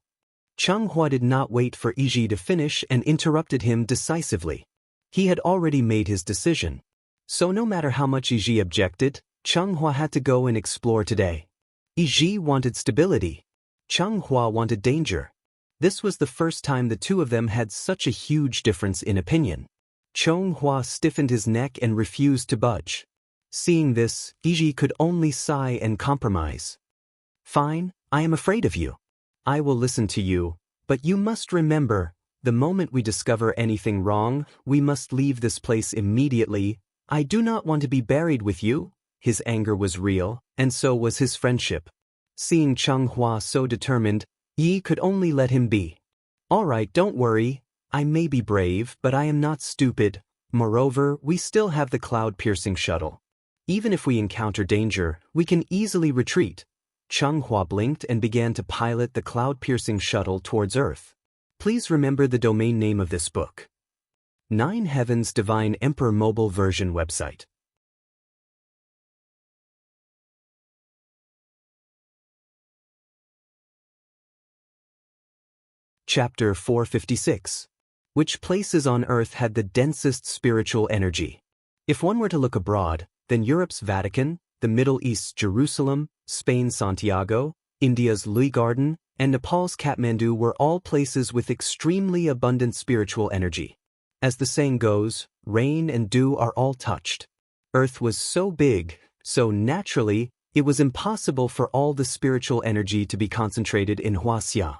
S1: Cheng Hua did not wait for Yiji to finish and interrupted him decisively. He had already made his decision. So no matter how much Yiji objected, Cheng Hua had to go and explore today. Yiji wanted stability. Cheng Hua wanted danger. This was the first time the two of them had such a huge difference in opinion. Cheng Hua stiffened his neck and refused to budge. Seeing this, Yiji could only sigh and compromise. Fine, I am afraid of you. I will listen to you, but you must remember, the moment we discover anything wrong, we must leave this place immediately. I do not want to be buried with you. His anger was real, and so was his friendship. Seeing Cheng Hua so determined, Yi could only let him be. All right, don't worry. I may be brave, but I am not stupid. Moreover, we still have the cloud-piercing shuttle. Even if we encounter danger, we can easily retreat. Cheng Hua blinked and began to pilot the cloud-piercing shuttle towards Earth. Please remember the domain name of this book. 9 Heavens Divine Emperor Mobile Version website. Chapter 456. Which places on Earth had the densest spiritual energy? If one were to look abroad, then Europe's Vatican, the Middle East's Jerusalem, Spain's Santiago, India's Louis Garden, and Nepal's Kathmandu were all places with extremely abundant spiritual energy. As the saying goes, rain and dew are all touched. Earth was so big, so naturally, it was impossible for all the spiritual energy to be concentrated in Huaxia.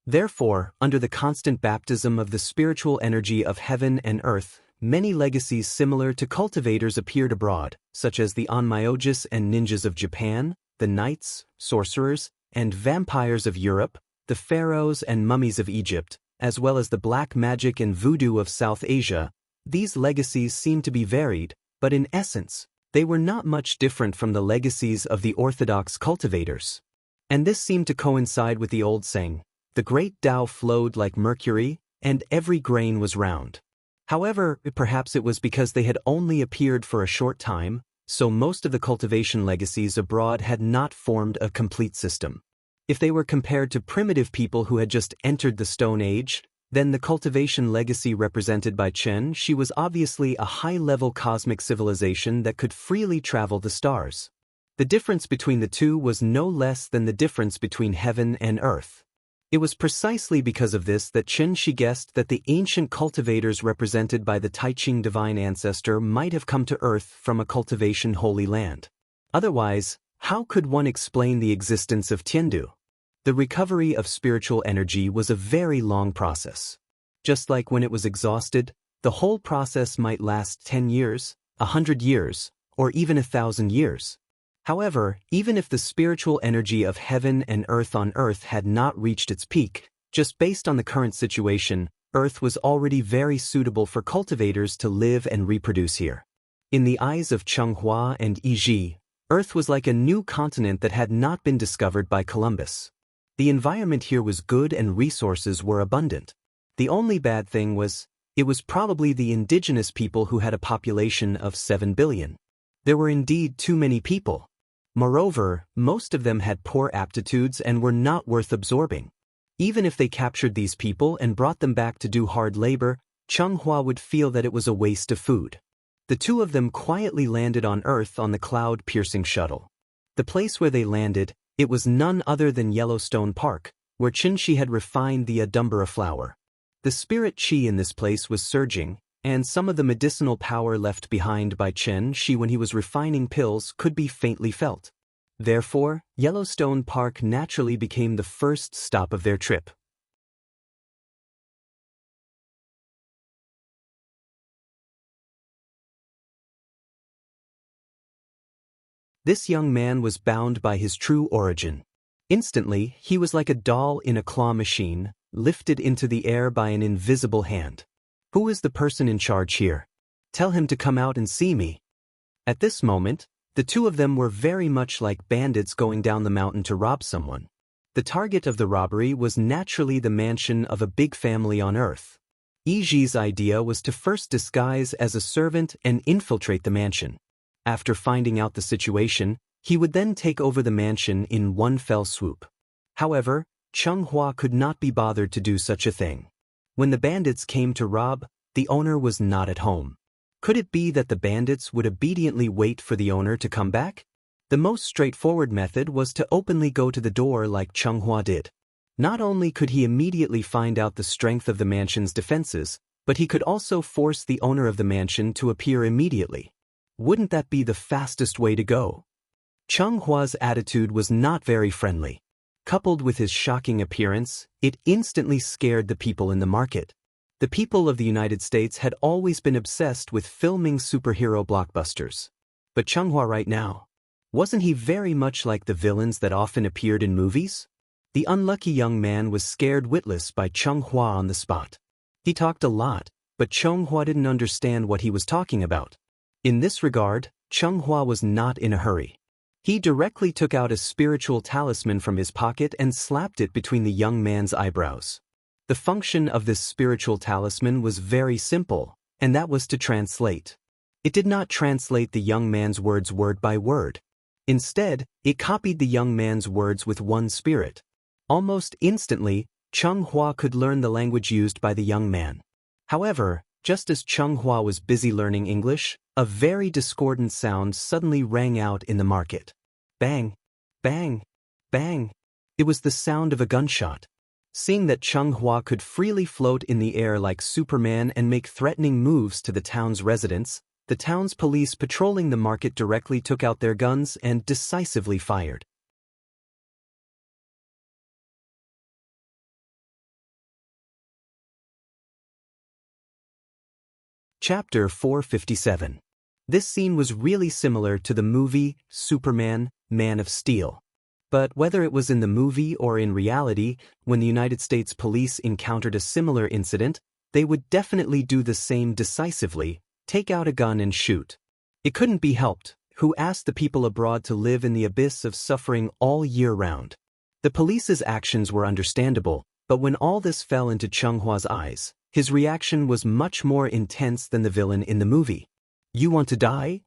S1: Therefore, under the constant baptism of the spiritual energy of heaven and earth, many legacies similar to cultivators appeared abroad, such as the onmyojis and ninjas of Japan, the knights, sorcerers, and vampires of Europe, the pharaohs and mummies of Egypt, as well as the black magic and voodoo of South Asia. These legacies seem to be varied, but in essence, they were not much different from the legacies of the orthodox cultivators. And this seemed to coincide with the old saying, the great Tao flowed like mercury, and every grain was round. However, perhaps it was because they had only appeared for a short time, so most of the cultivation legacies abroad had not formed a complete system. If they were compared to primitive people who had just entered the Stone Age, then the cultivation legacy represented by Chen Shi was obviously a high-level cosmic civilization that could freely travel the stars. The difference between the two was no less than the difference between heaven and earth. It was precisely because of this that Chen Shi guessed that the ancient cultivators represented by the Taiching divine ancestor might have come to Earth from a cultivation holy land. Otherwise, how could one explain the existence of Tiandu? The recovery of spiritual energy was a very long process. Just like when it was exhausted, the whole process might last 10 years, 100 years, or even 1,000 years. However, even if the spiritual energy of heaven and earth on Earth had not reached its peak, just based on the current situation, Earth was already very suitable for cultivators to live and reproduce here. In the eyes of Cheng Hua and Yiji, Earth was like a new continent that had not been discovered by Columbus. The environment here was good and resources were abundant. The only bad thing was, it was probably the indigenous people who had a population of 7 billion. There were indeed too many people. Moreover, most of them had poor aptitudes and were not worth absorbing. Even if they captured these people and brought them back to do hard labor, Changhua would feel that it was a waste of food. The two of them quietly landed on Earth on the cloud-piercing shuttle. The place where they landed, it was none other than Yellowstone Park, where Qinshi had refined the Adumbra flower. The spirit qi in this place was surging, and some of the medicinal power left behind by Qinshi when he was refining pills could be faintly felt. Therefore, Yellowstone Park naturally became the first stop of their trip. This young man was bound by his true origin. Instantly, he was like a doll in a claw machine, lifted into the air by an invisible hand. Who is the person in charge here? Tell him to come out and see me. At this moment, the two of them were very much like bandits going down the mountain to rob someone. The target of the robbery was naturally the mansion of a big family on Earth. Yiji's idea was to first disguise as a servant and infiltrate the mansion. After finding out the situation, he would then take over the mansion in one fell swoop. However, Changhua could not be bothered to do such a thing. When the bandits came to rob, the owner was not at home. Could it be that the bandits would obediently wait for the owner to come back? The most straightforward method was to openly go to the door like Changhua did. Not only could he immediately find out the strength of the mansion's defenses, but he could also force the owner of the mansion to appear immediately. Wouldn't that be the fastest way to go? Chenghua's attitude was not very friendly. Coupled with his shocking appearance, it instantly scared the people in the market. The people of the United States had always been obsessed with filming superhero blockbusters. But Changhua right now, wasn't he very much like the villains that often appeared in movies? The unlucky young man was scared witless by Changhua on the spot. He talked a lot, but Changhua didn't understand what he was talking about. In this regard, Changhua was not in a hurry. He directly took out a spiritual talisman from his pocket and slapped it between the young man's eyebrows. The function of this spiritual talisman was very simple, and that was to translate. It did not translate the young man's words word by word. Instead, it copied the young man's words with one spirit. Almost instantly, Changhua could learn the language used by the young man. However, just as Changhua was busy learning English, a very discordant sound suddenly rang out in the market. Bang! Bang! Bang! It was the sound of a gunshot. Seeing that Changhua could freely float in the air like Superman and make threatening moves to the town's residents, the town's police patrolling the market directly took out their guns and decisively fired. Chapter 457. This scene was really similar to the movie Superman, Man of Steel. But whether it was in the movie or in reality, when the United States police encountered a similar incident, they would definitely do the same decisively, take out a gun and shoot. It couldn't be helped. Who asked the people abroad to live in the abyss of suffering all year round? The police's actions were understandable, but when all this fell into Chenghua's eyes, his reaction was much more intense than the villain in the movie. You want to die?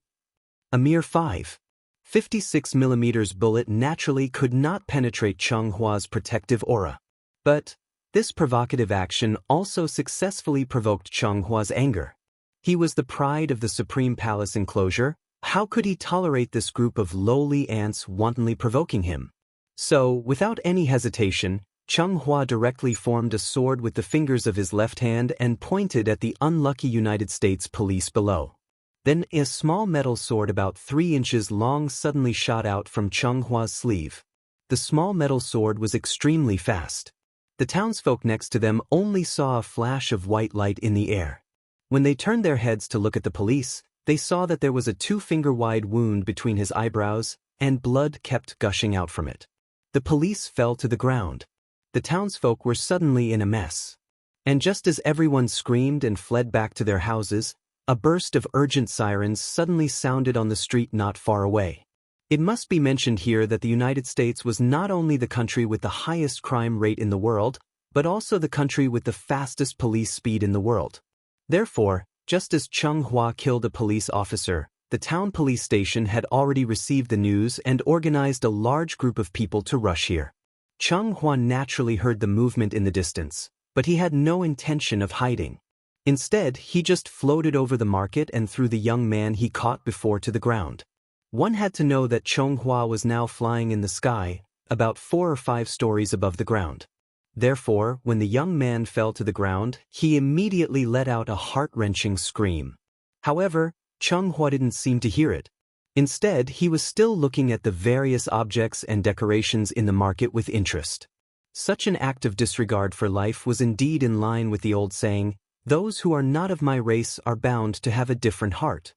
S1: A mere 5.56mm bullet naturally could not penetrate Chenghua's protective aura. But this provocative action also successfully provoked Chenghua's anger. He was the pride of the Supreme Palace enclosure. How could he tolerate this group of lowly ants wantonly provoking him? So, without any hesitation, Changhua directly formed a sword with the fingers of his left hand and pointed at the unlucky United States police below. Then a small metal sword about 3 inches long suddenly shot out from Chenghua's sleeve. The small metal sword was extremely fast. The townsfolk next to them only saw a flash of white light in the air. When they turned their heads to look at the police, they saw that there was a 2-finger-wide wound between his eyebrows, and blood kept gushing out from it. The police fell to the ground. The townsfolk were suddenly in a mess. And just as everyone screamed and fled back to their houses, a burst of urgent sirens suddenly sounded on the street not far away. It must be mentioned here that the United States was not only the country with the highest crime rate in the world, but also the country with the fastest police speed in the world. Therefore, just as Changhua killed a police officer, the town police station had already received the news and organized a large group of people to rush here. Cheng Hua naturally heard the movement in the distance, but he had no intention of hiding. Instead, he just floated over the market and threw the young man he caught before to the ground. One had to know that Cheng Hua was now flying in the sky, about 4 or 5 stories above the ground. Therefore, when the young man fell to the ground, he immediately let out a heart-wrenching scream. However, Cheng Hua didn't seem to hear it. Instead, he was still looking at the various objects and decorations in the market with interest. Such an act of disregard for life was indeed in line with the old saying, "Those who are not of my race are bound to have a different heart."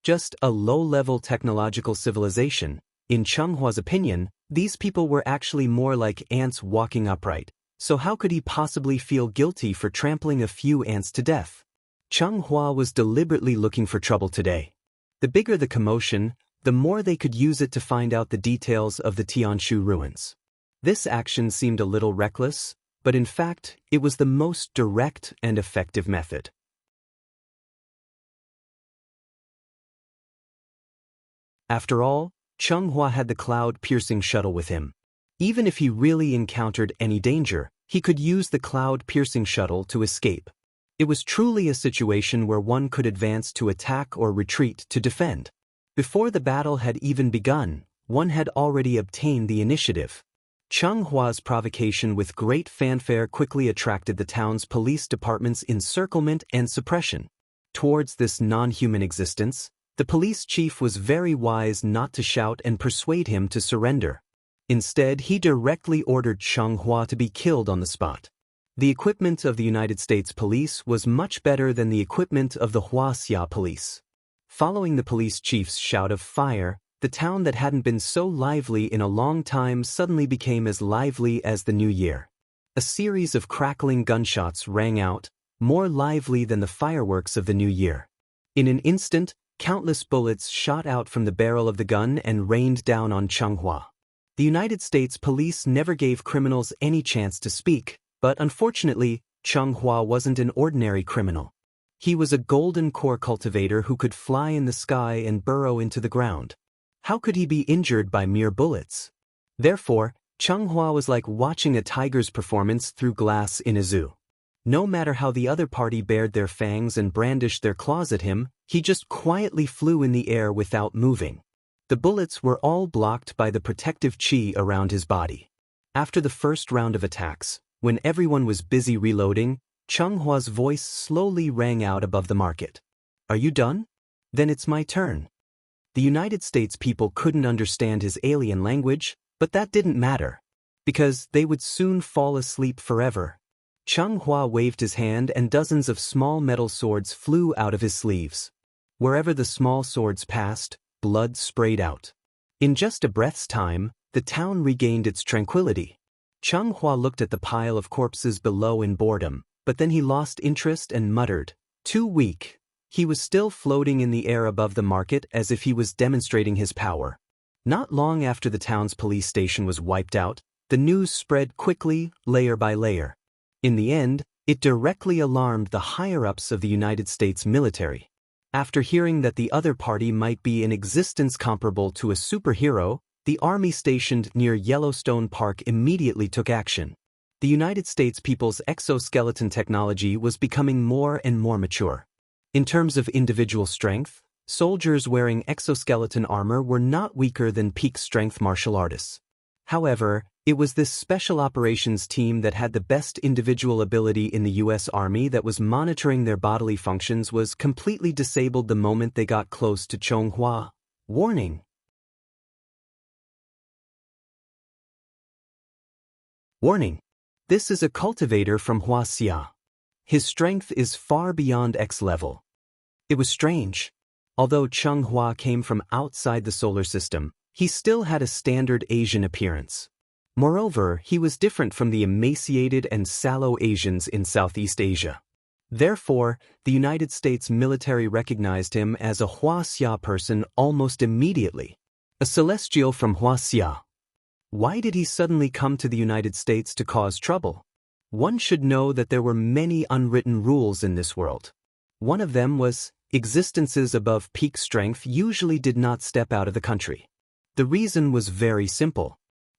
S1: Just a low-level technological civilization. In Cheng Hua's opinion, these people were actually more like ants walking upright, so how could he possibly feel guilty for trampling a few ants to death? Cheng Hua was deliberately looking for trouble today. The bigger the commotion, the more they could use it to find out the details of the Tianshu ruins. This action seemed a little reckless, but in fact, it was the most direct and effective method. After all, Cheng Hua had the cloud-piercing shuttle with him. Even if he really encountered any danger, he could use the cloud-piercing shuttle to escape. It was truly a situation where one could advance to attack or retreat to defend. Before the battle had even begun, one had already obtained the initiative. Cheng Hua's provocation with great fanfare quickly attracted the town's police department's encirclement and suppression. Towards this non-human existence, the police chief was very wise not to shout and persuade him to surrender. Instead, he directly ordered Cheng Hua to be killed on the spot. The equipment of the United States Police was much better than the equipment of the Huaxia Police. Following the police chief's shout of fire, the town that hadn't been so lively in a long time suddenly became as lively as the new year. A series of crackling gunshots rang out, more lively than the fireworks of the new year. In an instant, countless bullets shot out from the barrel of the gun and rained down on Cheng Hua. The United States Police never gave criminals any chance to speak, but unfortunately, Cheng Hua wasn't an ordinary criminal. He was a golden core cultivator who could fly in the sky and burrow into the ground. How could he be injured by mere bullets? Therefore, Cheng Hua was like watching a tiger's performance through glass in a zoo. No matter how the other party bared their fangs and brandished their claws at him, he just quietly flew in the air without moving. The bullets were all blocked by the protective chi around his body. After the first round of attacks, when everyone was busy reloading, Cheng Hua's voice slowly rang out above the market. "Are you done? Then it's my turn." The United States people couldn't understand his alien language, but that didn't matter, because they would soon fall asleep forever. Cheng Hua waved his hand and dozens of small metal swords flew out of his sleeves. Wherever the small swords passed, blood sprayed out. In just a breath's time, the town regained its tranquility. Cheng Hua looked at the pile of corpses below in boredom, but then he lost interest and muttered, "Too weak." He was still floating in the air above the market as if he was demonstrating his power. Not long after the town's police station was wiped out, the news spread quickly, layer by layer. In the end, it directly alarmed the higher-ups of the United States military. After hearing that the other party might be in existence comparable to a superhero, the army stationed near Yellowstone Park immediately took action. The United States people's exoskeleton technology was becoming more and more mature. In terms of individual strength, soldiers wearing exoskeleton armor were not weaker than peak-strength martial artists. However, it was this special operations team that had the best individual ability in the U.S. Army that was monitoring their bodily functions was completely disabled the moment they got close to Cheng Hua. Warning! Warning! This is a cultivator from Huaxia. His strength is far beyond X level. It was strange. Although Cheng Hua came from outside the solar system, he still had a standard Asian appearance. Moreover, he was different from the emaciated and sallow Asians in Southeast Asia. Therefore, the United States military recognized him as a Huaxia person almost immediately. A celestial from Huaxia. Why did he suddenly come to the United States to cause trouble? One should know that there were many unwritten rules in this world. One of them was, existences above peak strength usually did not step out of the country. The reason was very simple.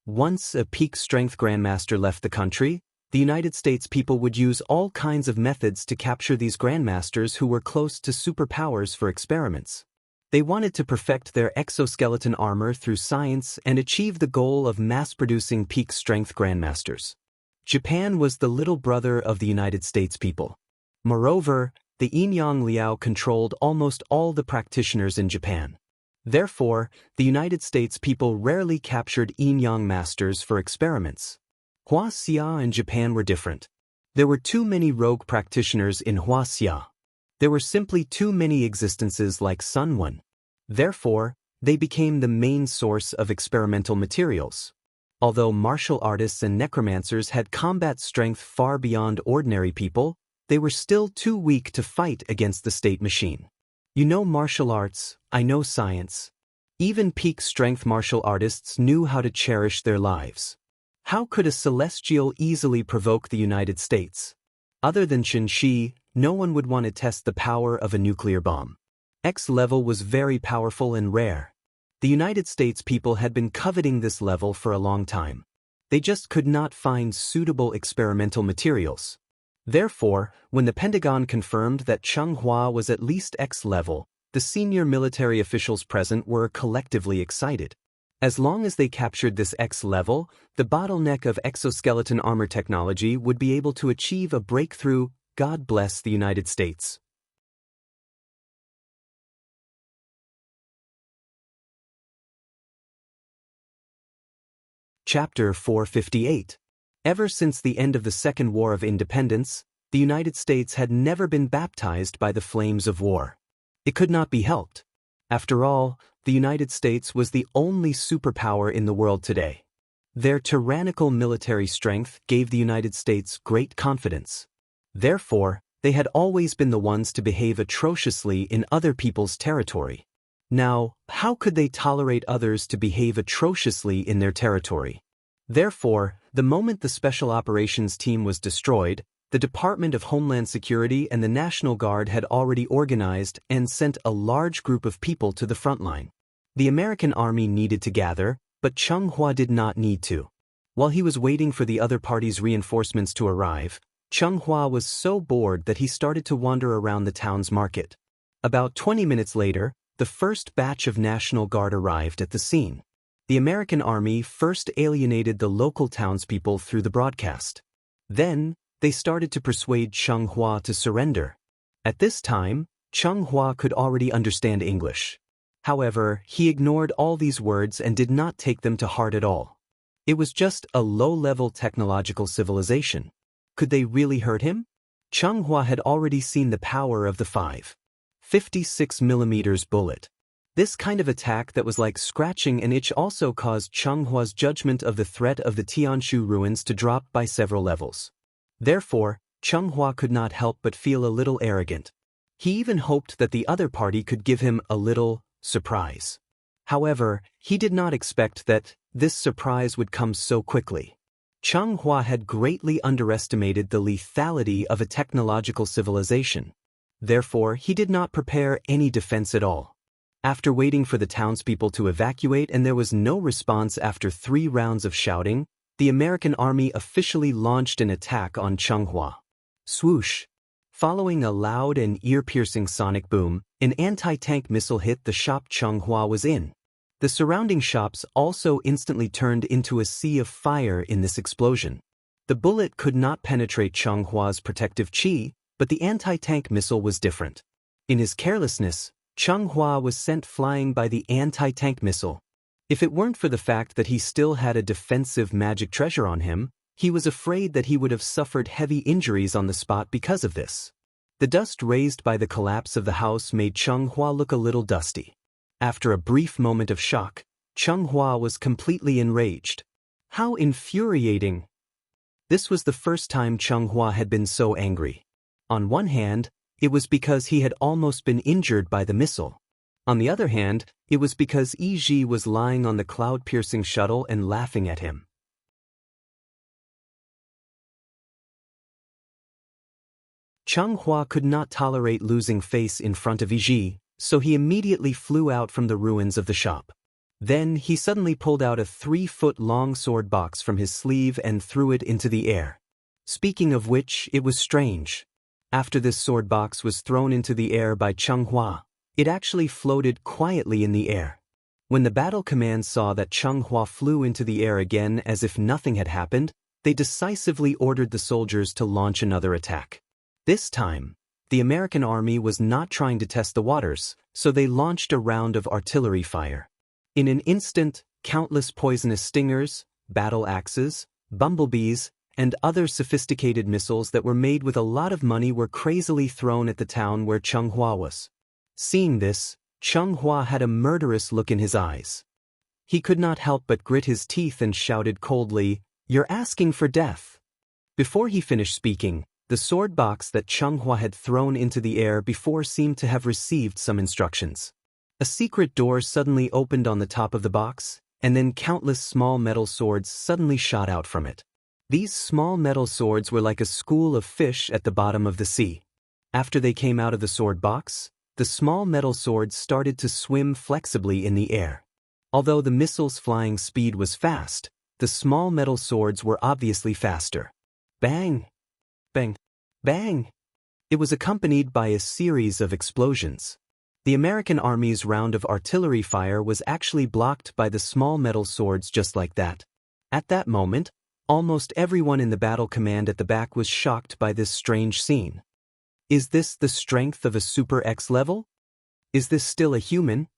S1: Once a peak strength grandmaster left the country, the United States people would use all kinds of methods to capture these grandmasters who were close to superpowers for experiments. They wanted to perfect their exoskeleton armor through science and achieve the goal of mass-producing peak strength grandmasters. Japan was the little brother of the United States people. Moreover, the Inyang Liao controlled almost all the practitioners in Japan. Therefore, the United States people rarely captured Inyang masters for experiments. Huaxia and Japan were different. There were too many rogue practitioners in Huaxia. There were simply too many existences like Sunwon. Therefore, they became the main source of experimental materials. Although martial artists and necromancers had combat strength far beyond ordinary people, they were still too weak to fight against the state machine. You know martial arts, I know science. Even peak strength martial artists knew how to cherish their lives. How could a celestial easily provoke the United States? Other than Qin Shi, no one would want to test the power of a nuclear bomb. X level was very powerful and rare. The United States people had been coveting this level for a long time. They just could not find suitable experimental materials. Therefore, when the Pentagon confirmed that Changhua was at least X level, the senior military officials present were collectively excited. As long as they captured this X level, the bottleneck of exoskeleton armor technology would be able to achieve a breakthrough. God bless the United States. Chapter 458. Ever since the end of the Second War of Independence, the United States had never been baptized by the flames of war. It could not be helped. After all, the United States was the only superpower in the world today. Their tyrannical military strength gave the United States great confidence. Therefore, they had always been the ones to behave atrociously in other people's territory. Now, how could they tolerate others to behave atrociously in their territory? Therefore, the moment the Special Operations Team was destroyed, the Department of Homeland Security and the National Guard had already organized and sent a large group of people to the front line. The American Army needed to gather, but Changhua did not need to. While he was waiting for the other party's reinforcements to arrive, Changhua was so bored that he started to wander around the town's market. About 20 minutes later, the first batch of National Guard arrived at the scene. The American Army first alienated the local townspeople through the broadcast. Then, they started to persuade Changhua to surrender. At this time, Changhua could already understand English. However, he ignored all these words and did not take them to heart at all. It was just a low-level technological civilization. Could they really hurt him? Changhua had already seen the power of the 5.56mm bullet. This kind of attack that was like scratching an itch also caused Chenghua's judgment of the threat of the Tianshu ruins to drop by several levels. Therefore, Changhua could not help but feel a little arrogant. He even hoped that the other party could give him a little surprise. However, he did not expect that this surprise would come so quickly. Changhua had greatly underestimated the lethality of a technological civilization. Therefore, he did not prepare any defense at all. After waiting for the townspeople to evacuate and there was no response after 3 rounds of shouting, the American Army officially launched an attack on Changhua. Swoosh! Following a loud and ear-piercing sonic boom, an anti-tank missile hit the shop Changhua was in. The surrounding shops also instantly turned into a sea of fire in this explosion. The bullet could not penetrate Chenghua's protective chi, but the anti-tank missile was different. In his carelessness, Changhua was sent flying by the anti-tank missile. If it weren't for the fact that he still had a defensive magic treasure on him, he was afraid that he would have suffered heavy injuries on the spot because of this. The dust raised by the collapse of the house made Changhua look a little dusty. After a brief moment of shock, Changhua was completely enraged. How infuriating! This was the first time Changhua had been so angry. On one hand, it was because he had almost been injured by the missile. On the other hand, it was because Yi was lying on the cloud-piercing shuttle and laughing at him. Changhua could not tolerate losing face in front of Yi, so he immediately flew out from the ruins of the shop. Then he suddenly pulled out a 3-foot-long sword box from his sleeve and threw it into the air. Speaking of which, it was strange. After this sword box was thrown into the air by Cheng Hua, it actually floated quietly in the air. When the battle command saw that Cheng Hua flew into the air again as if nothing had happened, they decisively ordered the soldiers to launch another attack. This time, the American army was not trying to test the waters, so they launched a round of artillery fire. In an instant, countless poisonous stingers, battle axes, bumblebees, and other sophisticated missiles that were made with a lot of money were crazily thrown at the town where Cheng Hua was. Seeing this, Cheng Hua had a murderous look in his eyes. He could not help but grit his teeth and shouted coldly, "You're asking for death." Before he finished speaking, the sword box that Cheng Hua had thrown into the air before seemed to have received some instructions. A secret door suddenly opened on the top of the box, and then countless small metal swords suddenly shot out from it. These small metal swords were like a school of fish at the bottom of the sea. After they came out of the sword box, the small metal swords started to swim flexibly in the air. Although the missile's flying speed was fast, the small metal swords were obviously faster. Bang! Bang! Bang! It was accompanied by a series of explosions. The American Army's round of artillery fire was actually blocked by the small metal swords just like that. At that moment, almost everyone in the battle command at the back was shocked by this strange scene. Is this the strength of a Super X level? Is this still a human?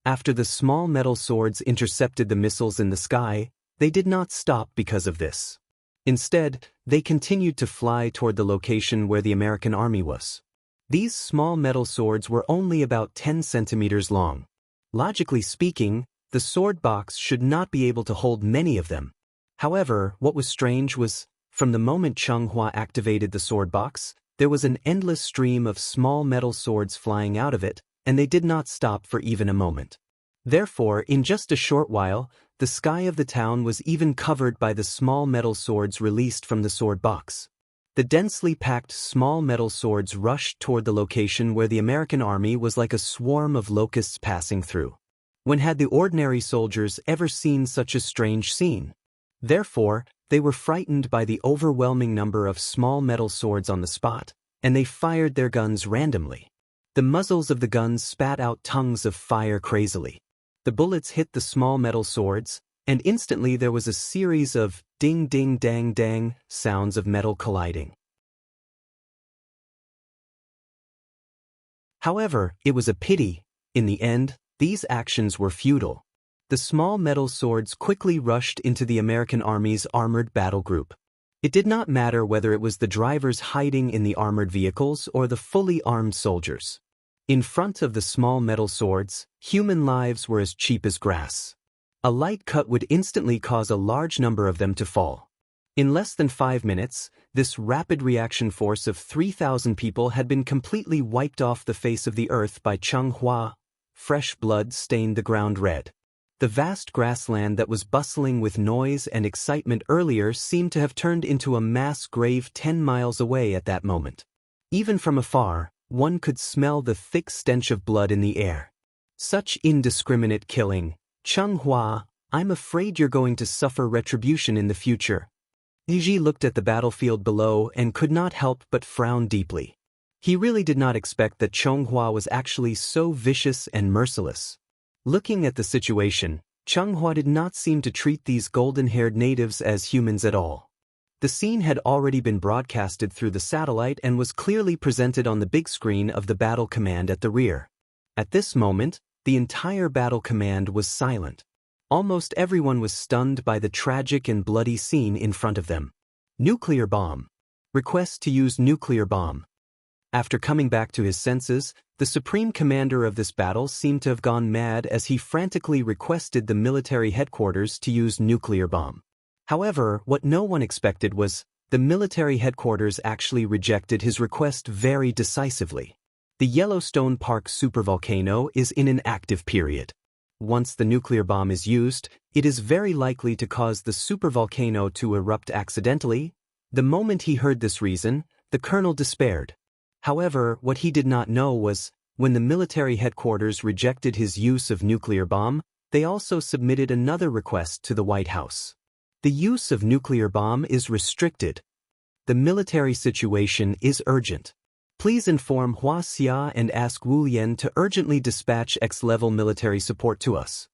S1: After the small metal swords intercepted the missiles in the sky, they did not stop because of this. Instead, they continued to fly toward the location where the American army was. These small metal swords were only about 10 centimeters long. Logically speaking, the sword box should not be able to hold many of them. However, what was strange was, from the moment Cheng Hua activated the sword box, there was an endless stream of small metal swords flying out of it, and they did not stop for even a moment. Therefore, in just a short while, the sky of the town was even covered by the small metal swords released from the sword box. The densely packed small metal swords rushed toward the location where the American army was like a swarm of locusts passing through. When had the ordinary soldiers ever seen such a strange scene? Therefore, they were frightened by the overwhelming number of small metal swords on the spot, and they fired their guns randomly. The muzzles of the guns spat out tongues of fire crazily. The bullets hit the small metal swords, and instantly there was a series of ding-ding-dang-dang sounds of metal colliding. However, it was a pity. In the end, these actions were futile. The small metal swords quickly rushed into the American Army's armored battle group. It did not matter whether it was the drivers hiding in the armored vehicles or the fully armed soldiers. In front of the small metal swords, human lives were as cheap as grass. A light cut would instantly cause a large number of them to fall. In less than 5 minutes, this rapid reaction force of 3,000 people had been completely wiped off the face of the earth by Cheng Hua. Fresh blood stained the ground red. The vast grassland that was bustling with noise and excitement earlier seemed to have turned into a mass grave 10 miles away at that moment. Even from afar, one could smell the thick stench of blood in the air. Such indiscriminate killing. Cheng Hua, I'm afraid you're going to suffer retribution in the future. Ji looked at the battlefield below and could not help but frown deeply. He really did not expect that Cheng Hua was actually so vicious and merciless. Looking at the situation, Cheng Hua did not seem to treat these golden-haired natives as humans at all. The scene had already been broadcasted through the satellite and was clearly presented on the big screen of the battle command at the rear. At this moment, the entire battle command was silent. Almost everyone was stunned by the tragic and bloody scene in front of them. Nuclear bomb. Request to use nuclear bomb. After coming back to his senses, the supreme commander of this battle seemed to have gone mad as he frantically requested the military headquarters to use nuclear bomb. However, what no one expected was, the military headquarters actually rejected his request very decisively. The Yellowstone Park supervolcano is in an active period. Once the nuclear bomb is used, it is very likely to cause the supervolcano to erupt accidentally. The moment he heard this reason, the colonel despaired. However, what he did not know was, when the military headquarters rejected his use of nuclear bomb, They also submitted another request to the White House. The use of nuclear bomb is restricted. The military situation is urgent. Please inform Hua Xia and ask Wu Lian to urgently dispatch X-level military support to us.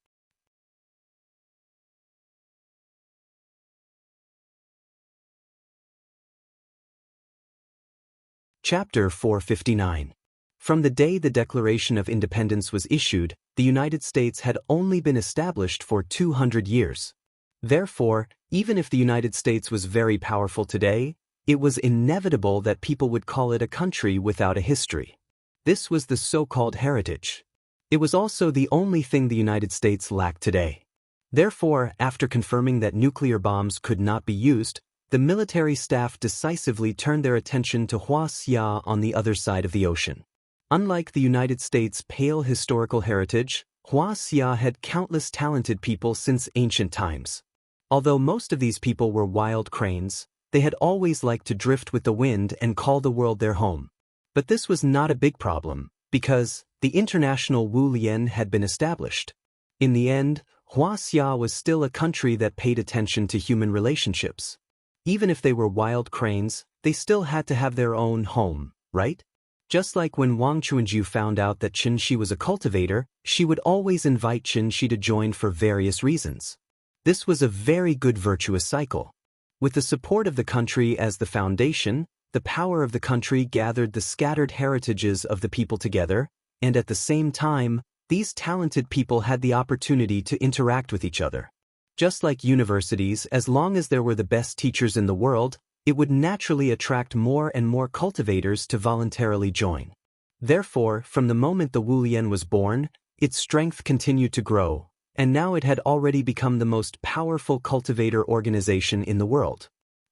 S1: Chapter 459. From the day the Declaration of Independence was issued, the United States had only been established for 200 years. Therefore, even if the United States was very powerful today, it was inevitable that people would call it a country without a history. This was the so-called heritage. It was also the only thing the United States lacked today. Therefore, after confirming that nuclear bombs could not be used, the military staff decisively turned their attention to Hua Xia on the other side of the ocean. Unlike the United States' pale historical heritage, Hua Xia had countless talented people since ancient times. Although most of these people were wild cranes, they had always liked to drift with the wind and call the world their home. But this was not a big problem, because the international Wu Lian had been established. In the end, Hua Xia was still a country that paid attention to human relationships. Even if they were wild cranes, they still had to have their own home, right? Just like when Wang Chuanju found out that Qin Shi was a cultivator, she would always invite Qin Shi to join for various reasons. This was a very good virtuous cycle. With the support of the country as the foundation, the power of the country gathered the scattered heritages of the people together, and at the same time, these talented people had the opportunity to interact with each other. Just like universities, as long as there were the best teachers in the world, it would naturally attract more and more cultivators to voluntarily join. Therefore, from the moment the Wu Lian was born, its strength continued to grow, and now it had already become the most powerful cultivator organization in the world.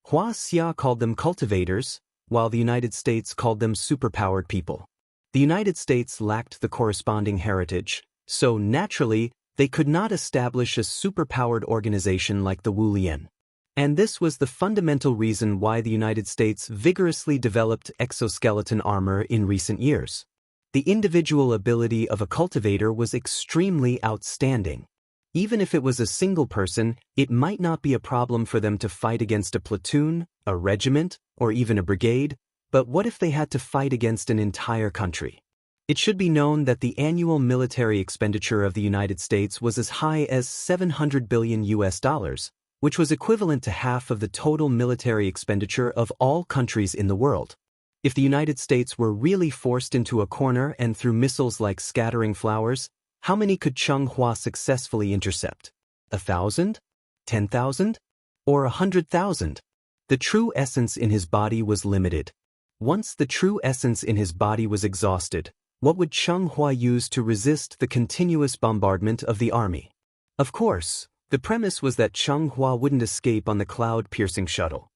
S1: Hua Xia called them cultivators, while the United States called them superpowered people. The United States lacked the corresponding heritage, so naturally, they could not establish a superpowered organization like the Wu Lian. And this was the fundamental reason why the United States vigorously developed exoskeleton armor in recent years. The individual ability of a cultivator was extremely outstanding. Even if it was a single person, it might not be a problem for them to fight against a platoon, a regiment, or even a brigade, but what if they had to fight against an entire country? It should be known that the annual military expenditure of the United States was as high as $700 billion, which was equivalent to half of the total military expenditure of all countries in the world. If the United States were really forced into a corner and threw missiles like scattering flowers, how many could Cheng Hua successfully intercept? 1,000? 10,000? Or 100,000? The true essence in his body was limited. Once the true essence in his body was exhausted, what would Cheng Hua use to resist the continuous bombardment of the army? Of course, the premise was that Cheng Hua wouldn't escape on the cloud-piercing shuttle.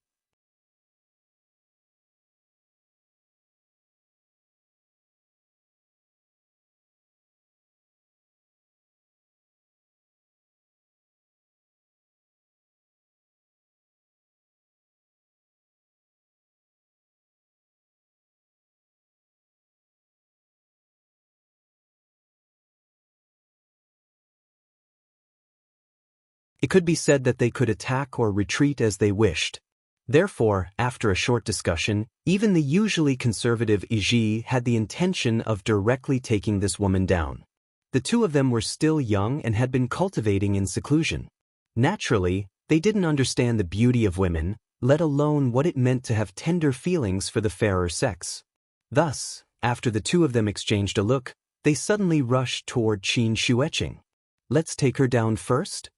S1: It could be said that they could attack or retreat as they wished. Therefore, after a short discussion, even the usually conservative Yi had the intention of directly taking this woman down. The two of them were still young and had been cultivating in seclusion. Naturally, they didn't understand the beauty of women, let alone what it meant to have tender feelings for the fairer sex. Thus, after the two of them exchanged a look, they suddenly rushed toward Qin Xueqing. Let's take her down first?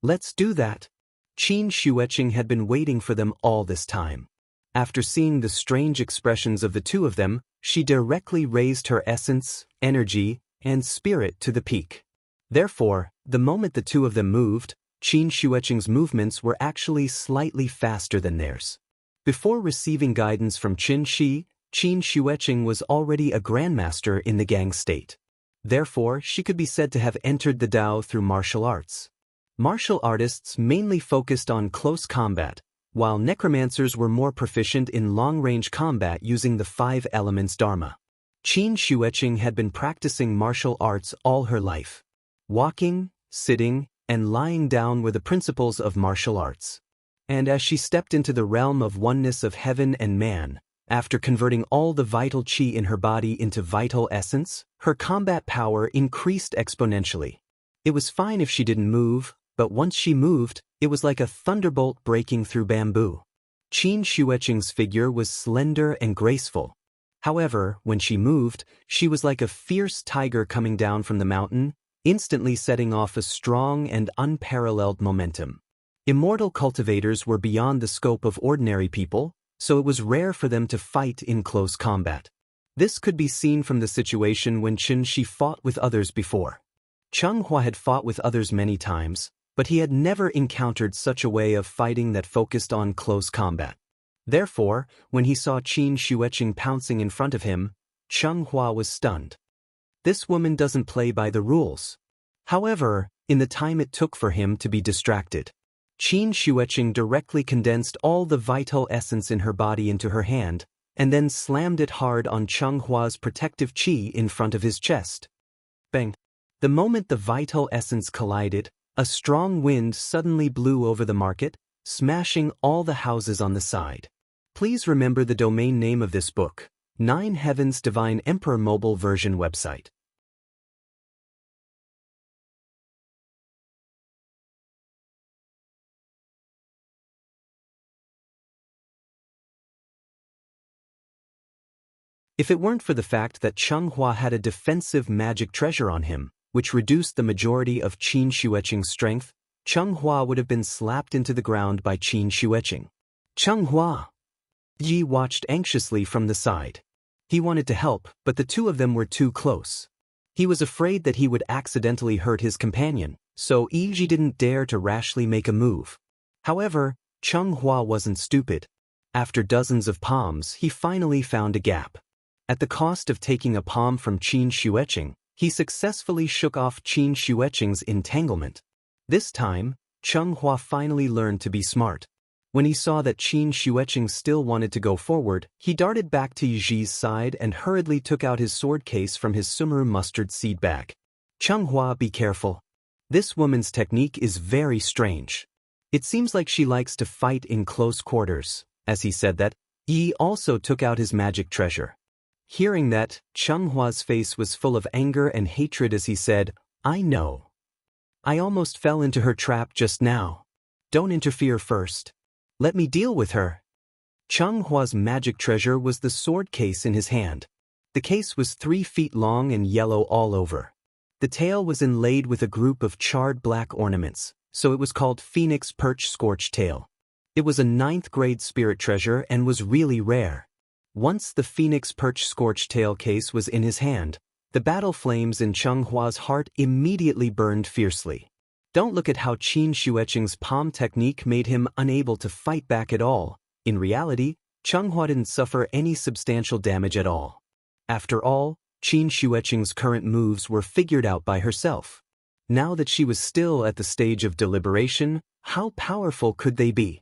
S1: Let's do that. Qin Xueqing had been waiting for them all this time. After seeing the strange expressions of the two of them, she directly raised her essence, energy, and spirit to the peak. Therefore, the moment the two of them moved, Qin Xueqing's movements were actually slightly faster than theirs. Before receiving guidance from Qin Shi, Qin Xueqing was already a grandmaster in the Gang state. Therefore, she could be said to have entered the Dao through martial arts. Martial artists mainly focused on close combat, while necromancers were more proficient in long-range combat using the 5 elements Dharma. Qin Xueqing had been practicing martial arts all her life. Walking, sitting, and lying down were the principles of martial arts. And as she stepped into the realm of oneness of heaven and man, after converting all the vital qi in her body into vital essence, her combat power increased exponentially. It was fine if she didn't move, but once she moved, it was like a thunderbolt breaking through bamboo. Qin Xueqing's figure was slender and graceful. However, when she moved, she was like a fierce tiger coming down from the mountain, instantly setting off a strong and unparalleled momentum. Immortal cultivators were beyond the scope of ordinary people, so it was rare for them to fight in close combat. This could be seen from the situation when Chen Shi fought with others before. Cheng Hua had fought with others many times, but he had never encountered such a way of fighting that focused on close combat. Therefore, when he saw Qin Xueqing pouncing in front of him, Cheng Hua was stunned. This woman doesn't play by the rules. However, in the time it took for him to be distracted, Qin Xueqing directly condensed all the vital essence in her body into her hand, and then slammed it hard on Cheng Hua's protective qi in front of his chest. Bang! The moment the vital essence collided, a strong wind suddenly blew over the market, smashing all the houses on the side. Please remember the domain name of this book, 9 Heavens Divine Emperor Mobile Version website. If it weren't for the fact that Cheng Hua had a defensive magic treasure on him, which reduced the majority of Qin Xueqing's strength, Cheng Hua would have been slapped into the ground by Qin Xueqing. Cheng Hua! Yi watched anxiously from the side. He wanted to help, but the two of them were too close. He was afraid that he would accidentally hurt his companion, so Yi didn't dare to rashly make a move. However, Cheng Hua wasn't stupid. After dozens of palms, he finally found a gap. At the cost of taking a palm from Qin Xueqing, he successfully shook off Qin Xueqing's entanglement. This time, Cheng Hua finally learned to be smart. When he saw that Qin Xueqing still wanted to go forward, he darted back to Yi's side and hurriedly took out his sword case from his summer mustard seed bag. Cheng Hua, be careful. This woman's technique is very strange. It seems like she likes to fight in close quarters. As he said that, Yi also took out his magic treasure. Hearing that, Cheng Hua's face was full of anger and hatred as he said, I know. I almost fell into her trap just now. Don't interfere first. Let me deal with her. Cheng Hua's magic treasure was the sword case in his hand. The case was 3 feet long and yellow all over. The tail was inlaid with a group of charred black ornaments, so it was called Phoenix Perch Scorched Tail. It was a 9th grade spirit treasure and was really rare. Once the Phoenix Perch Scorched Tail case was in his hand, the battle flames in Cheng Hua's heart immediately burned fiercely. Don't look at how Qin Xueqing's palm technique made him unable to fight back at all. In reality, Cheng Hua didn't suffer any substantial damage at all. After all, Qin Xueqing's current moves were figured out by herself. Now that she was still at the stage of deliberation, how powerful could they be?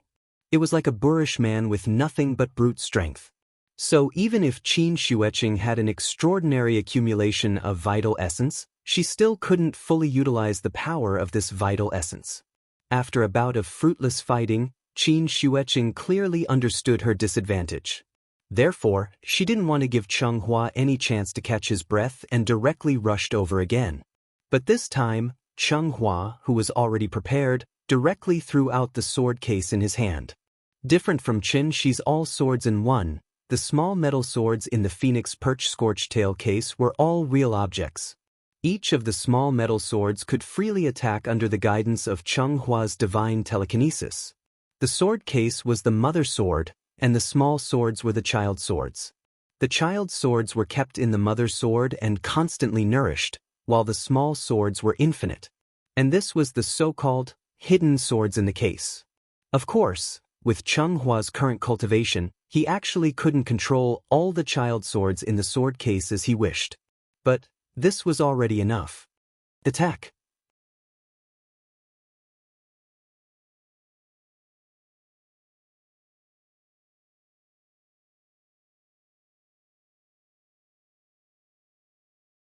S1: It was like a boorish man with nothing but brute strength. So even if Qin Xueqing had an extraordinary accumulation of vital essence, she still couldn't fully utilize the power of this vital essence. After a bout of fruitless fighting, Qin Xueqing clearly understood her disadvantage. Therefore, she didn't want to give Cheng Hua any chance to catch his breath and directly rushed over again. But this time, Cheng Hua, who was already prepared, directly threw out the sword case in his hand. Different from Qin Shi's all swords in one, the small metal swords in the Phoenix Perch Scorched Tail case were all real objects. Each of the small metal swords could freely attack under the guidance of Cheng Hua's divine telekinesis. The sword case was the mother sword, and the small swords were the child swords. The child swords were kept in the mother sword and constantly nourished, while the small swords were infinite. And this was the so-called hidden swords in the case. Of course, with Cheng Hua's current cultivation, he actually couldn't control all the child swords in the sword case as he wished. But this was already enough. Attack!